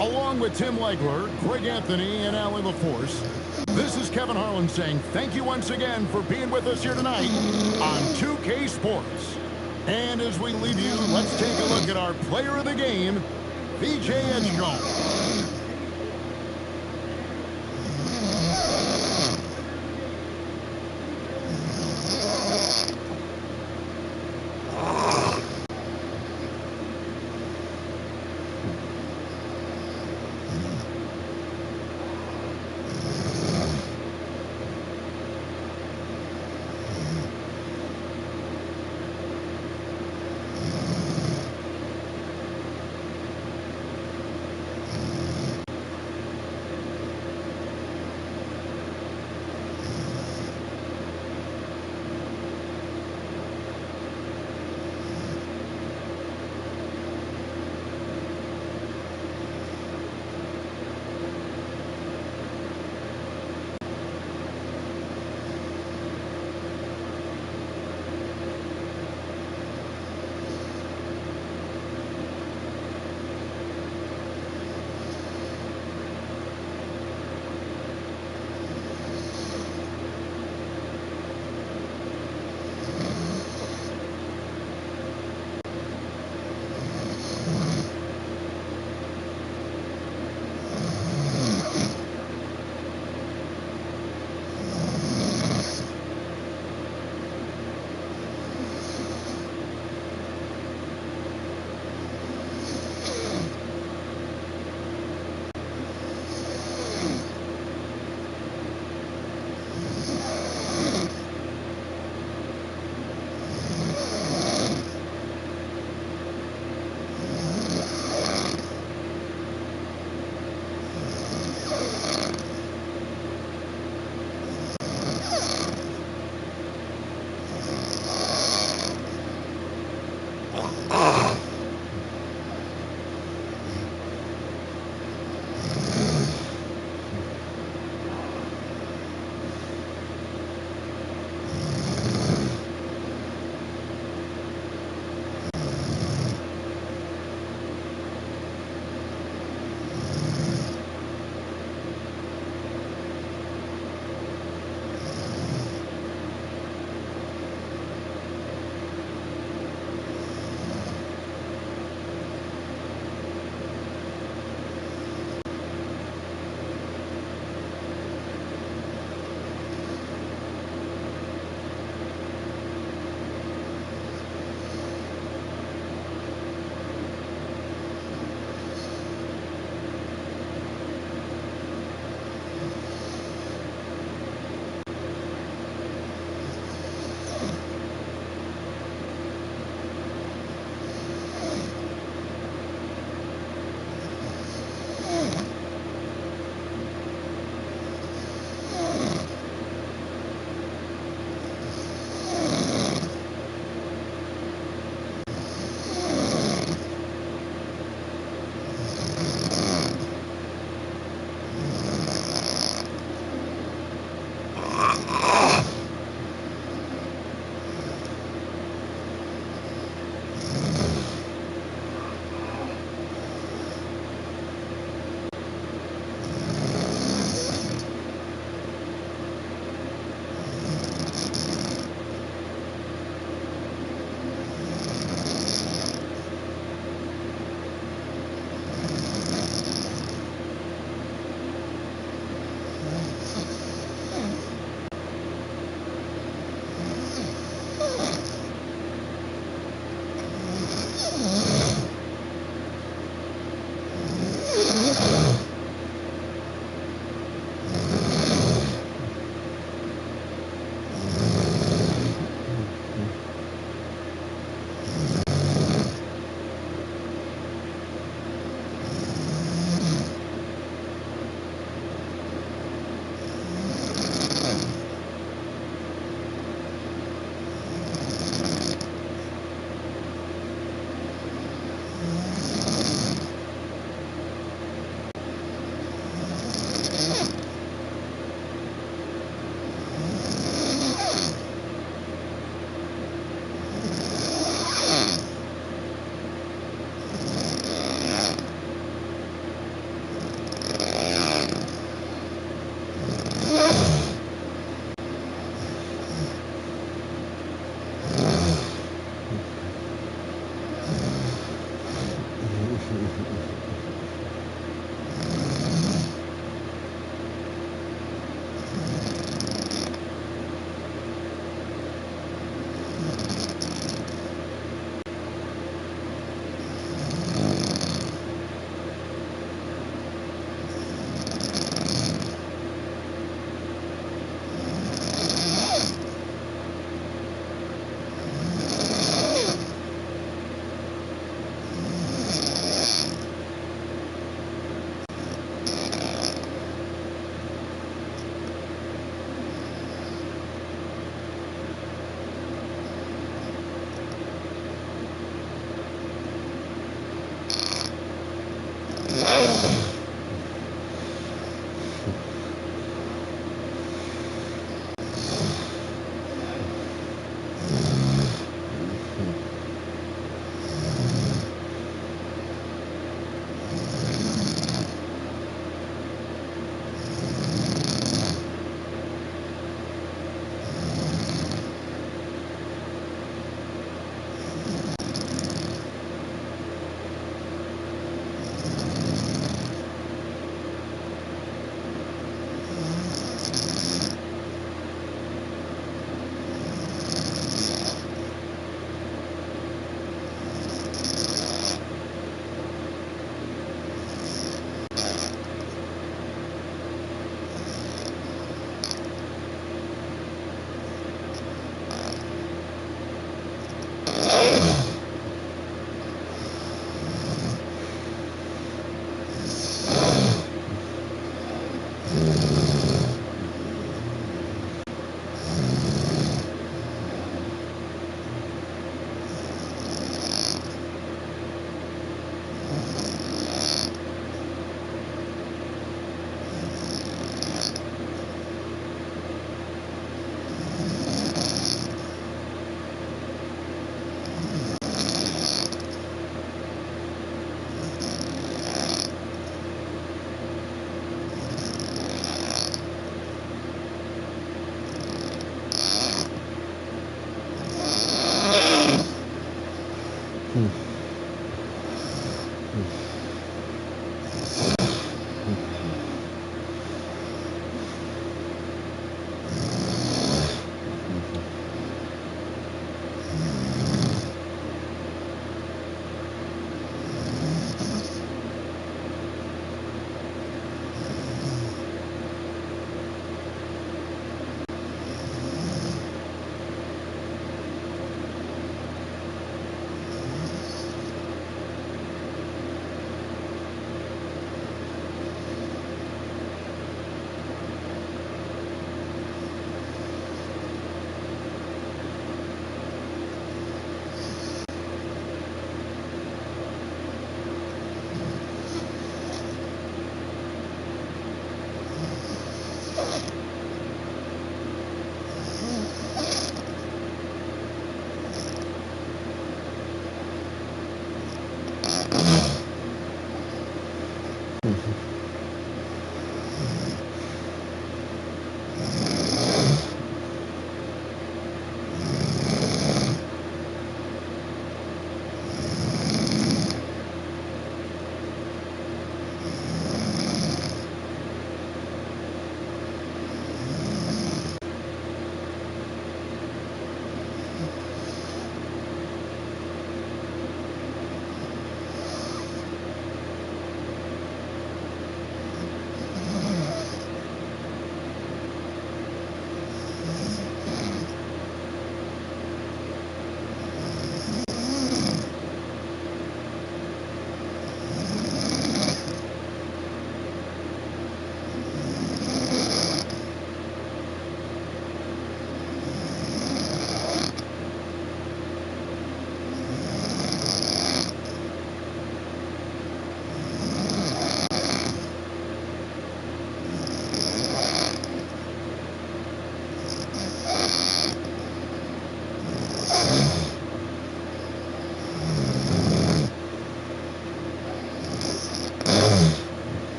Along with Tim Legler, Greg Anthony, and Allie LaForce, this is Kevin Harlan saying thank you once again for being with us here tonight on 2K Sports. And as we leave you, let's take a look at our player of the game, VJ Edgecombe.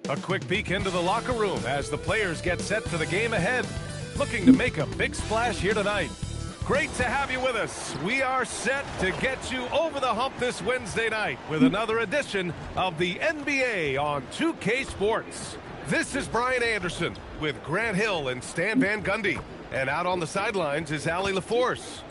A quick peek into the locker room as the players get set for the game ahead. Looking to make a big splash here tonight. Great to have you with us. We are set to get you over the hump this Wednesday night with another edition of the NBA on 2K Sports. This is Brian Anderson with Grant Hill and Stan Van Gundy. And out on the sidelines is Allie LaForce.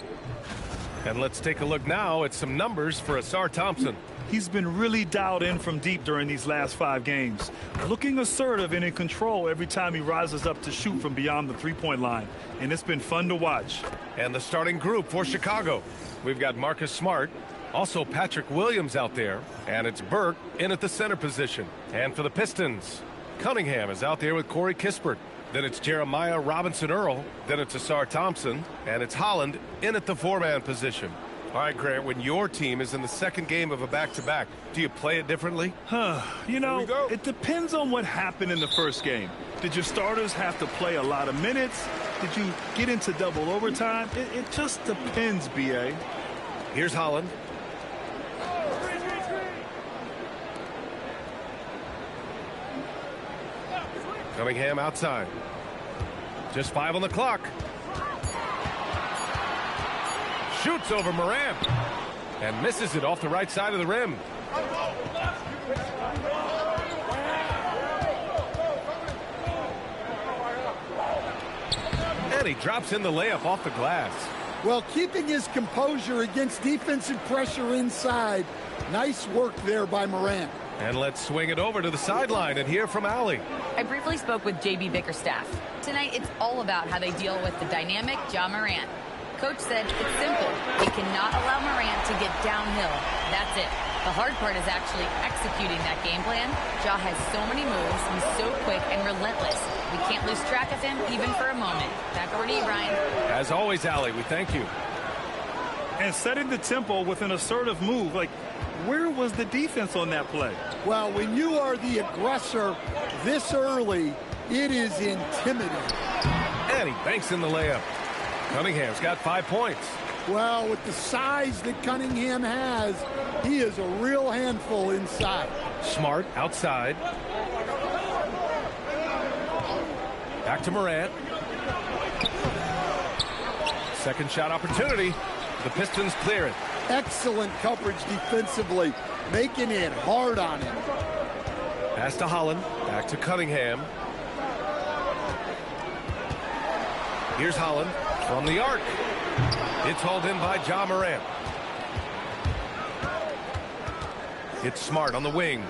And let's take a look now at some numbers for Asar Thompson. He's been really dialed in from deep during these last 5 games. Looking assertive and in control every time he rises up to shoot from beyond the three-point line. And it's been fun to watch. And the starting group for Chicago. We've got Marcus Smart, also Patrick Williams out there, and it's Burke in at the center position. And for the Pistons, Cunningham is out there with Corey Kispert. Then it's Jeremiah Robinson-Earl. Then it's Asar Thompson. And it's Holland in at the 4-man position. All right, Grant, when your team is in the second game of a back-to-back, do you play it differently? You know, it depends on what happened in the first game. Did your starters have to play a lot of minutes? Did you get into double overtime? It just depends, B.A. Here's Holland. Cunningham outside. Just 5 on the clock. Shoots over Morant and misses it off the right side of the rim. And he drops in the layup off the glass. Well, keeping his composure against defensive pressure inside. Nice work there by Morant. And let's swing it over to the sideline and hear from Allie. I briefly spoke with J.B. Bickerstaff. Tonight, it's all about how they deal with the dynamic Ja Morant. Coach said it's simple. He cannot allow Morant to get downhill. That's it. The hard part is actually executing that game plan. Ja has so many moves. He's so quick and relentless. We can't lose track of him even for a moment. Back over to you, Brian. As always, Allie, we thank you. And setting the tempo with an assertive move. Like, where was the defense on that play? Well, when you are the aggressor this early, it is intimidating. And he banks in the layup. Cunningham's got 5 points. Well, with the size that Cunningham has, he is a real handful inside. Smart outside. Back to Morant. Second shot opportunity. The Pistons clear it. Excellent coverage defensively, making it hard on him. Pass to Holland. Back to Cunningham. Here's Holland from the arc. It's hauled in by Ja Morant. It's Smart on the wing.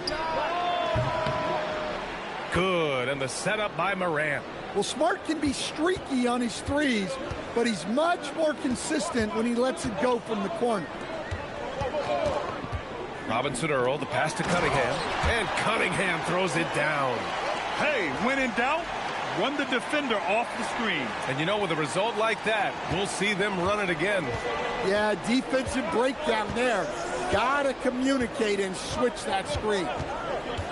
Good, and the setup by Morant. Well, Smart can be streaky on his threes, but he's much more consistent when he lets it go from the corner. Robinson Earl, the pass to Cunningham, and Cunningham throws it down. Hey, when in doubt, run the defender off the screen. And you know, with a result like that, we'll see them run it again. Yeah, defensive breakdown there. Gotta communicate and switch that screen.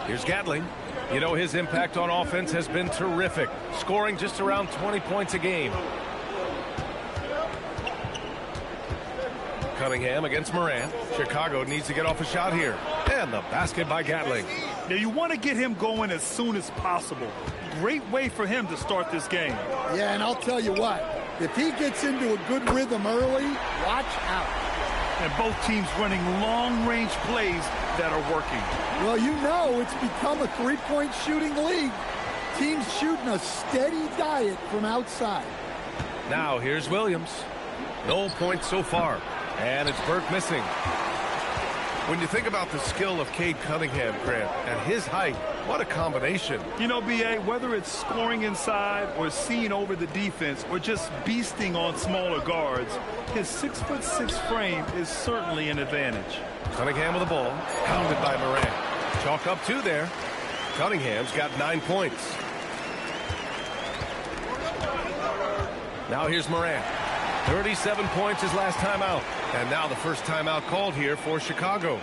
Here's Gatling. You know, his impact on offense has been terrific, scoring just around 20 points a game. Cunningham against Morant. Chicago needs to get off a shot here. And the basket by Gatling. Now, you want to get him going as soon as possible. Great way for him to start this game. Yeah, and I'll tell you what, if he gets into a good rhythm early, watch out. And both teams running long-range plays that are working. Well, you know it's become a three-point shooting league. Teams shooting a steady diet from outside. Now here's Williams. No points so far. And it's Burke missing. When you think about the skill of Cade Cunningham, Grant, and his height, what a combination. You know, B.A., whether it's scoring inside or seeing over the defense or just beasting on smaller guards, his 6'6" frame is certainly an advantage. Cunningham with the ball, pounded by Morant. Chalk up 2 there. Cunningham's got 9 points. Now here's Morant. 37 points his last time out. And now the first timeout called here for Chicago.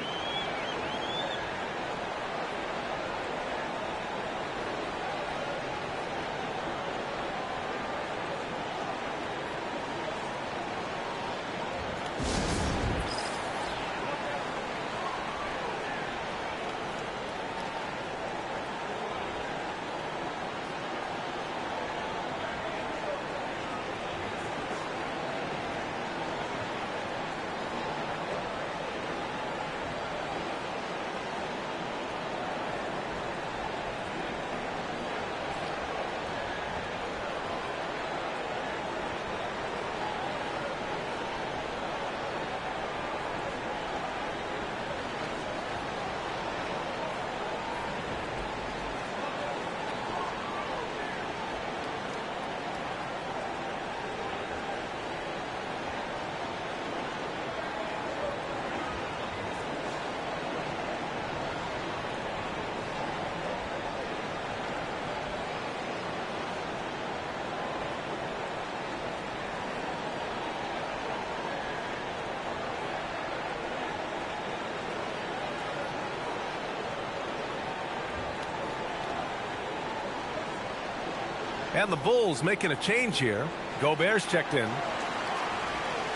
And the Bulls making a change here. Gobert's checked in.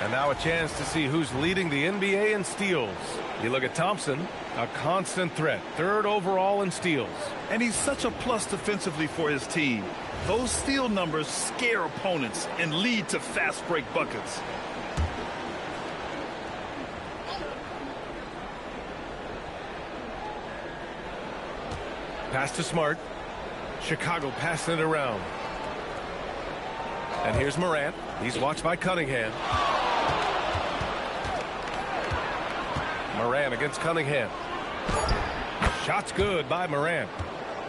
And now a chance to see who's leading the NBA in steals. You look at Thompson, a constant threat, 3rd overall in steals. And he's such a plus defensively for his team. Those steal numbers scare opponents and lead to fast break buckets. Pass to Smart. Chicago passing it around. And here's Morant. He's watched by Cunningham. Morant against Cunningham. Shot's good by Morant.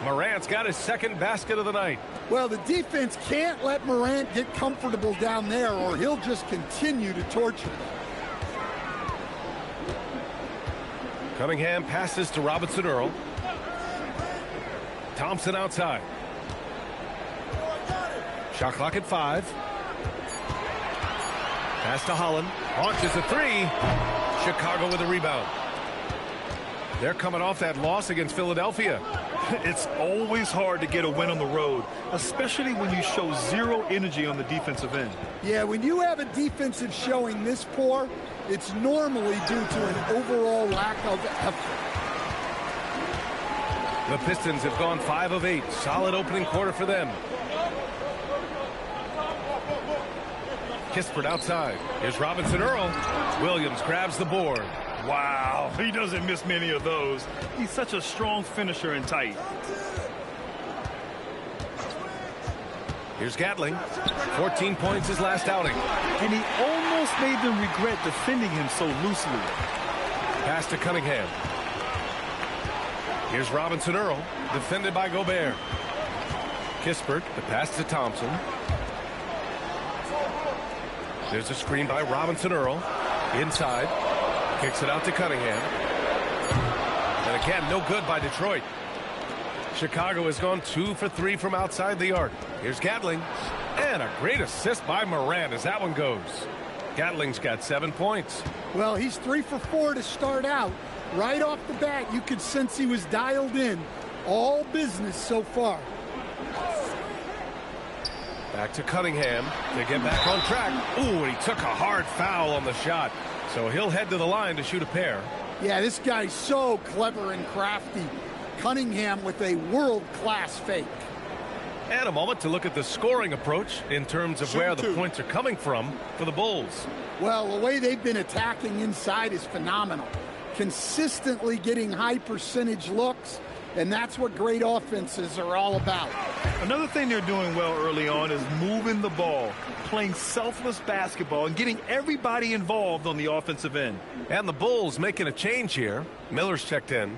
Morant's got his 2nd basket of the night. Well, the defense can't let Morant get comfortable down there or he'll just continue to torture them. Cunningham passes to Robinson Earl. Thompson outside. Shot clock at 5. Pass to Holland. Launches a 3. Chicago with a rebound. They're coming off that loss against Philadelphia. It's always hard to get a win on the road, especially when you show zero energy on the defensive end. Yeah, when you have a defensive showing this poor, it's normally due to an overall lack of effort. The Pistons have gone 5 of 8. Solid opening quarter for them. Kispert outside. Here's Robinson Earl. Williams grabs the board. Wow, he doesn't miss many of those. He's such a strong finisher and tight. Here's Gatling. 14 points his last outing. And he almost made them regret defending him so loosely. Pass to Cunningham. Here's Robinson Earl, defended by Gobert. Kispert, the pass to Thompson. There's a screen by Robinson Earl. Inside. Kicks it out to Cunningham. And again, no good by Detroit. Chicago has gone 2 for 3 from outside the arc. Here's Gatling. And a great assist by Morant as that one goes. Gatling's got 7 points. Well, he's 3 for 4 to start out. Right off the bat, you could sense he was dialed in. All business so far. Back to Cunningham to get back on track. Ooh, and he took a hard foul on the shot. So he'll head to the line to shoot a pair. Yeah, this guy's so clever and crafty. Cunningham with a world-class fake. And a moment to look at the scoring approach in terms of where the points are coming from for the Bulls. Well, the way they've been attacking inside is phenomenal. Consistently getting high percentage looks, and that's what great offenses are all about. Another thing they're doing well early on is moving the ball, playing selfless basketball, and getting everybody involved on the offensive end. And the Bulls making a change here. Miller's checked in.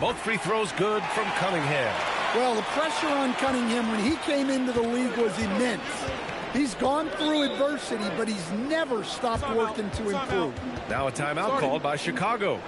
Both free throws good from Cunningham. Well, the pressure on Cunningham when he came into the league was immense. He's gone through adversity, but he's never stopped working to improve. Now a timeout called by Chicago.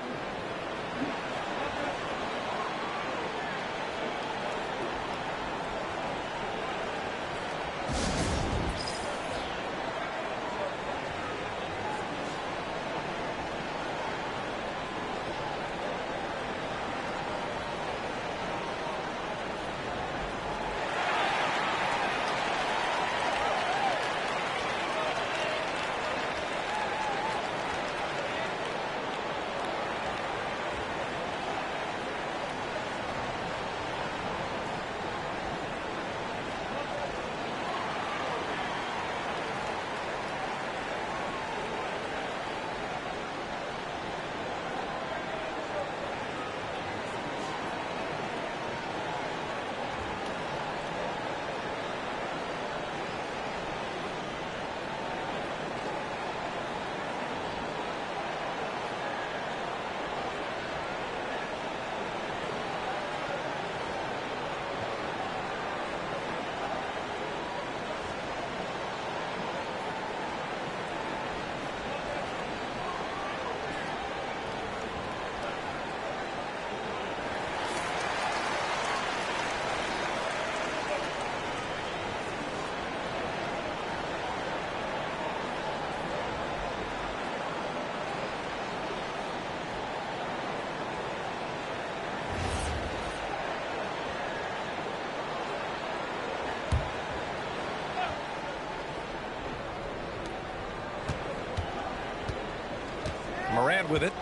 Morant with it.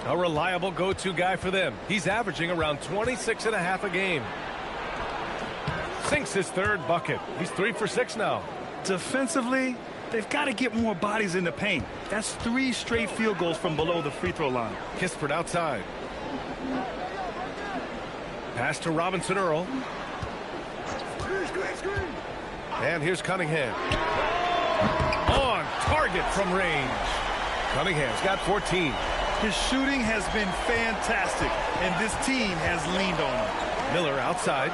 A reliable go-to guy for them. He's averaging around 26.5 a game. Sinks his third bucket. He's 3 for 6 now. Defensively, they've got to get more bodies in the paint. That's 3 straight field goals from below the free throw line. Kispert outside. Pass to Robinson Earl. And here's Cunningham. On target from range. Cunningham's got 14. His shooting has been fantastic, and this team has leaned on him. Miller outside.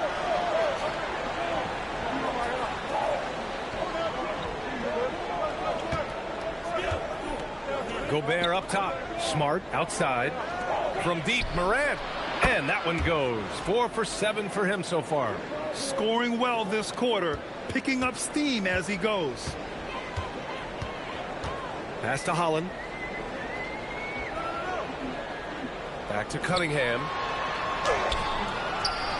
Gobert up top. Smart outside. From deep, Morant. And that one goes. 4 for 7 for him so far. Scoring well this quarter, picking up steam as he goes. Pass to Holland. Back to Cunningham.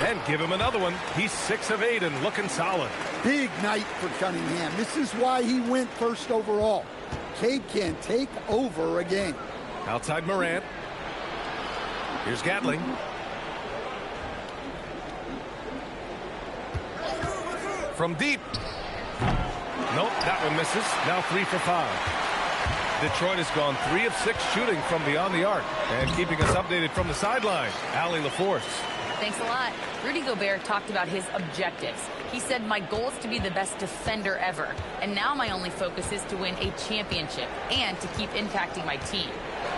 And give him another one. He's 6 of 8 and looking solid. Big night for Cunningham. This is why he went first overall. Cade can take over a game. Outside Morant. Here's Gatling. From deep. Nope, that one misses. Now 3 for 5. Detroit has gone 3 of 6 shooting from beyond the arc. And keeping us updated from the sideline, Allie LaForce. Thanks a lot. Rudy Gobert talked about his objectives. He said, my goal is to be the best defender ever. And now my only focus is to win a championship and to keep impacting my team.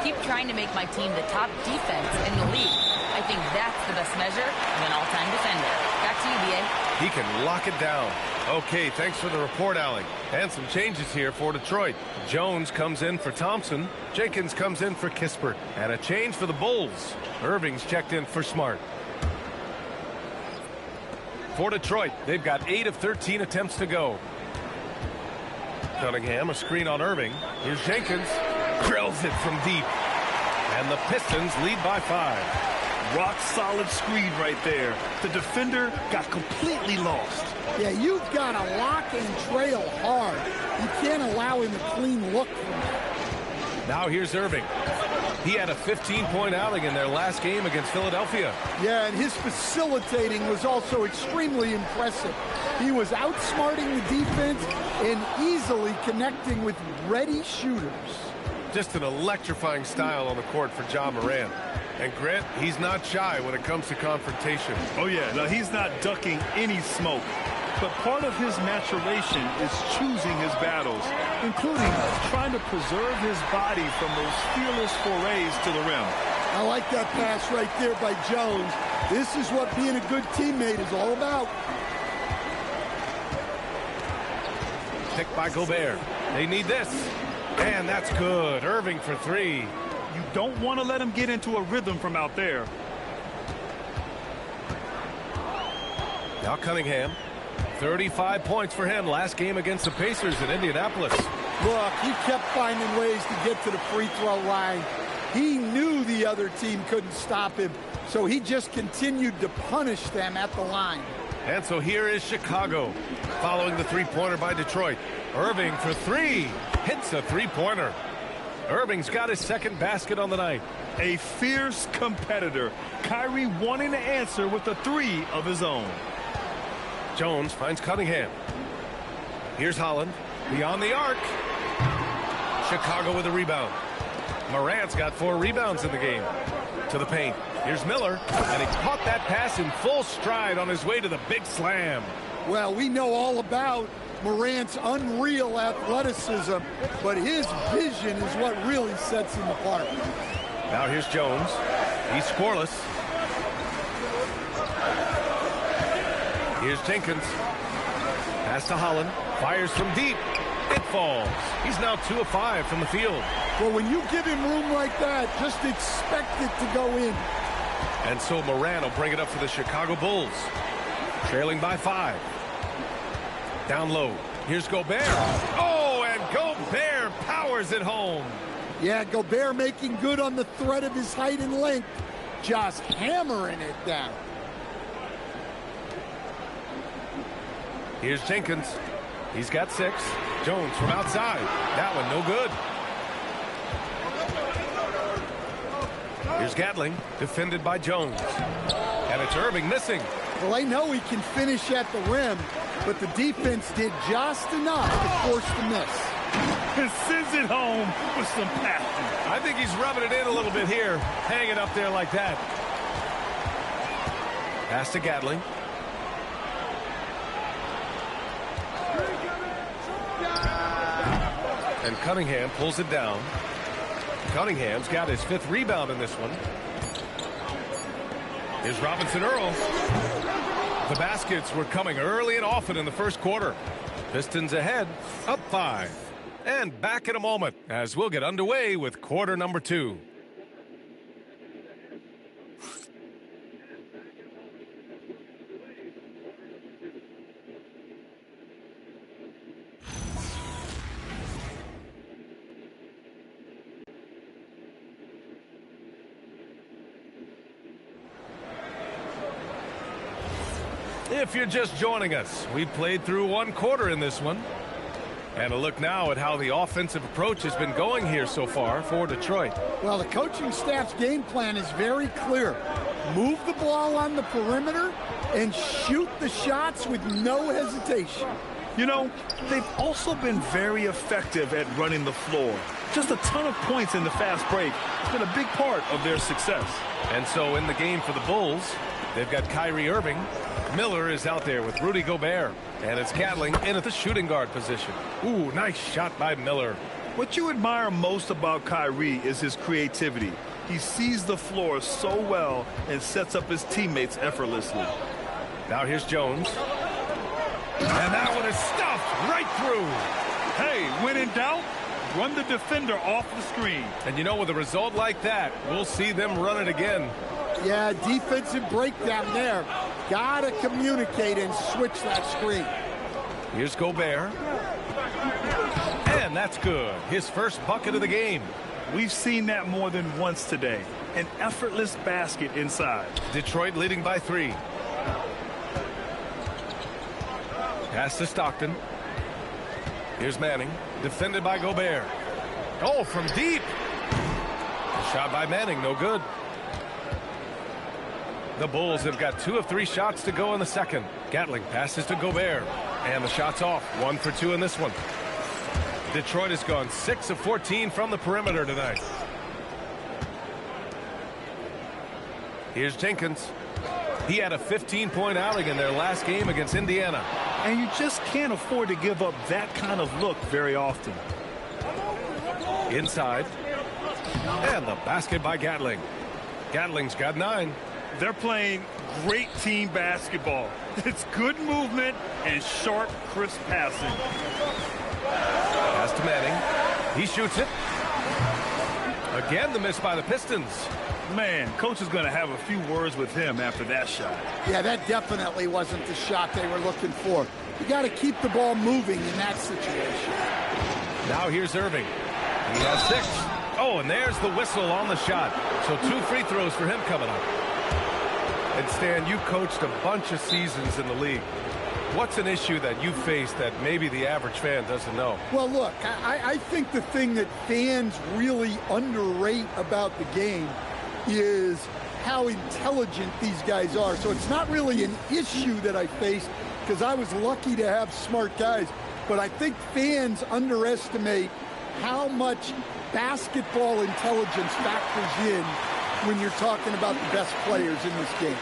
Keep trying to make my team the top defense in the league. I think that's the best measure of an all-time defender. Back to you, B.A. He can lock it down. Okay, thanks for the report, Allie. And some changes here for Detroit. Jones comes in for Thompson. Jenkins comes in for Kispert. And a change for the Bulls. Irving's checked in for Smart. For Detroit, they've got 8 of 13 attempts to go. Cunningham, a screen on Irving. Here's Jenkins. Drills it from deep. And the Pistons lead by 5. Rock solid screen right there. The defender got completely lost. Yeah, you've got to lock and trail hard. You can't allow him a clean look from that. Now here's Irving. He had a 15-point outing in their last game against Philadelphia. Yeah, and his facilitating was also extremely impressive. He was outsmarting the defense and easily connecting with ready shooters. Just an electrifying style on the court for Ja Morant. And Grant, he's not shy when it comes to confrontation. Oh, yeah. Now, he's not ducking any smoke. But part of his maturation is choosing his battles, including trying to preserve his body from those fearless forays to the rim. I like that pass right there by Jones. This is what being a good teammate is all about. Picked by Gobert. They need this. And that's good. Irving for 3. You don't want to let him get into a rhythm from out there. Now Cunningham. 35 points for him last game against the Pacers in Indianapolis. Look, he kept finding ways to get to the free throw line. He knew the other team couldn't stop him, so he just continued to punish them at the line. And so here is Chicago, following the three-pointer by Detroit. Irving for 3. Hits a three-pointer. Irving's got his second basket on the night. A fierce competitor. Kyrie wanting to answer with a 3 of his own. Jones finds Cunningham. Here's Holland. Beyond the arc. Chicago with a rebound. Morant's got 4 rebounds in the game. To the paint. Here's Miller. And he caught that pass in full stride on his way to the big slam. Well, we know all about Morant's unreal athleticism, but his vision is what really sets him apart. Now here's Jones. He's scoreless. Here's Jenkins. Pass to Holland. Fires from deep. It falls. He's now 2 of 5 from the field. Well, when you give him room like that, just expect it to go in. And so Morant will bring it up for the Chicago Bulls. Trailing by 5. Down low. Here's Gobert. Oh, and Gobert powers it home. Yeah, Gobert making good on the threat of his height and length. Just hammering it down. Here's Jenkins. He's got 6. Jones from outside. That one no good. Here's Gatling, defended by Jones. And it's Irving missing. Well, I know he can finish at the rim, but the defense did just enough to force the miss. And sends it home with some passion. I think he's rubbing it in a little bit here, hanging up there like that. Pass to Gatling. And Cunningham pulls it down. Cunningham's got his 5th rebound in this one. Here's Robinson Earl. The baskets were coming early and often in the first quarter. Pistons ahead, up 5. And back in a moment as we'll get underway with quarter number 2. If you're just joining us, we played through 1 quarter in this one. And a look now at how the offensive approach has been going here so far for Detroit. Well, the coaching staff's game plan is very clear. Move the ball on the perimeter and shoot the shots with no hesitation. You know, they've also been very effective at running the floor. Just a ton of points in the fast break. It's been a big part of their success. And so in the game for the Bulls, they've got Kyrie Irving. Miller is out there with Rudy Gobert. And it's Gatling in at the shooting guard position. Ooh, nice shot by Miller. What you admire most about Kyrie is his creativity. He sees the floor so well and sets up his teammates effortlessly. Now here's Jones. And that one is stuffed right through. Hey, when in doubt, run the defender off the screen. And you know, with a result like that, we'll see them run it again. Yeah, defensive breakdown there. Gotta communicate and switch that screen. Here's Gobert. And that's good. His first bucket of the game. We've seen that more than once today. An effortless basket inside. Detroit leading by 3. Pass to Stockton. Here's Manning. Defended by Gobert. Oh, from deep. A shot by Manning, no good. The Bulls have got 2 of 3 shots to go in the second. Gatling passes to Gobert. And the shot's off. 1 for 2 in this one. Detroit has gone 6 of 14 from the perimeter tonight. Here's Jenkins. He had a 15-point outing in their last game against Indiana. And you just can't afford to give up that kind of look very often. Inside. And the basket by Gatling. Gatling's got 9. They're playing great team basketball. It's good movement and sharp, crisp passing. Pass to Manning. He shoots it. Again, the miss by the Pistons. Man, coach is going to have a few words with him after that shot. Yeah, that definitely wasn't the shot they were looking for. You got to keep the ball moving in that situation. Now here's Irving. He has 6. Oh, and there's the whistle on the shot. So 2 free throws for him coming up. And Stan, you coached a bunch of seasons in the league. What's an issue that you face that maybe the average fan doesn't know? Well, look, I think the thing that fans really underrate about the game is how intelligent these guys are. So it's not really an issue that I faced because I was lucky to have smart guys. But I think fans underestimate how much basketball intelligence factors in when you're talking about the best players in this game.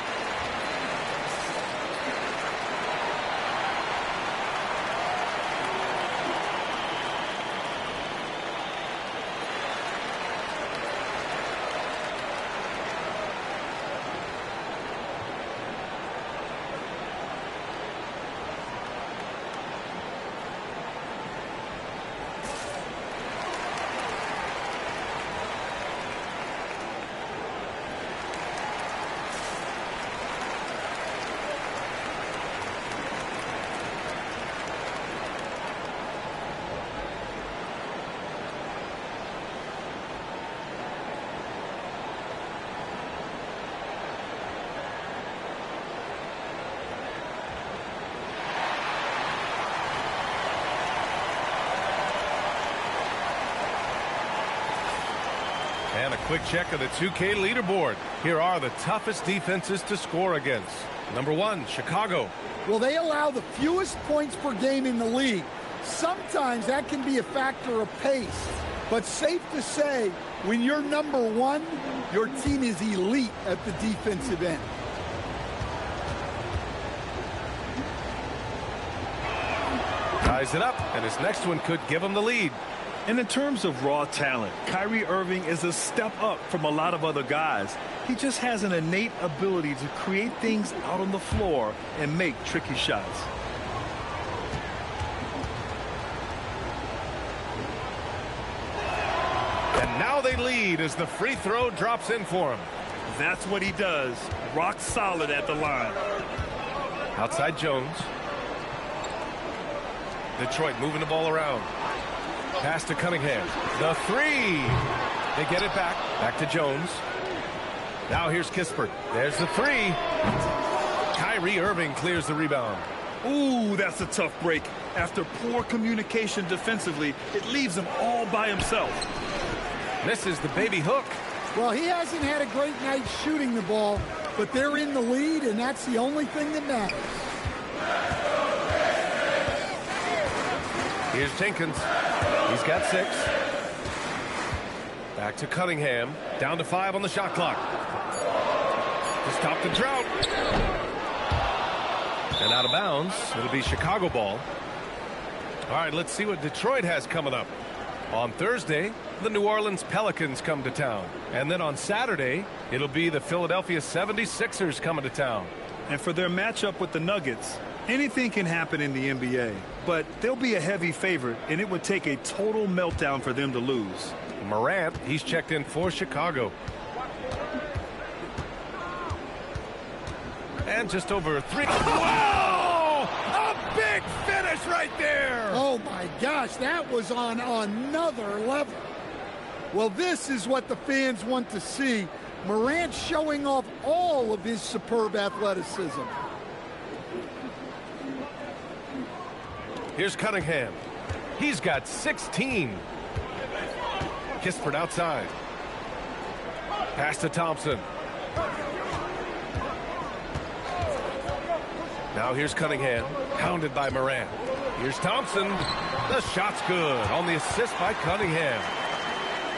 And a quick check of the 2K leaderboard. Here are the toughest defenses to score against. Number 1, Chicago. Well, they allow the fewest points per game in the league. Sometimes that can be a factor of pace. But safe to say, when you're number 1, your team is elite at the defensive end. Ties it up, and his next one could give him the lead. And in terms of raw talent, Kyrie Irving is a step up from a lot of other guys. He just has an innate ability to create things out on the floor and make tricky shots. And now they lead as the free throw drops in for him. That's what he does. Rock solid at the line. Outside Jones. Detroit moving the ball around. Pass to Cunningham. The 3. They get it back. Back to Jones. Now here's Kispert. There's the 3. Kyrie Irving clears the rebound. Ooh, that's a tough break. After poor communication defensively, it leaves him all by himself. Misses the baby hook. Well, he hasn't had a great night shooting the ball, but they're in the lead, and that's the only thing that matters. Here's Jenkins. He's got 6. Back to Cunningham. Down to 5 on the shot clock. To stop the drought. And out of bounds. It'll be Chicago ball. All right, let's see what Detroit has coming up. On Thursday, the New Orleans Pelicans come to town. And then on Saturday, it'll be the Philadelphia 76ers coming to town. And for their matchup with the Nuggets, anything can happen in the NBA. But they'll be a heavy favorite, and it would take a total meltdown for them to lose. Morant, he's checked in for Chicago. And just over 3. Whoa! A big finish right there! Oh, my gosh, that was on another level. Well, this is what the fans want to see. Morant showing off all of his superb athleticism. Here's Cunningham. He's got 16. Kispert outside. Pass to Thompson. Now here's Cunningham, hounded by Morant. Here's Thompson. The shot's good on the assist by Cunningham.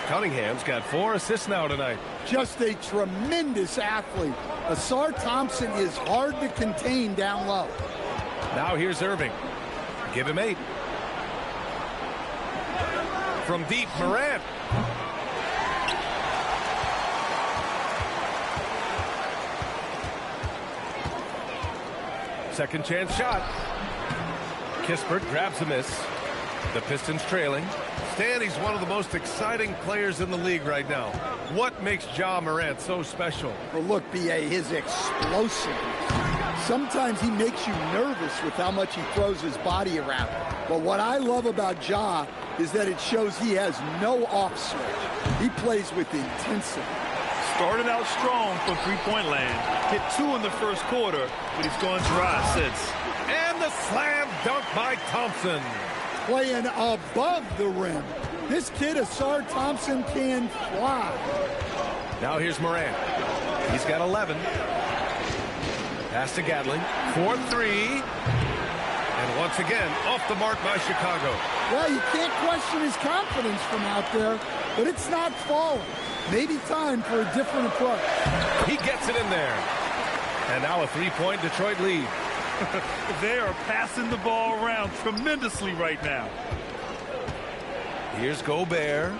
Cunningham's got 4 assists now tonight. Just a tremendous athlete. Asar Thompson is hard to contain down low. Now here's Irving. Give him 8. From deep, Morant. Second chance shot. Kispert grabs a miss. The Pistons trailing. Stan, he's one of the most exciting players in the league right now. What makes Ja Morant so special? Well, look, B.A., his explosiveness. Sometimes he makes you nervous with how much he throws his body around. But what I love about Ja is that it shows he has no off switch. He plays with intensity. Started out strong from three-point land. Hit 2 in the first quarter, but he's gone dry since. And the slam dunk by Thompson. Playing above the rim. This kid, Asar Thompson, can fly. Now here's Morant. He's got 11. Pass to Gatling. 4-3. And once again, off the mark by Chicago. Well, you can't question his confidence from out there, but it's not falling. Maybe time for a different approach. He gets it in there. And now a 3-point Detroit lead. They are passing the ball around tremendously right now. Here's Gobert.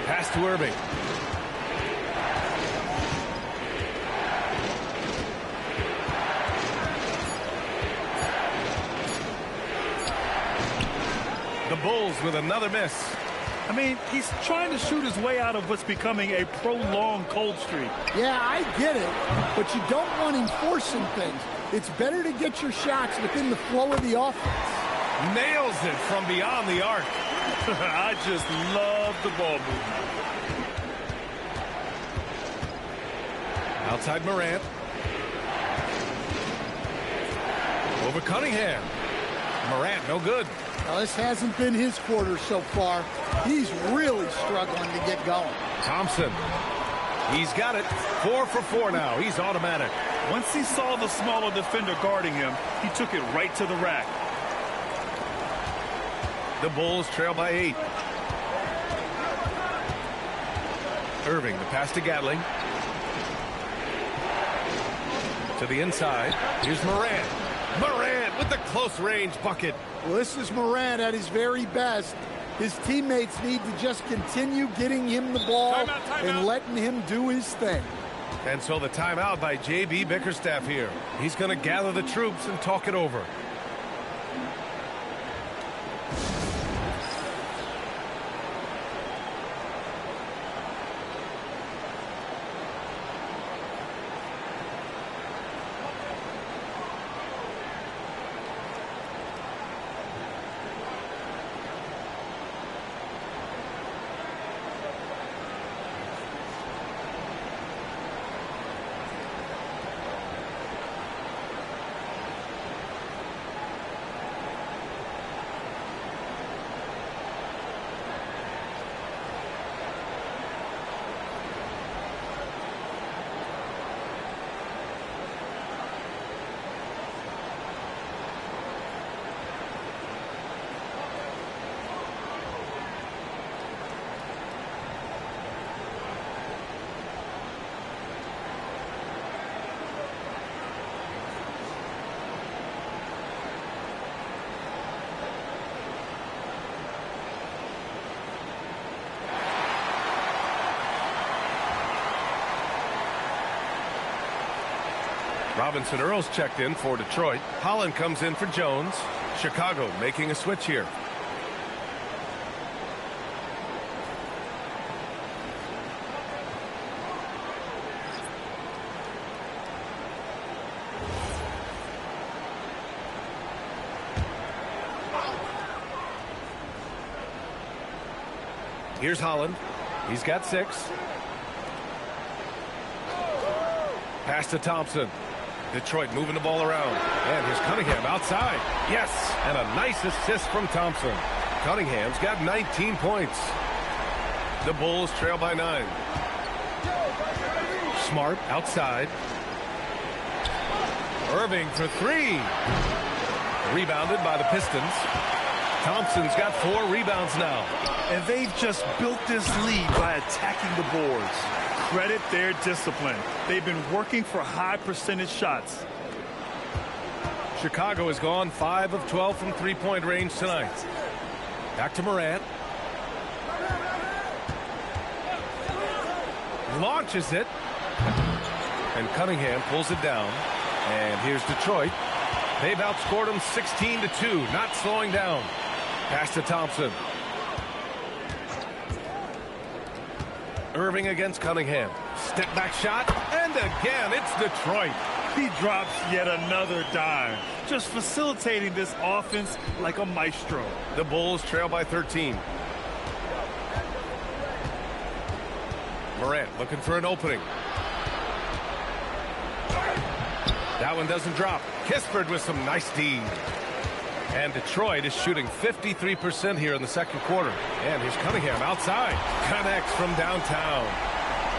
Pass to Irving. The Bulls with another miss. I mean, he's trying to shoot his way out of what's becoming a prolonged cold streak. Yeah, I get it, but you don't want him forcing things. It's better to get your shots within the flow of the offense. Nails it from beyond the arc. I just love the ball movement. Outside Morant. Over Cunningham. Morant, no good. Well, this hasn't been his quarter so far. He's really struggling to get going. Thompson. He's got it. 4 for 4 now. He's automatic. Once he saw the smaller defender guarding him, he took it right to the rack. The Bulls trail by 8. Irving, the pass to Gatling. To the inside. Here's Morant. Morant with the close-range bucket. Well, this is Morant at his very best. His teammates need to just continue getting him the ball and letting him do his thing. And so the timeout by J.B. Bickerstaff here. He's going to gather the troops and talk it over. Robinson Earl's checked in for Detroit. Holland comes in for Jones. Chicago making a switch here. Here's Holland. He's got 6. Pass to Thompson. Detroit moving the ball around. And here's Cunningham outside. Yes, and a nice assist from Thompson. Cunningham's got 19 points. The Bulls trail by 9. Smart outside. Irving for 3. Rebounded by the Pistons. Thompson's got 4 rebounds now. And they've just built this lead by attacking the boards. Credit their discipline. They've been working for high percentage shots. Chicago has gone 5 of 12 from three-point range tonight. Back to Morant. Launches it. And Cunningham pulls it down. And here's Detroit. They've outscored them 16-2. Not slowing down. Pass to Thompson. Irving against Cunningham. Step back shot. And again, it's Detroit. He drops yet another dime. Just facilitating this offense like a maestro. The Bulls trail by 13. Morant looking for an opening. That one doesn't drop. Kispert with some nice D. And Detroit is shooting 53% here in the second quarter. And here's Cunningham outside. Connects from downtown.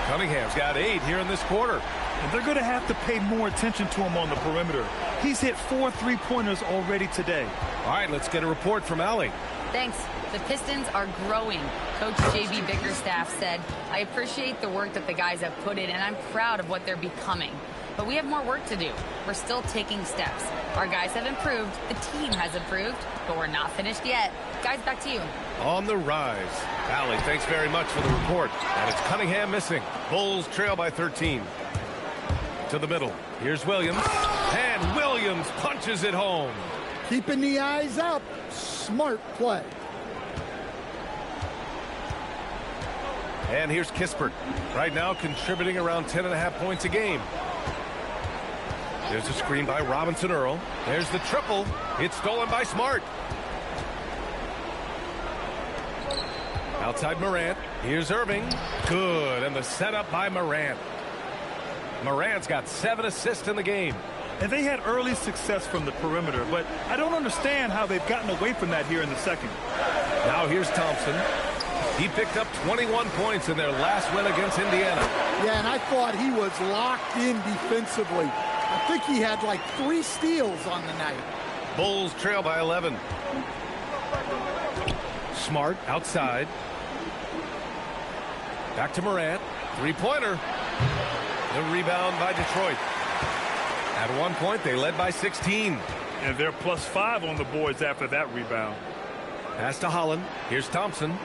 Cunningham's got 8 here in this quarter. And they're going to have to pay more attention to him on the perimeter. He's hit 4 3-pointers already today. All right, let's get a report from Allie. Thanks. The Pistons are growing. Coach J.B. Bickerstaff said, I appreciate the work that the guys have put in, and I'm proud of what they're becoming. But we have more work to do. We're still taking steps. Our guys have improved. The team has improved. But we're not finished yet. Guys, back to you. On the rise. Allie, thanks very much for the report. And it's Cunningham missing. Bulls trail by 13. To the middle. Here's Williams. And Williams punches it home. Keeping the eyes up. Smart play. And here's Kispert. Right now contributing around 10.5 points a game. There's a screen by Robinson Earl. There's the triple. It's stolen by Smart. Outside Morant. Here's Irving. Good. And the setup by Morant. Morant's got 7 assists in the game. And they had early success from the perimeter, but I don't understand how they've gotten away from that here in the second. Now here's Thompson. He picked up 21 points in their last win against Indiana. Yeah, and I thought he was locked in defensively. I think he had like 3 steals on the night. Bulls trail by 11. Smart outside. Back to Morant. 3-pointer. The rebound by Detroit. At one point, they led by 16. And they're +5 on the boards after that rebound. Pass to Holland. Here's Thompson.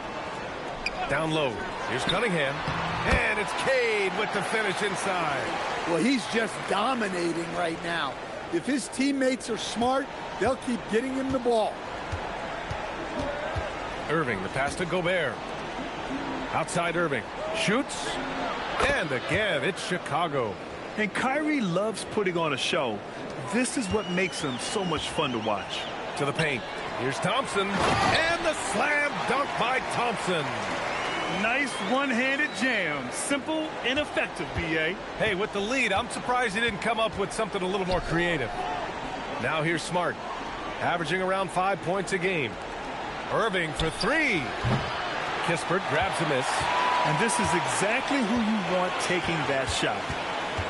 Down low. Here's Cunningham. And it's Cade with the finish inside. Well, he's just dominating right now. If his teammates are smart, they'll keep getting him the ball. Irving, the pass to Gobert. Outside Irving. Shoots. And again, it's Chicago. And Kyrie loves putting on a show. This is what makes him so much fun to watch. To the paint. Here's Thompson. And the slam dunk by Thompson. Nice one-handed jam. Simple and effective, B.A. Hey, with the lead, I'm surprised he didn't come up with something a little more creative. Now here's Smart. Averaging around 5 points a game. Irving for 3. Kispert grabs a miss. And this is exactly who you want taking that shot.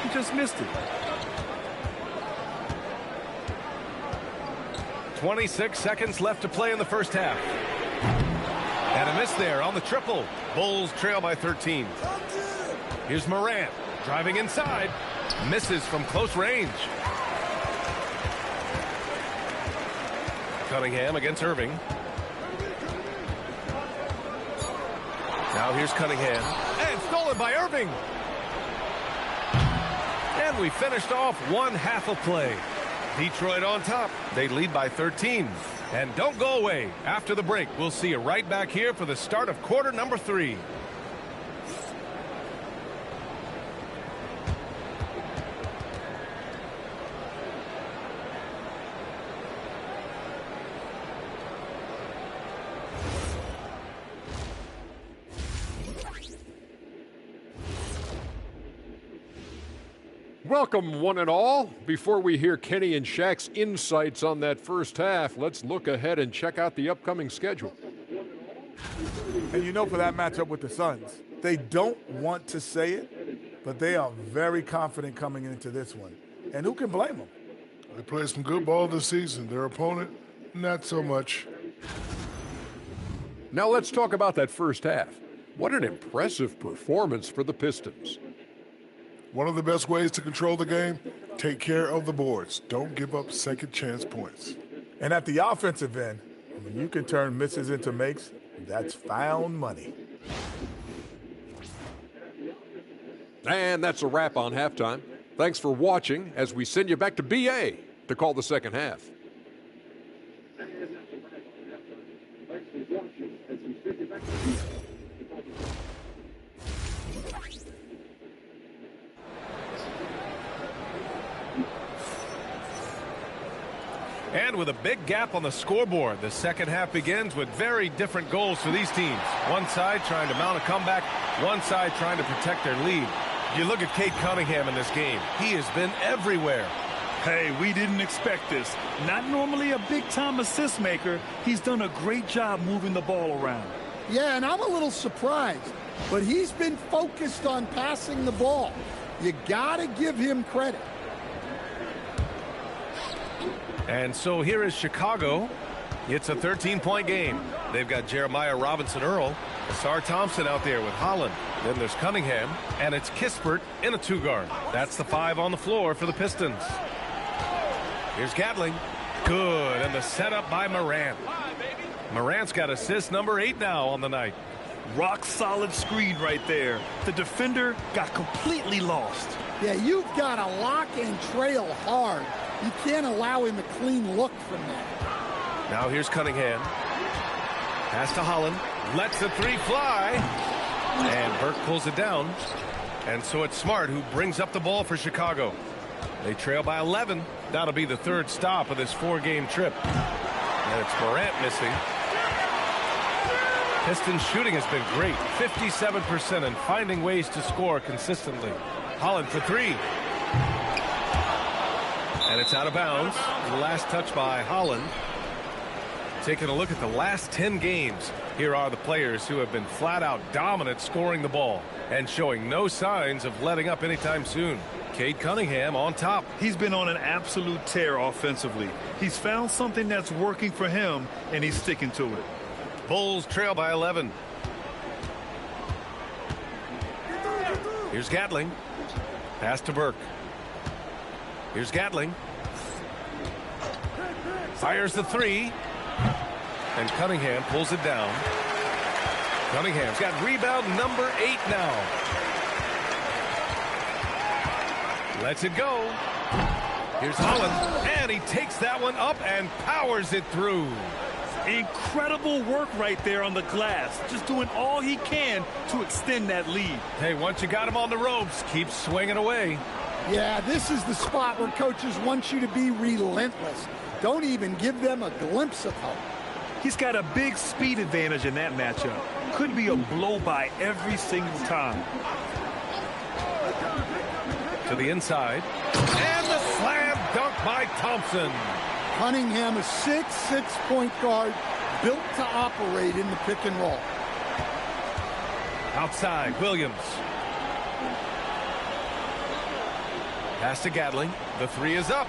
He just missed it. 26 seconds left to play in the first half. And a miss there on the triple. Bulls trail by 13. Here's Morant driving inside. Misses from close range. Cunningham against Irving. Now here's Cunningham. And stolen by Irving. And And we finished off one half of play. Detroit on top. They lead by 13. And don't go away. After the break, we'll see you right back here for the start of quarter number 3. Welcome, one and all. Before we hear Kenny and Shaq's insights on that first half, let's look ahead and check out the upcoming schedule. And you know, for that matchup with the Suns, they don't want to say it, but they are very confident coming into this one. And who can blame them? They played some good ball this season. Their opponent, not so much. Now let's talk about that first half. What an impressive performance for the Pistons. One of the best ways to control the game, take care of the boards. Don't give up second chance points. And at the offensive end, when you can turn misses into makes, that's found money. And that's a wrap on halftime. Thanks for watching as we send you back to BA to call the second half. And with a big gap on the scoreboard, the second half begins with very different goals for these teams. One side trying to mount a comeback, one side trying to protect their lead. You look at Cade Cunningham in this game. He has been everywhere. Hey, we didn't expect this. Not normally a big-time assist maker. He's done a great job moving the ball around. Yeah, and I'm a little surprised, but he's been focused on passing the ball. You got to give him credit. And so here is Chicago. It's a 13-point game. They've got Jeremiah Robinson-Earl, Sar Thompson out there with Holland. Then there's Cunningham, and it's Kispert in a 2-guard. That's the 5 on the floor for the Pistons. Here's Gatling. Good, and the setup by Morant. Morant's got assist number 8 now on the night. Rock-solid screen right there. The defender got completely lost. Yeah, you've got to lock and trail hard. You can't allow him a clean look from that. Now here's Cunningham. Pass to Holland. Lets the 3 fly. And Burke pulls it down. And so it's Smart who brings up the ball for Chicago. They trail by 11. That'll be the 3rd stop of this 4-game trip. And it's Morant missing. Pistons shooting has been great. 57% and finding ways to score consistently. Holland for 3. And it's out of bounds. The last touch by Holland. Taking a look at the last 10 games. Here are the players who have been flat out dominant scoring the ball and showing no signs of letting up anytime soon. Cade Cunningham on top. He's been on an absolute tear offensively. He's found something that's working for him, and he's sticking to it. Bulls trail by 11. Here's Gatling. Pass to Burke. Here's Gatling. Fires the 3. And Cunningham pulls it down. Cunningham's got rebound number 8 now. Lets it go. Here's Holland. And he takes that one up and powers it through. Incredible work right there on the glass. Just doing all he can to extend that lead. Hey, once you got him on the ropes, keep swinging away. Yeah, this is the spot where coaches want you to be relentless. Don't even give them a glimpse of hope. He's got a big speed advantage in that matchup. Could be a blow-by every single time. To the inside. And the slam dunk by Thompson. Cunningham, a 6'6" point guard, built to operate in the pick and roll. Outside, Williams. Pass to Gatling. The 3 is up.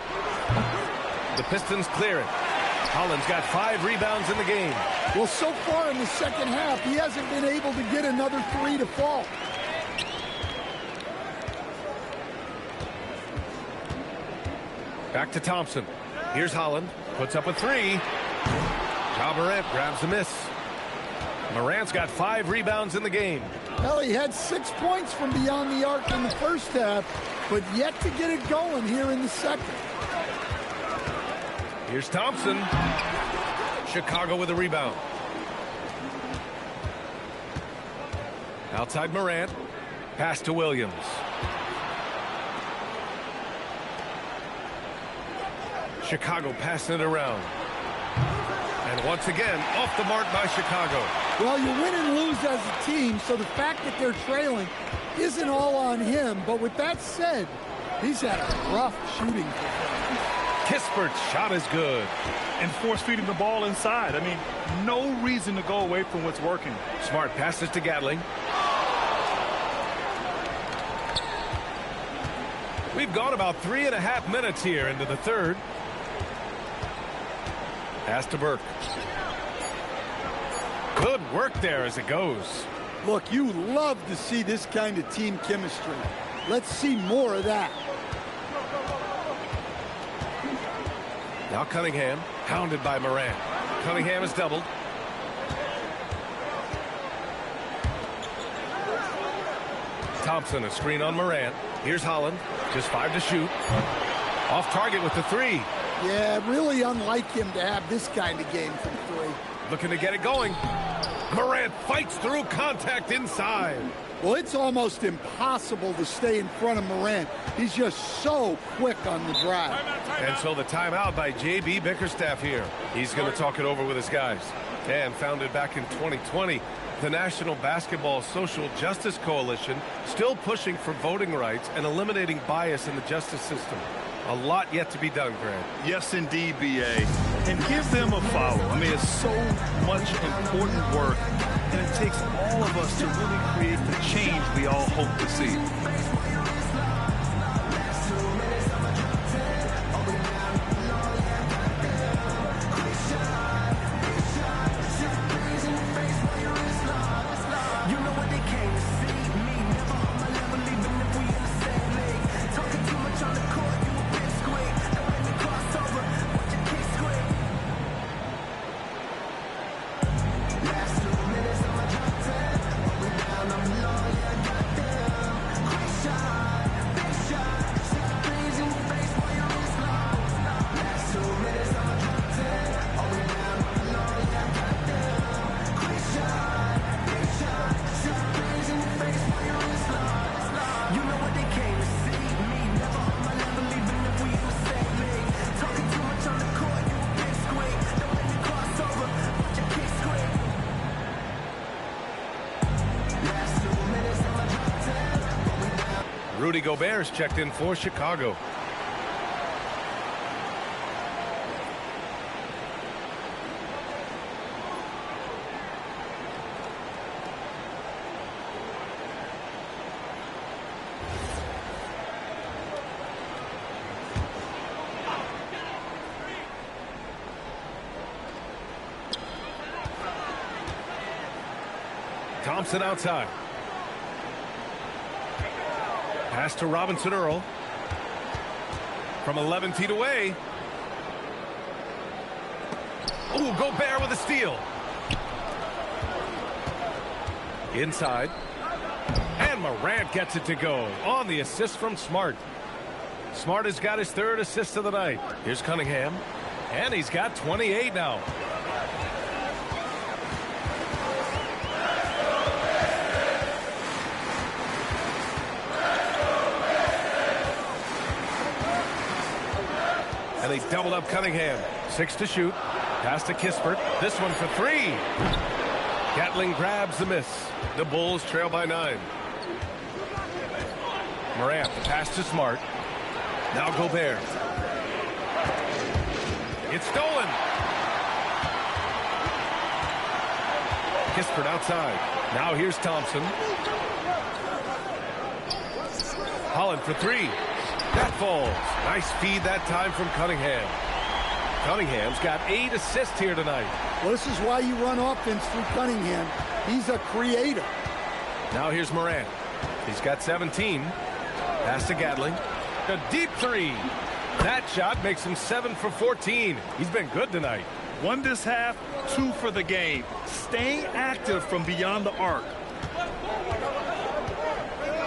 The Pistons clear it. Holland's got 5 rebounds in the game. Well, so far in the second half, he hasn't been able to get another 3 to fall. Back to Thompson. Here's Holland. Puts up a 3. Ja Morant grabs the miss. Morant's got 5 rebounds in the game. Well, he had 6 points from beyond the arc in the first half, but yet to get it going here in the second. Here's Thompson. Chicago with a rebound. Outside Morant. Pass to Williams. Chicago passing it around. And once again, off the mark by Chicago. Well, you win and lose as a team, so the fact that they're trailing isn't all on him. But with that said, he's had a rough shooting performance. Kispert's shot is good. And force feeding the ball inside. I mean, no reason to go away from what's working. Smart passes to Gatling. We've gone about 3.5 minutes here into the third. Pass to Burke. Good work there as it goes. Look, you love to see this kind of team chemistry. Let's see more of that. Now Cunningham, hounded by Morant. Cunningham is doubled. Thompson, a screen on Morant. Here's Holland, just 5 to shoot. Off target with the 3. Yeah, really unlike him to have this kind of game from 3. Looking to get it going. Morant fights through contact inside. Well, it's almost impossible to stay in front of Morant. He's just so quick on the drive. And so the timeout by J.B. Bickerstaff here. He's going to talk it over with his guys. And founded back in 2020, the National Basketball Social Justice Coalition still pushing for voting rights and eliminating bias in the justice system. A lot yet to be done, Grant. Yes, indeed, B.A. And give them a follow. I mean, it's so much important work, and it takes all of us to really create the change we all hope to see. Rudy Gobert's checked in for Chicago. Thompson outside. Pass to Robinson Earl. From 11 feet away. Ooh, Gobert with a steal. Inside. And Morant gets it to go on the assist from Smart. Smart has got his 3rd assist of the night. Here's Cunningham. And he's got 28 now. And they doubled up Cunningham. 6 to shoot. Pass to Kispert. This one for 3. Gatling grabs the miss. The Bulls trail by 9. Morant, the pass to Smart. Now Gobert. It's stolen. Kispert outside. Now here's Thompson. Holland for 3. That falls. Nice feed that time from Cunningham. Cunningham's got 8 assists here tonight. Well, this is why you run offense through Cunningham. He's a creator. Now here's Morant. He's got 17. Pass to Gatling. A deep 3. That shot makes him 7 for 14. He's been good tonight. 1 this half, 2 for the game. Staying active from beyond the arc.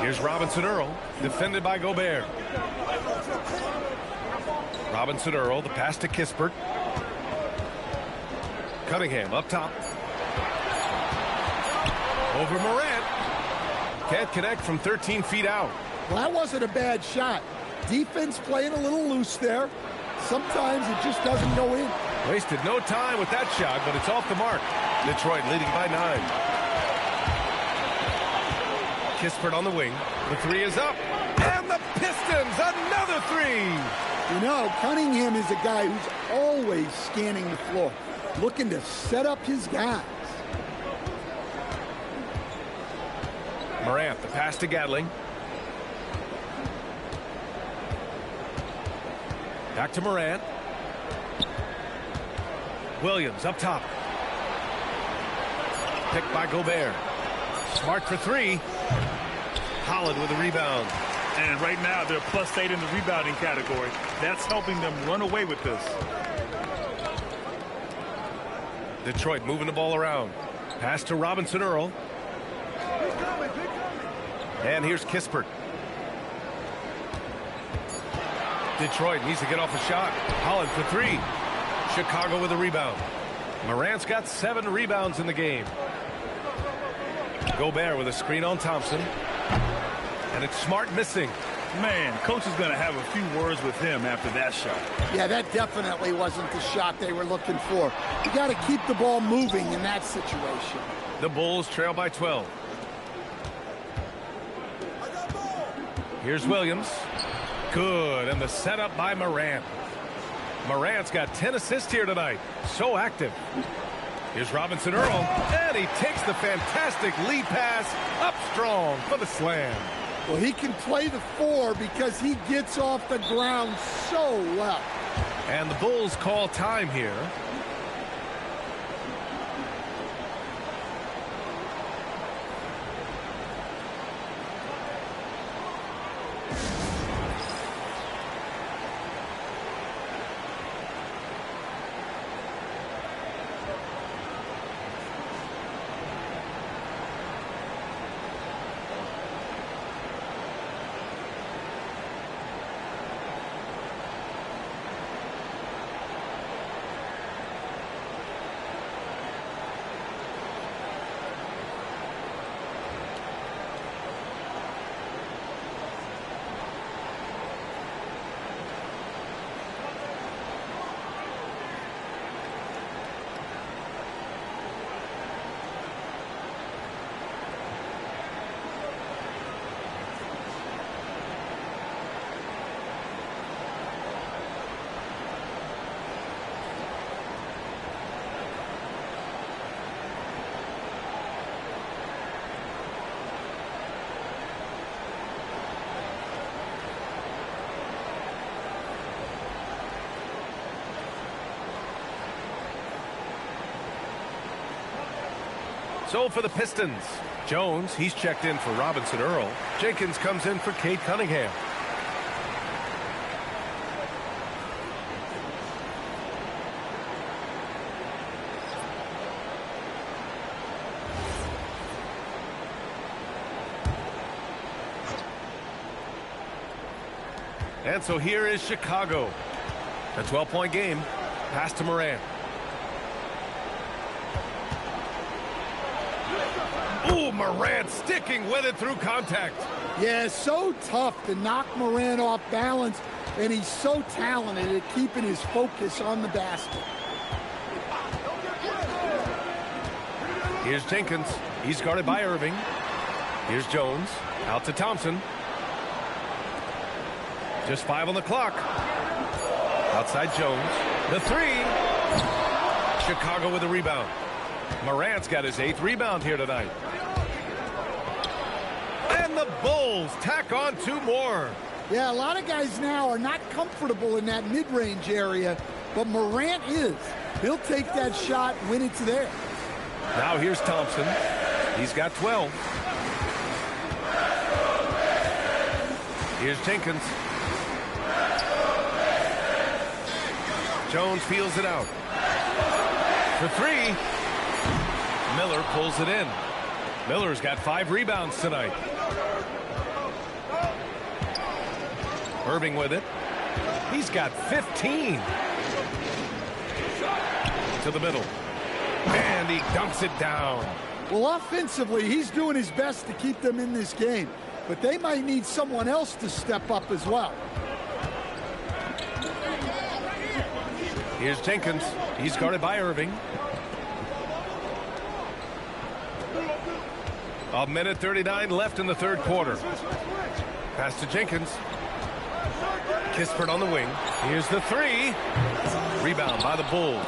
Here's Robinson Earl, defended by Gobert. Robinson Earl, the pass to Kispert. Cunningham up top. Over Morant. Can't connect from 13 feet out. Well, that wasn't a bad shot. Defense playing a little loose there. Sometimes it just doesn't go in. Wasted no time with that shot, but it's off the mark. Detroit leading by 9. Kispert on the wing. The three is up. And the Pistons, another three. You know, Cunningham is a guy who's always scanning the floor, looking to set up his guys. Morant, the pass to Gatling. Back to Morant. Williams up top. Picked by Gobert. Smart for three. Holland with a rebound. And right now they're +8 in the rebounding category. That's helping them run away with this. Detroit moving the ball around. Pass to Robinson Earl. And here's Kispert. Detroit needs to get off a shot. Holland for three. Chicago with a rebound. Morant's got 7 rebounds in the game. Gobert with a screen on Thompson. And it's Smart missing. Man, coach is going to have a few words with him after that shot. Yeah, that definitely wasn't the shot they were looking for. You got to keep the ball moving in that situation. The Bulls trail by 12. Here's Williams. Good, and the setup by Morant. Morant's got 10 assists here tonight. So active. Here's Robinson Earl, and he takes the fantastic lead pass up strong for the slam. Well, he can play the 4 because he gets off the ground so well. And the Bulls call time here. So for the Pistons, Jones, he's checked in for Robinson Earl. Jenkins comes in for Cade Cunningham. And so here is Chicago. A 12-point game. Pass to Morant. Ooh, Morant sticking with it through contact. Yeah, so tough to knock Morant off balance, and he's so talented at keeping his focus on the basket. Here's Jenkins. He's guarded by Irving. Here's Jones. Out to Thompson. Just 5 on the clock. Outside Jones. The 3. Chicago with a rebound. Morant's got his 8th rebound here tonight. And the Bulls tack on 2 more. Yeah, a lot of guys now are not comfortable in that mid-range area, but Morant is. He'll take that shot when it's there. Now here's Thompson. He's got 12. Here's Jenkins. Jones feels it out. For 3. Miller pulls it in. Miller's got 5 rebounds tonight. Irving with it. He's got 15. To the middle. And he dunks it down. Well, offensively, he's doing his best to keep them in this game. But they might need someone else to step up as well. Here's Jenkins. He's guarded by Irving. A minute 39 left in the third quarter. Pass to Jenkins. Kispert on the wing. Here's the three. Rebound by the Bulls.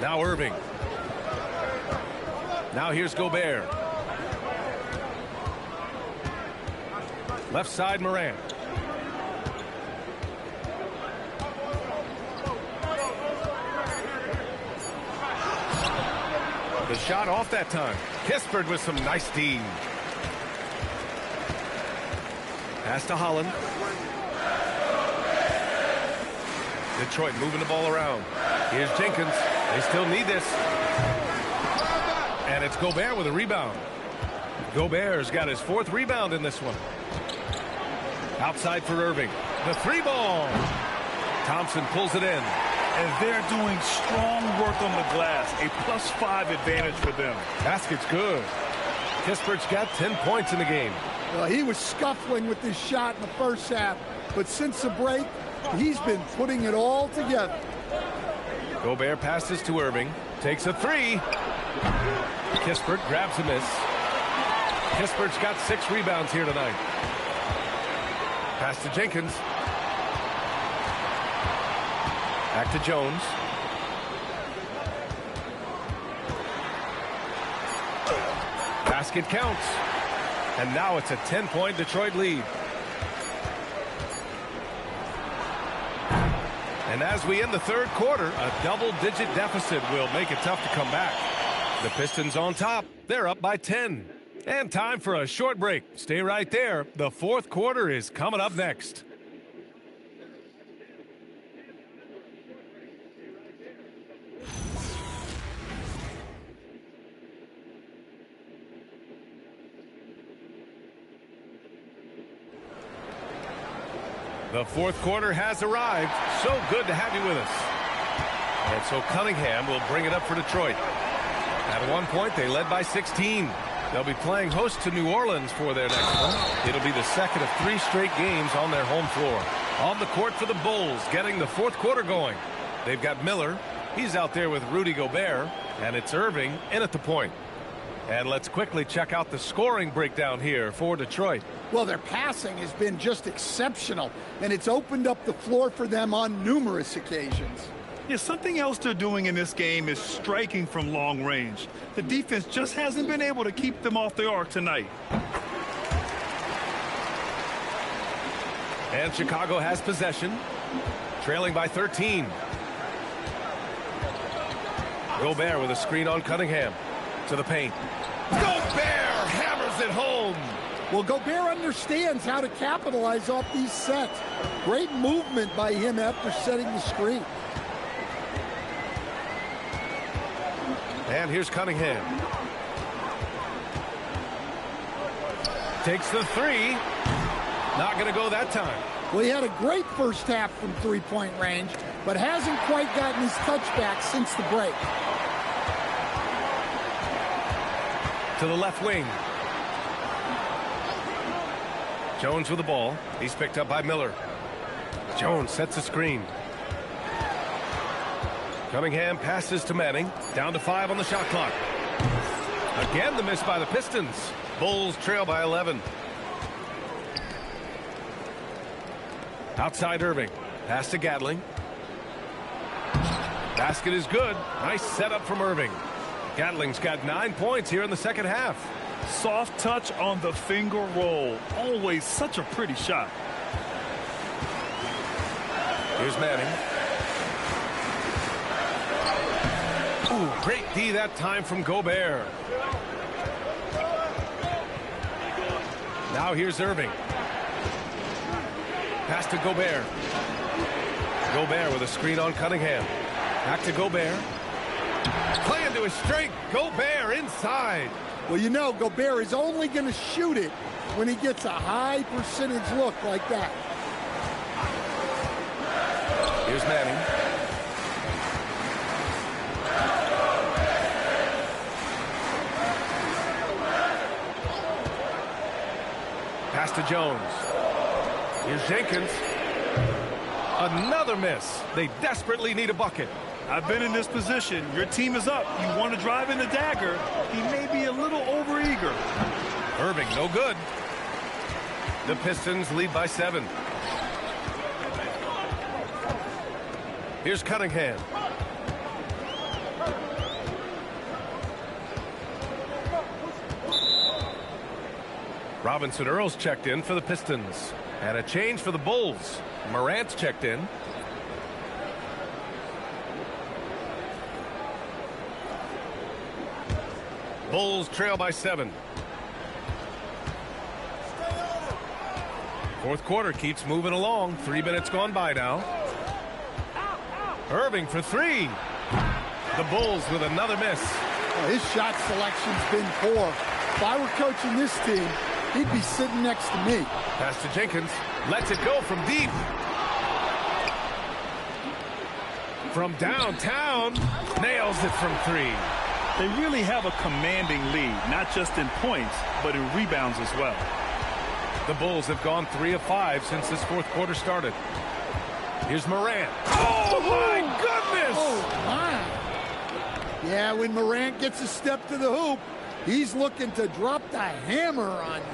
Now Irving. Now here's Gobert. Left side Morant. The shot off that time. Kispert with some nice D. Pass to Holland. Detroit moving the ball around. Here's Jenkins. They still need this. And it's Gobert with a rebound. Gobert's got his 4th rebound in this one. Outside for Irving. The 3-ball. Thompson pulls it in. And they're doing strong work on the glass. A +5 advantage for them. Basket's good. Kispert's got 10 points in the game. Well, he was scuffling with this shot in the first half. But since the break, he's been putting it all together. Gobert passes to Irving. Takes a 3. Kispert grabs a miss. Kispert's got 6 rebounds here tonight. Pass to Jenkins. Back to Jones. Basket counts. And now it's a 10-point Detroit lead. And as we end the third quarter, a double-digit deficit will make it tough to come back. The Pistons on top. They're up by 10. And time for a short break. Stay right there. The fourth quarter is coming up next. The fourth quarter has arrived. So good to have you with us. And so Cunningham will bring it up for Detroit. At one point, they led by 16. They'll be playing host to New Orleans for their next one. It'll be the second of 3 straight games on their home floor. On the court for the Bulls, getting the fourth quarter going. They've got Miller. He's out there with Rudy Gobert. And it's Irving in at the point. And let's quickly check out the scoring breakdown here for Detroit. Well, their passing has been just exceptional, and it's opened up the floor for them on numerous occasions. Yeah, something else they're doing in this game is striking from long range. The defense just hasn't been able to keep them off the arc tonight. And Chicago has possession, trailing by 13. Gobert with a screen on Cunningham. To the paint. Gobert hammers it home. Well, Gobert understands how to capitalize off these sets. Great movement by him after setting the screen. And here's Cunningham. Takes the 3. Not going to go that time. Well, he had a great first half from three-point range, but hasn't quite gotten his touchback since the break. To the left wing. Jones with the ball. He's picked up by Miller. Jones sets a screen. Cunningham passes to Manning. Down to 5 on the shot clock. Again, the miss by the Pistons. Bulls trail by 11. Outside Irving. Pass to Gatling. Basket is good. Nice setup from Irving. Gatling's got 9 points here in the second half. Soft touch on the finger roll. Always such a pretty shot. Here's Manning. Ooh, great D that time from Gobert. Now here's Irving. Pass to Gobert. Gobert with a screen on Cunningham. Back to Gobert. Play into his strength. Gobert inside. Well, you know, Gobert is only going to shoot it when he gets a high percentage look like that. Here's Manning. Pass to Jones. Here's Jenkins. Another miss. They desperately need a bucket. I've been in this position. Your team is up. You want to drive in the dagger. He may be a little overeager. Irving, no good. The Pistons lead by 7. Here's Cunningham. Robinson Earl's checked in for the Pistons. And a change for the Bulls. Morant's checked in. Bulls trail by 7. Fourth quarter keeps moving along. 3 minutes gone by now. Irving for 3. The Bulls with another miss. Well, his shot selection's been poor. If I were coaching this team, he'd be sitting next to me. Pass to Jenkins. Lets it go from deep. From downtown. Nails it from 3. They really have a commanding lead, not just in points, but in rebounds as well. The Bulls have gone 3 of 5 since this fourth quarter started. Here's Morant. Oh, my goodness! Oh, my. Yeah, when Morant gets a step to the hoop, he's looking to drop the hammer on you.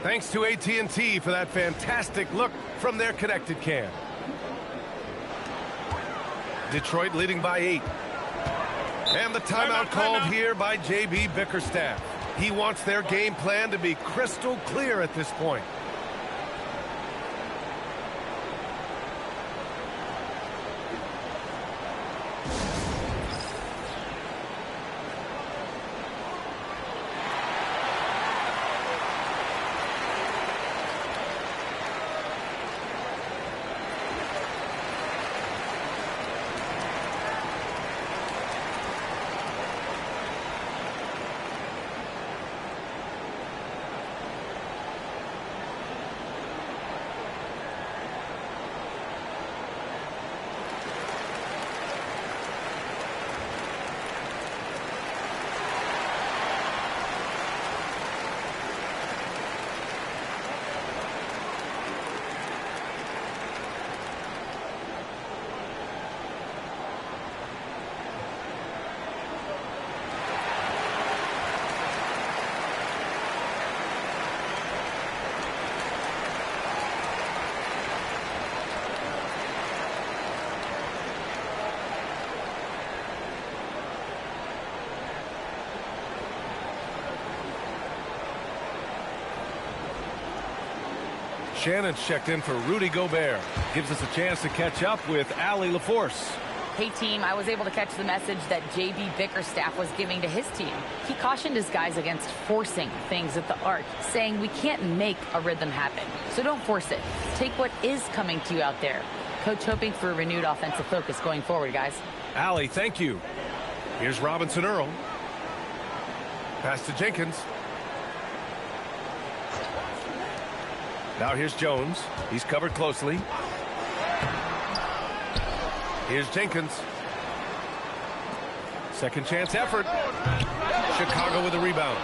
Thanks to AT&T for that fantastic look from their connected cam. Detroit leading by 8. And the timeout called here by J.B. Bickerstaff. He wants their game plan to be crystal clear at this point. Shannon's checked in for Rudy Gobert. Gives us a chance to catch up with Allie LaForce. Hey, team, I was able to catch the message that J.B. Bickerstaff was giving to his team. He cautioned his guys against forcing things at the arc, saying we can't make a rhythm happen. So don't force it. Take what is coming to you out there. Coach hoping for a renewed offensive focus going forward, guys. Allie, thank you. Here's Robinson Earl. Pass to Jenkins. Now here's Jones. He's covered closely. Here's Jenkins. Second chance effort. Chicago with a rebound.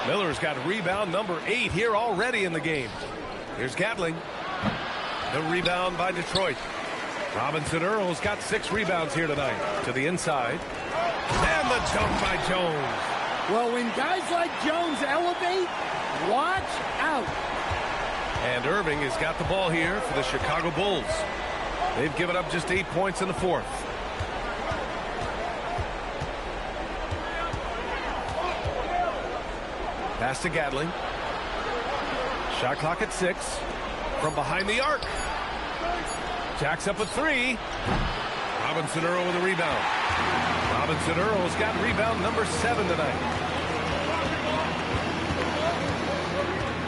Miller's got rebound number 8 here already in the game. Here's Gatling. The rebound by Detroit. Robinson Earl's got 6 rebounds here tonight. To the inside. And the dunk by Jones. Well, when guys like Jones elevate, watch out. And Irving has got the ball here for the Chicago Bulls. They've given up just 8 points in the fourth. Pass to Gatling. Shot clock at 6. From behind the arc. Jacks up a 3. Robinson Earl with a rebound. Robinson Earl's got rebound number 7 tonight.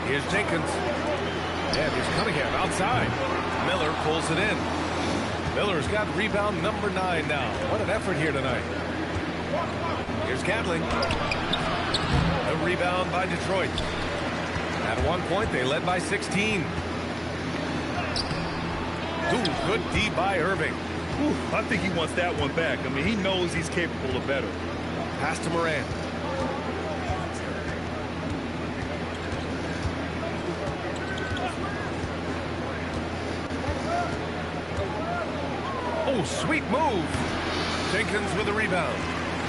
Here's Jenkins. And here's Cunningham outside. Miller pulls it in. Miller's got rebound number 9 now. What an effort here tonight. Here's Gatling. A rebound by Detroit. At one point, they led by 16. Ooh, good D by Irving. Ooh, I think he wants that one back. I mean, he knows he's capable of better. Pass to Morant. Oh, sweet move. Jenkins with a rebound.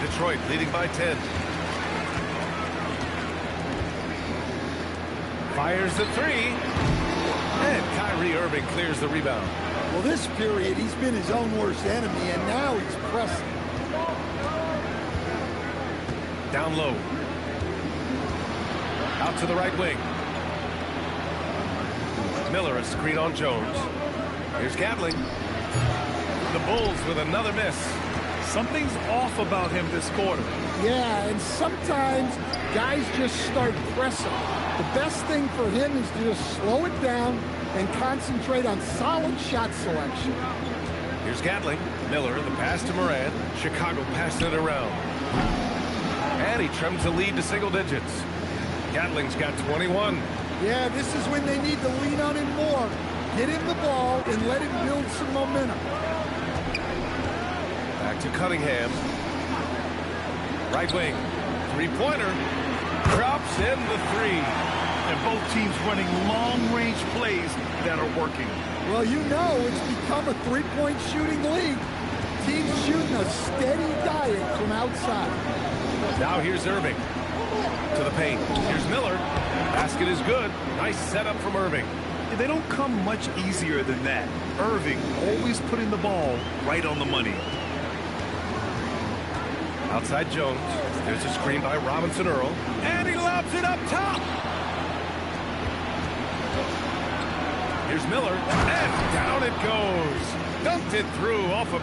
Detroit leading by 10. Fires the three. And Kyrie Irving clears the rebound. Well, this period, he's been his own worst enemy, and now he's pressing. Down low. Out to the right wing. Miller a screen on Jones. Here's Gatling. The Bulls with another miss. Something's off about him this quarter. Yeah, and sometimes guys just start pressing. The best thing for him is to just slow it down and concentrate on solid shot selection. Here's Gatling. Miller, the pass to Morant. Chicago passing it around. And he trims the lead to single digits. Gatling's got 21. Yeah, this is when they need to lean on him more. Get him the ball and let him build some momentum. Back to Cunningham. Right wing. Three-pointer. Drops in the three. And both teams running long-range plays that are working. Well, you know it's become a three-point shooting league. Teams shooting a steady diet from outside. Now here's Irving. To the paint. Here's Miller. Basket is good. Nice setup from Irving. They don't come much easier than that. Irving always putting the ball right on the money. Outside Jones. There's a screen by Robinson Earl. And he lobs it up top. Here's Miller. And down it goes. Dumped it through off of